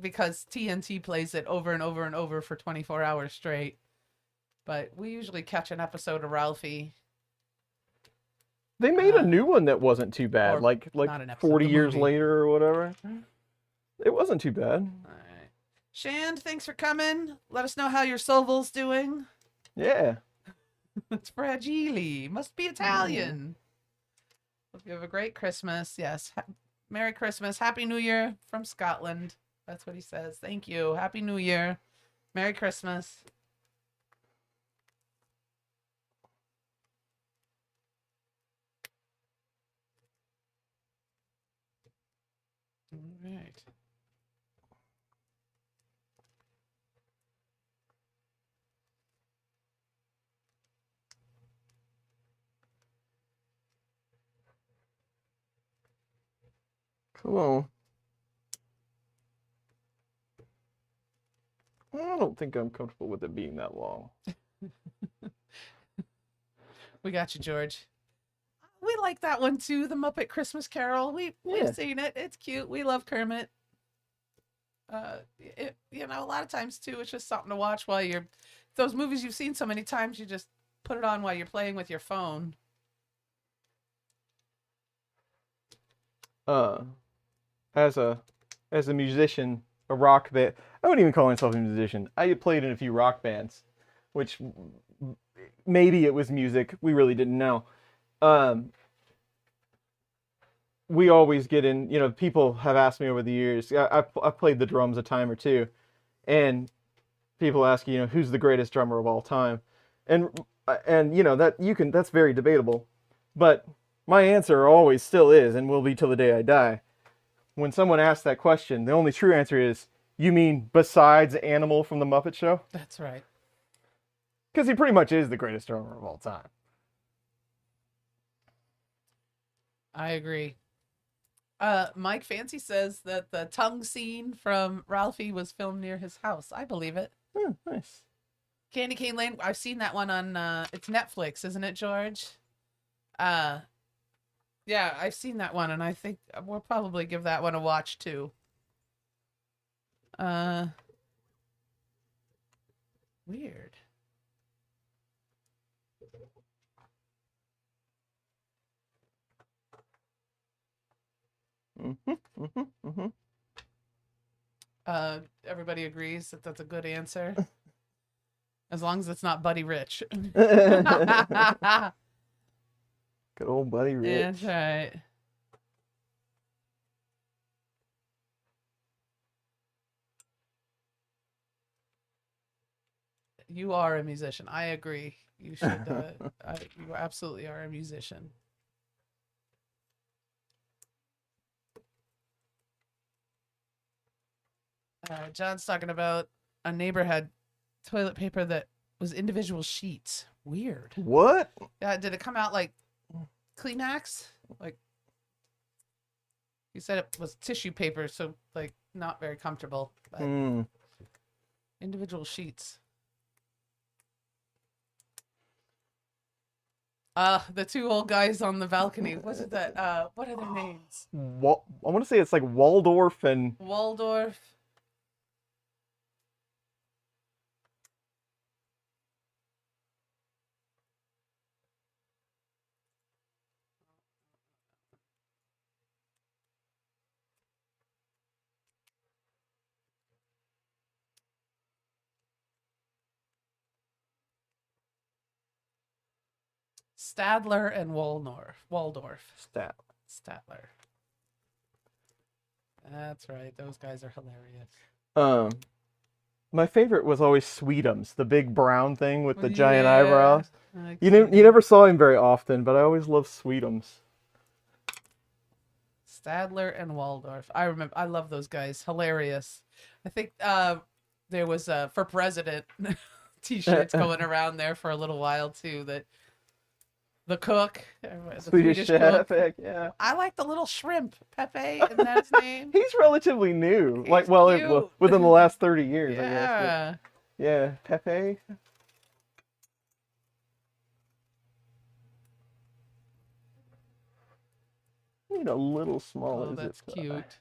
because TNT plays it over and over and over for 24 hours straight. But we usually catch an episode of Ralphie. They made a new one that wasn't too bad, like not an episode, 40 the years movie. later or whatever. It wasn't too bad. All right. Shand, thanks for coming. Let us know how your Sovel's doing. Yeah. It's fragile. Must be Italian. Hope you have a great Christmas. Yes. Merry Christmas. Happy New Year from Scotland. That's what he says. Thank you. Happy New Year. Merry Christmas. All right. Cool. I don't think I'm comfortable with it being that long. We got you, George. We like that one too, the Muppet Christmas Carol. We've seen it. It's cute. We love Kermit. A lot of times too, it's just something to watch while you're those movies you've seen so many times, you just put it on while you're playing with your phone. As a musician, a rock band, I wouldn't even call myself a musician. I played in a few rock bands, which maybe it was music. We really didn't know. We always get in, people have asked me over the years, I've played the drums a time or two, and people ask, who's the greatest drummer of all time? And that's very debatable, but my answer always still is, and will be till the day I die. When someone asks that question, the only true answer is, you mean besides Animal from the Muppet Show? That's right. Because he pretty much is the greatest drummer of all time. I agree. Mike Fancy says that the tongue scene from Ralphie was filmed near his house. I believe it. Oh, nice. Candy Cane Lane. I've seen that one on, it's Netflix, isn't it, George? Yeah, I've seen that one, and I think we'll probably give that one a watch, too. Weird. Everybody agrees that that's a good answer. As long as it's not Buddy Rich. Good old Buddy Rich. That's right. You are a musician. I agree. You should. You absolutely are a musician. John's talking about a neighbor had toilet paper that was individual sheets. Weird. What? Yeah, did it come out like Kleenex? Like you said, it was tissue paper, so like not very comfortable. But individual sheets. The two old guys on the balcony. What is that? What are their names? I want to say it's like Waldorf and Waldorf. Stadler and Waldorf. Statler. That's right. Those guys are hilarious. My favorite was always Sweetums, the big brown thing with the giant Yeah, eyebrows. I You see. never saw him very often, but I always loved Sweetums. Stadler and Waldorf. I remember. I love those guys. Hilarious. I think there was for president T-shirts going around there for a little while too. That the cook, the Swedish chef, cook. heck yeah. I like the little shrimp, Pepe, isn't that his name? He's relatively new. He's like, cute. within the last 30 years, I guess. Yeah. But, yeah, Pepe. Need a little smaller. Oh, that's cute.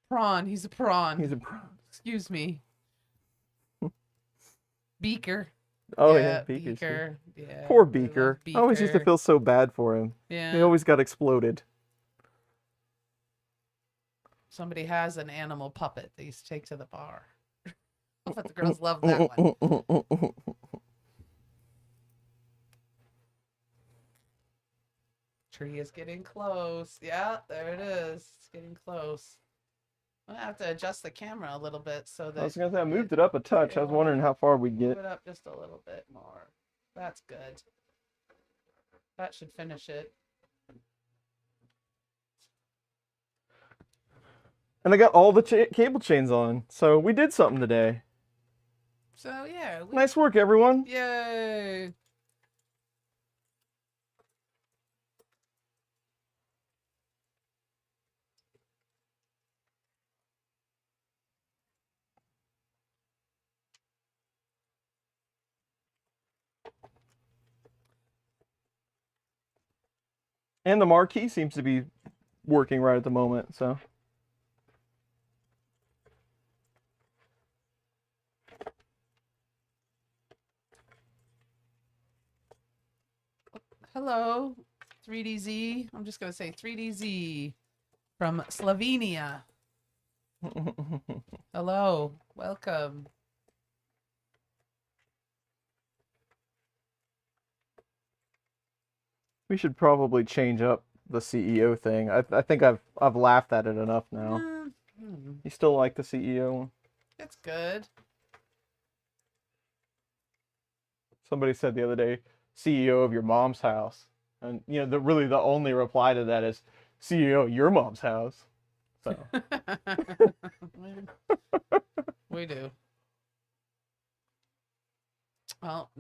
Prawn. He's a prawn. He's a prawn. Excuse me. Beaker. Oh yeah, Beaker's cute. Beaker. Yeah. Poor I love Beaker. I always used to feel so bad for him. Yeah. He always got exploded. Somebody has an animal puppet they used to take to the bar. I bet the girls love that one. Tree is getting close. Yeah, there it is. It's getting close. I'm gonna have to adjust the camera a little bit so that I was gonna say I moved it up a touch. I was wondering how far we'd move get. it up just a little bit more. That's good. That should finish it. And I got all the cable chains on, so we did something today. So yeah. Nice work, everyone. Yay. And the marquee seems to be working right at the moment, so. Hello, 3DZ. I'm just going to say 3DZ from Slovenia. Hello, welcome. We should probably change up the CEO thing. I think I've laughed at it enough now. You still like the CEO one? It's good. Somebody said the other day, CEO of your mom's house. And really the only reply to that is CEO of your mom's house. So We do. Well,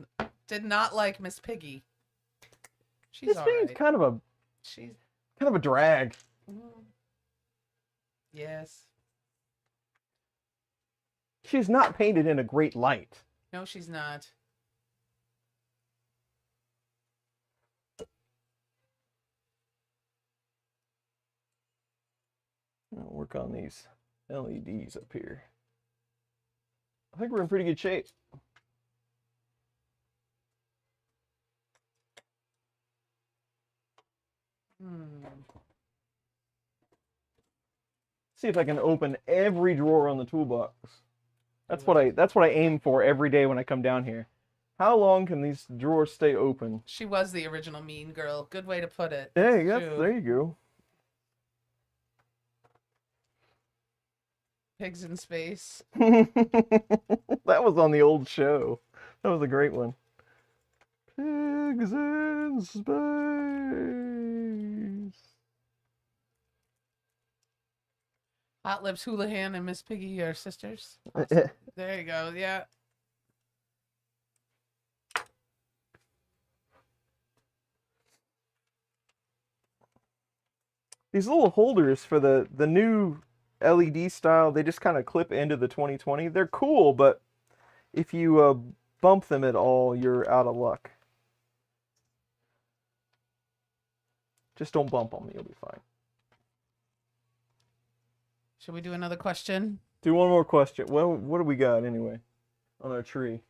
did not like Miss Piggy. She's Miss all Piggy's right. kind of a drag. Yes. She's not painted in a great light. No, she's not. I'll work on these LEDs up here. I think we're in pretty good shape. See if I can open every drawer on the toolbox. That's what I aim for every day when I come down here. How long can these drawers stay open? She was the original mean girl. Good way to put it. Hey, It's that's, true. there you go. Pigs in space. That was on the old show. That was a great one. Pigs in space. Hot Lips Houlihan and Miss Piggy are sisters. Awesome. There you go. Yeah. These little holders for the new LED style, they just kind of clip into the 2020. They're cool, but if you bump them at all, you're out of luck. Just don't bump them, you'll be fine. Should we do another question? Do one more question. Well, what do we got anyway on our tree?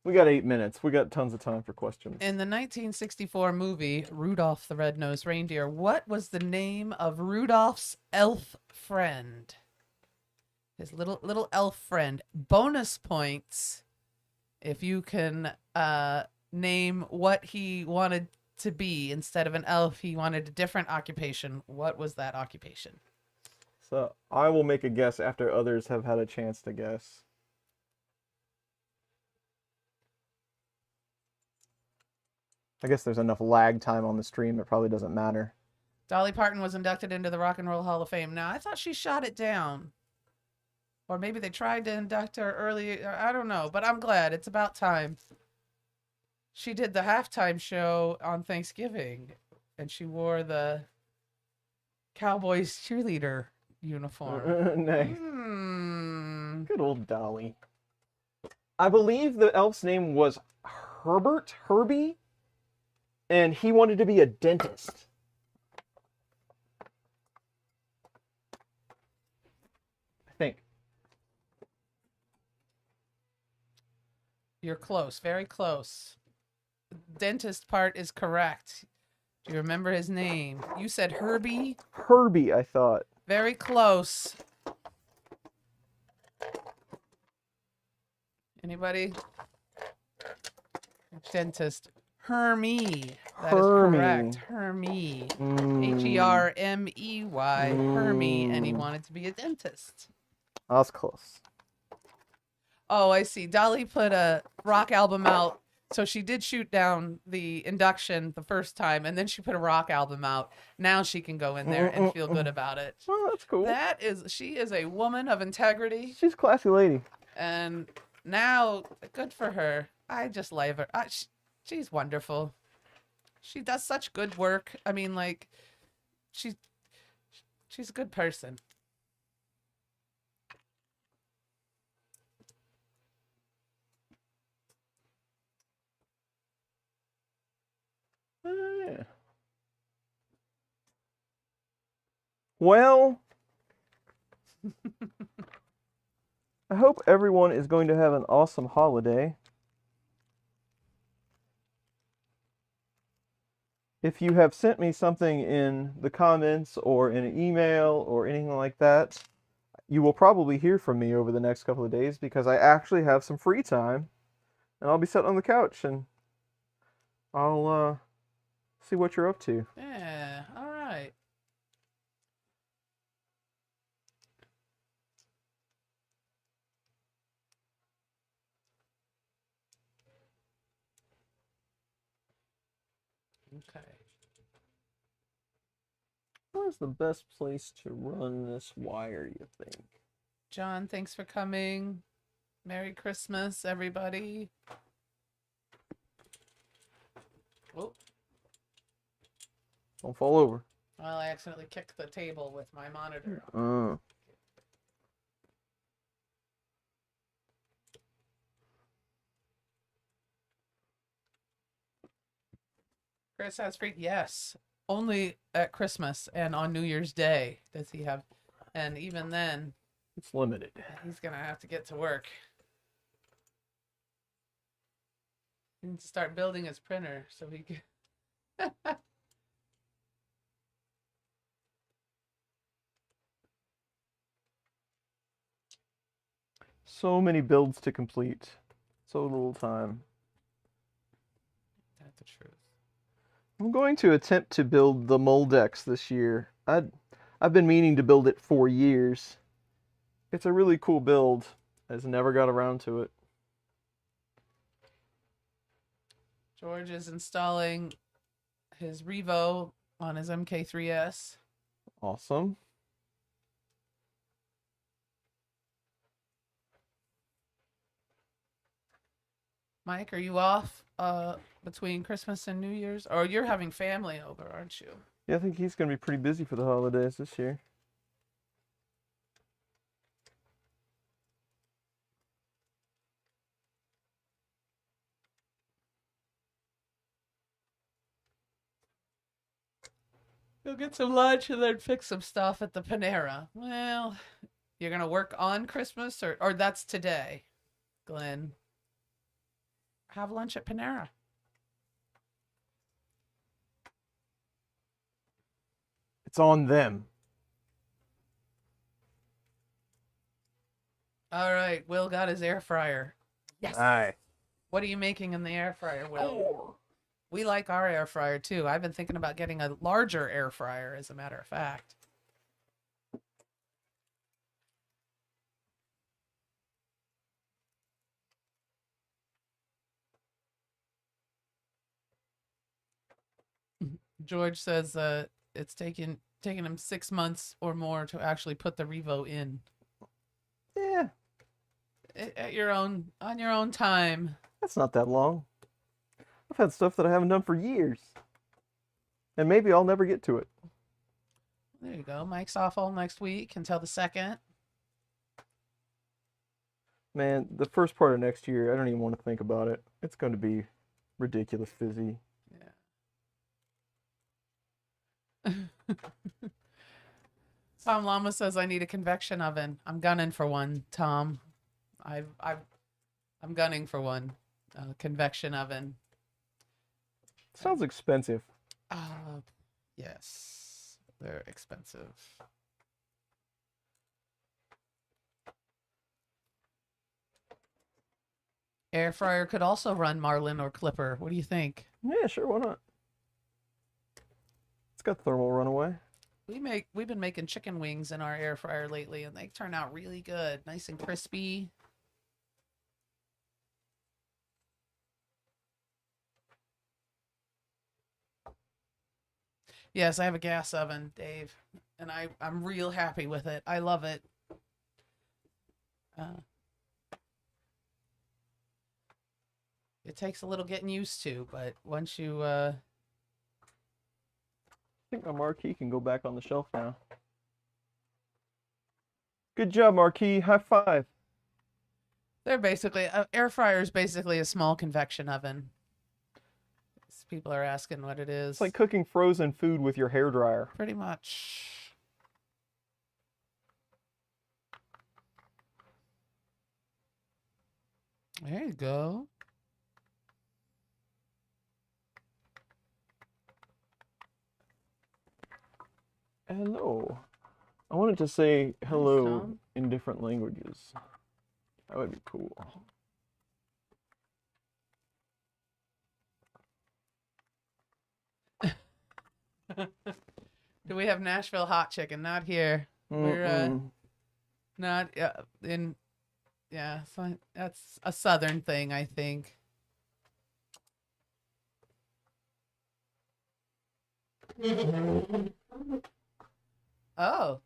We got 8 minutes. We got tons of time for questions. In the 1964 movie Rudolph the Red-Nosed Reindeer, what was the name of Rudolph's elf friend? His little elf friend. Bonus points if you can name what he wanted to be. Instead of an elf, he wanted a different occupation. What was that occupation? So I will make a guess after others have had a chance to guess. I guess there's enough lag time on the stream, it probably doesn't matter. Dolly Parton was inducted into the Rock and Roll Hall of Fame. Now, I thought she shot it down. Or maybe they tried to induct her early. I don't know, but I'm glad. It's about time. She did the halftime show on Thanksgiving, and she wore the Cowboys cheerleader uniform. Nice. Good old Dolly. I believe the elf's name was Herbie, and he wanted to be a dentist. I think. You're close, very close. The dentist part is correct. Do you remember his name? You said Herbie? Herbie, I thought. Very close. Anybody? Dentist. Hermie. That is correct. Hermie. Hermey. Hermie. And he wanted to be a dentist. I was close. Oh, I see. Dolly put a rock album out. So she did shoot down the induction the first time, and then she put a rock album out. Now she can go in there and feel good about it. Oh, that's cool. She is a woman of integrity. She's a classy lady. And now, good for her. I just love her. She's wonderful. She does such good work. I mean, like, she's a good person. Yeah. Well, I hope everyone is going to have an awesome holiday. If you have sent me something in the comments or in an email or anything like that, you will probably hear from me over the next couple of days because I actually have some free time and I'll be sitting on the couch and I'll see what you're up to. Yeah, all right. Okay. Where's the best place to run this wire, you think? John, thanks for coming. Merry Christmas, everybody. Oh, Don't fall over. well, I accidentally kicked the table with my monitor. Chris has free. Yes, only at Christmas and on New Year's Day does he have, and even then, It's limited. he's gonna have to get to work. He needs to start building his printer so he can. So many builds to complete. So little time. truth. I'm going to attempt to build the Moldex this year. I've been meaning to build it for years. It's a really cool build. I just never got around to it. George is installing his Revo on his MK3S. Awesome. Mike, are you off between Christmas and New Year's? Or you're having family over, aren't you? Yeah, I think he's going to be pretty busy for the holidays this year. Go get some lunch and then fix some stuff at the Panera. Well, you're going to work on Christmas or that's today, Glenn. Have lunch at Panera. It's on them. All right, Will got his air fryer. Yes. Aye. What are you making in the air fryer, Will? We like our air fryer too. I've been thinking about getting a larger air fryer, as a matter of fact. George says it's taken him 6 months or more to actually put the Revo in. Yeah, On your own time. that's not that long. I've had stuff that I haven't done for years. And maybe I'll never get to it. There you go. Mike's off all next week until the 2nd. Man, the first part of next year, I don't even want to think about it. It's going to be ridiculous busy. Yeah. Tom Llama says I need a convection oven. I'm gunning for one, Tom. I'm gunning for one. Convection oven. Sounds expensive. Yes. They're expensive. Air fryer could also run Marlin or Clipper. What do you think? Yeah, sure, why not? It's got thermal runaway. We've been making chicken wings in our air fryer lately, and they turn out really good, nice and crispy. Yes, I have a gas oven, Dave, and I'm real happy with it. I love it. It takes a little getting used to, but once you I think my marquee can go back on the shelf now. Good job, marquee. High five. they're basically air fryer is basically a small convection oven. People are asking what it is. It's like cooking frozen food with your hairdryer. Pretty much. There you go. Hello. I wanted to say hello Tom. in different languages. That would be cool. Do we have Nashville hot chicken? Not here. We're not in. Yeah, so that's a southern thing, I think. Oh.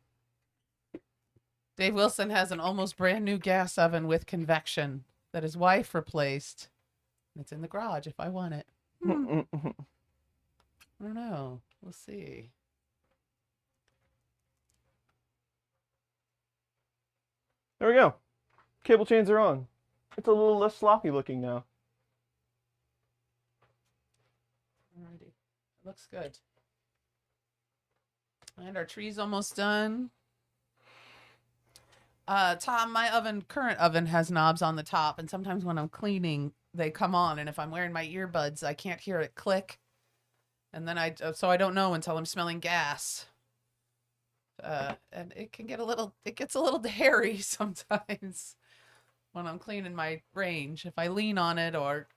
Dave Wilson has an almost brand new gas oven with convection that his wife replaced. It's in the garage if I want it. I don't know. We'll see. There we go. Cable chains are on. It's a little less sloppy looking now. Alrighty. It looks good. And our tree's almost done. Tom, my current oven has knobs on the top, and sometimes when I'm cleaning, they come on, and if I'm wearing my earbuds, I can't hear it click. And then so I don't know until I'm smelling gas. And it gets a little hairy sometimes when I'm cleaning my range. If I lean on it, or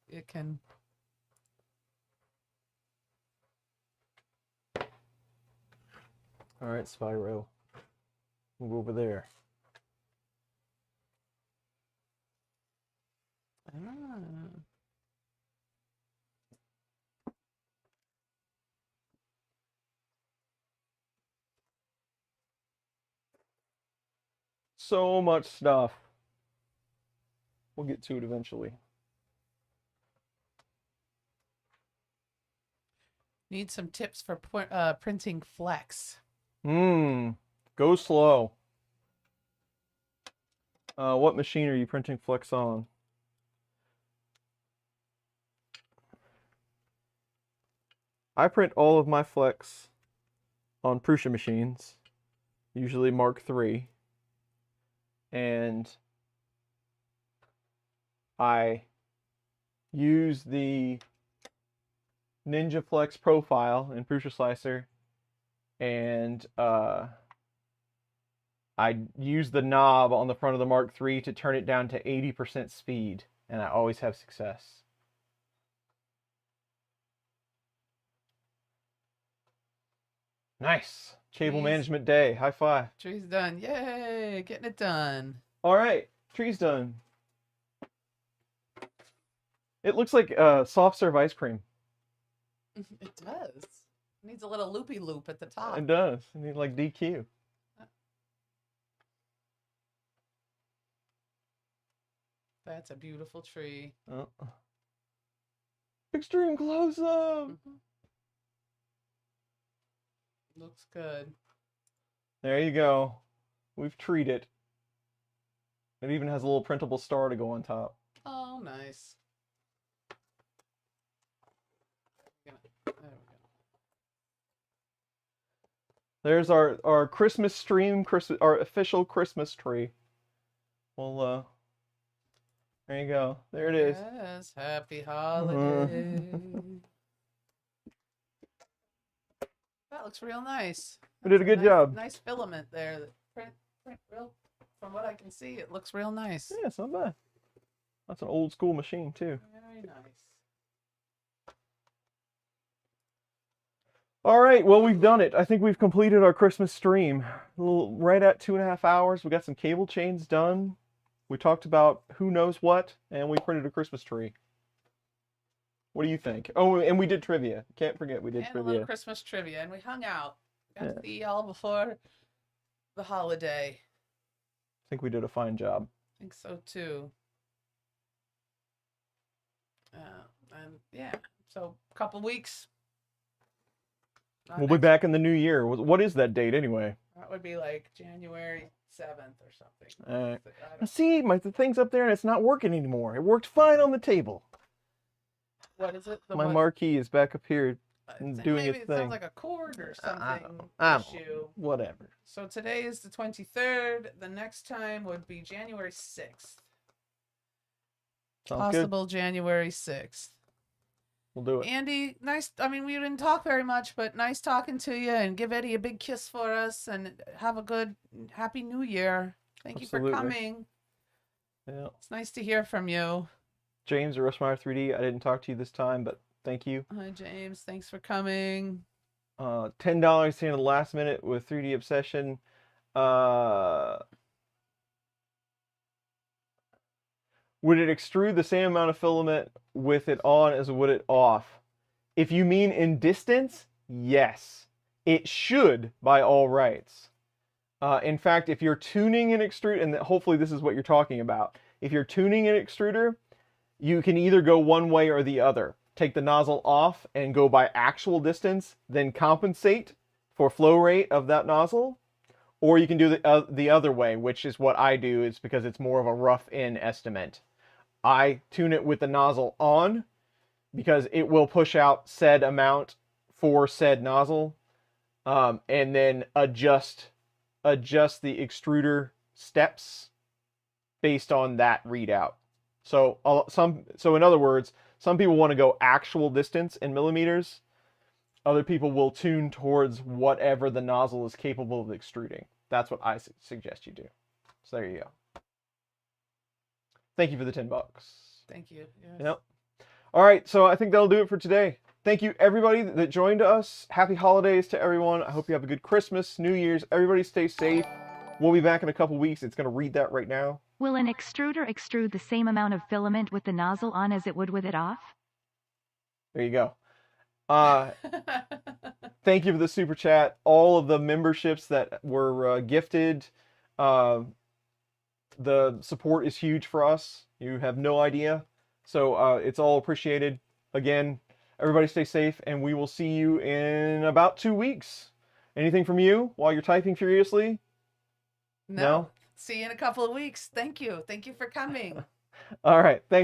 it can All right, Spyro. Move over there. Ah. So much stuff. We'll get to it eventually. Need some tips for printing flex. Go slow. What machine are you printing flex on? I print all of my flex on Prusa machines, usually Mark III, and I use the Ninja Flex profile in Prusa Slicer, and I use the knob on the front of the Mark III to turn it down to 80% speed, and I always have success. Nice. Cable Trees. management day. High five. Tree's done. Yay! Getting it done. All right. Tree's done. It looks like soft serve ice cream. It does. Needs a little loopy loop at the top. It does. I need like DQ. That's a beautiful tree. Extreme close up. Looks good. There you go. We've treated it. It even has a little printable star to go on top. Oh, nice. There we go. There's our Christmas stream, our official Christmas tree. Well, there you go. There it is. Yes, happy holidays. That looks real nice. We did a good job. Nice filament there. The print real. From what I can see, it looks real nice. Yeah, it's not bad. That's an old school machine too. Very nice. All right, well, we've done it. I think we've completed our Christmas stream. Right at 2.5 hours. We got some cable chains done. We talked about who knows what, and we printed a Christmas tree. What do you think? Oh, and we did trivia. Can't forget we did And a trivia. little Christmas trivia, and we hung out. Got to see y'all before the holiday. I think we did a fine job. I think so too. And yeah, so a couple weeks. We'll be back in the new year. What is that date anyway? That would be like January 7th or something. See, the thing's up there and it's not working anymore. It worked fine on the table. What is it? My marquee is back up here doing maybe its it thing. sounds like a cord or something issue. Whatever. So today is the 23rd. The next time would be January 6th. Sounds Possible good. January 6th. We'll do it. Andy, nice. I mean, we didn't talk very much, but nice talking to you. And give Eddie a big kiss for us. And have a good, happy New Year. Thank you for coming. Yeah. It's nice to hear from you. James or Rushmeyer 3D, I didn't talk to you this time, but thank you. Hi, James. Thanks for coming. $10 here in the last minute with 3D Obsession. Would it extrude the same amount of filament with it on as would it off? If you mean in distance, yes. It should by all rights. In fact, if you're tuning an extruder, and hopefully this is what you're talking about, if you're tuning an extruder, you can either go one way or the other. Take the nozzle off and go by actual distance, then compensate for flow rate of that nozzle. Or you can do the other way, which is what I do, is because it's more of a rough-in estimate. I tune it with the nozzle on because it will push out said amount for said nozzle, and then adjust the extruder steps based on that readout. So in other words, some people want to go actual distance in millimeters. Other people will tune towards whatever the nozzle is capable of extruding. That's what I suggest you do. So there you go. Thank you for the $10. Thank you. Yes. Yep. All right, so I think that'll do it for today. thank you everybody that joined us. Happy holidays to everyone. I hope you have a good Christmas, New Year's. Everybody stay safe. We'll be back in a couple weeks. It's going to read that right now. Will an extruder extrude the same amount of filament with the nozzle on as it would with it off? There you go. Thank you for the super chat. All of the memberships that were gifted. The support is huge for us. You have no idea. So it's all appreciated. Again, everybody stay safe, and we will see you in about 2 weeks. Anything from you while you're typing furiously? No? See you in a couple of weeks. Thank you. Thank you for coming. All right. Thanks.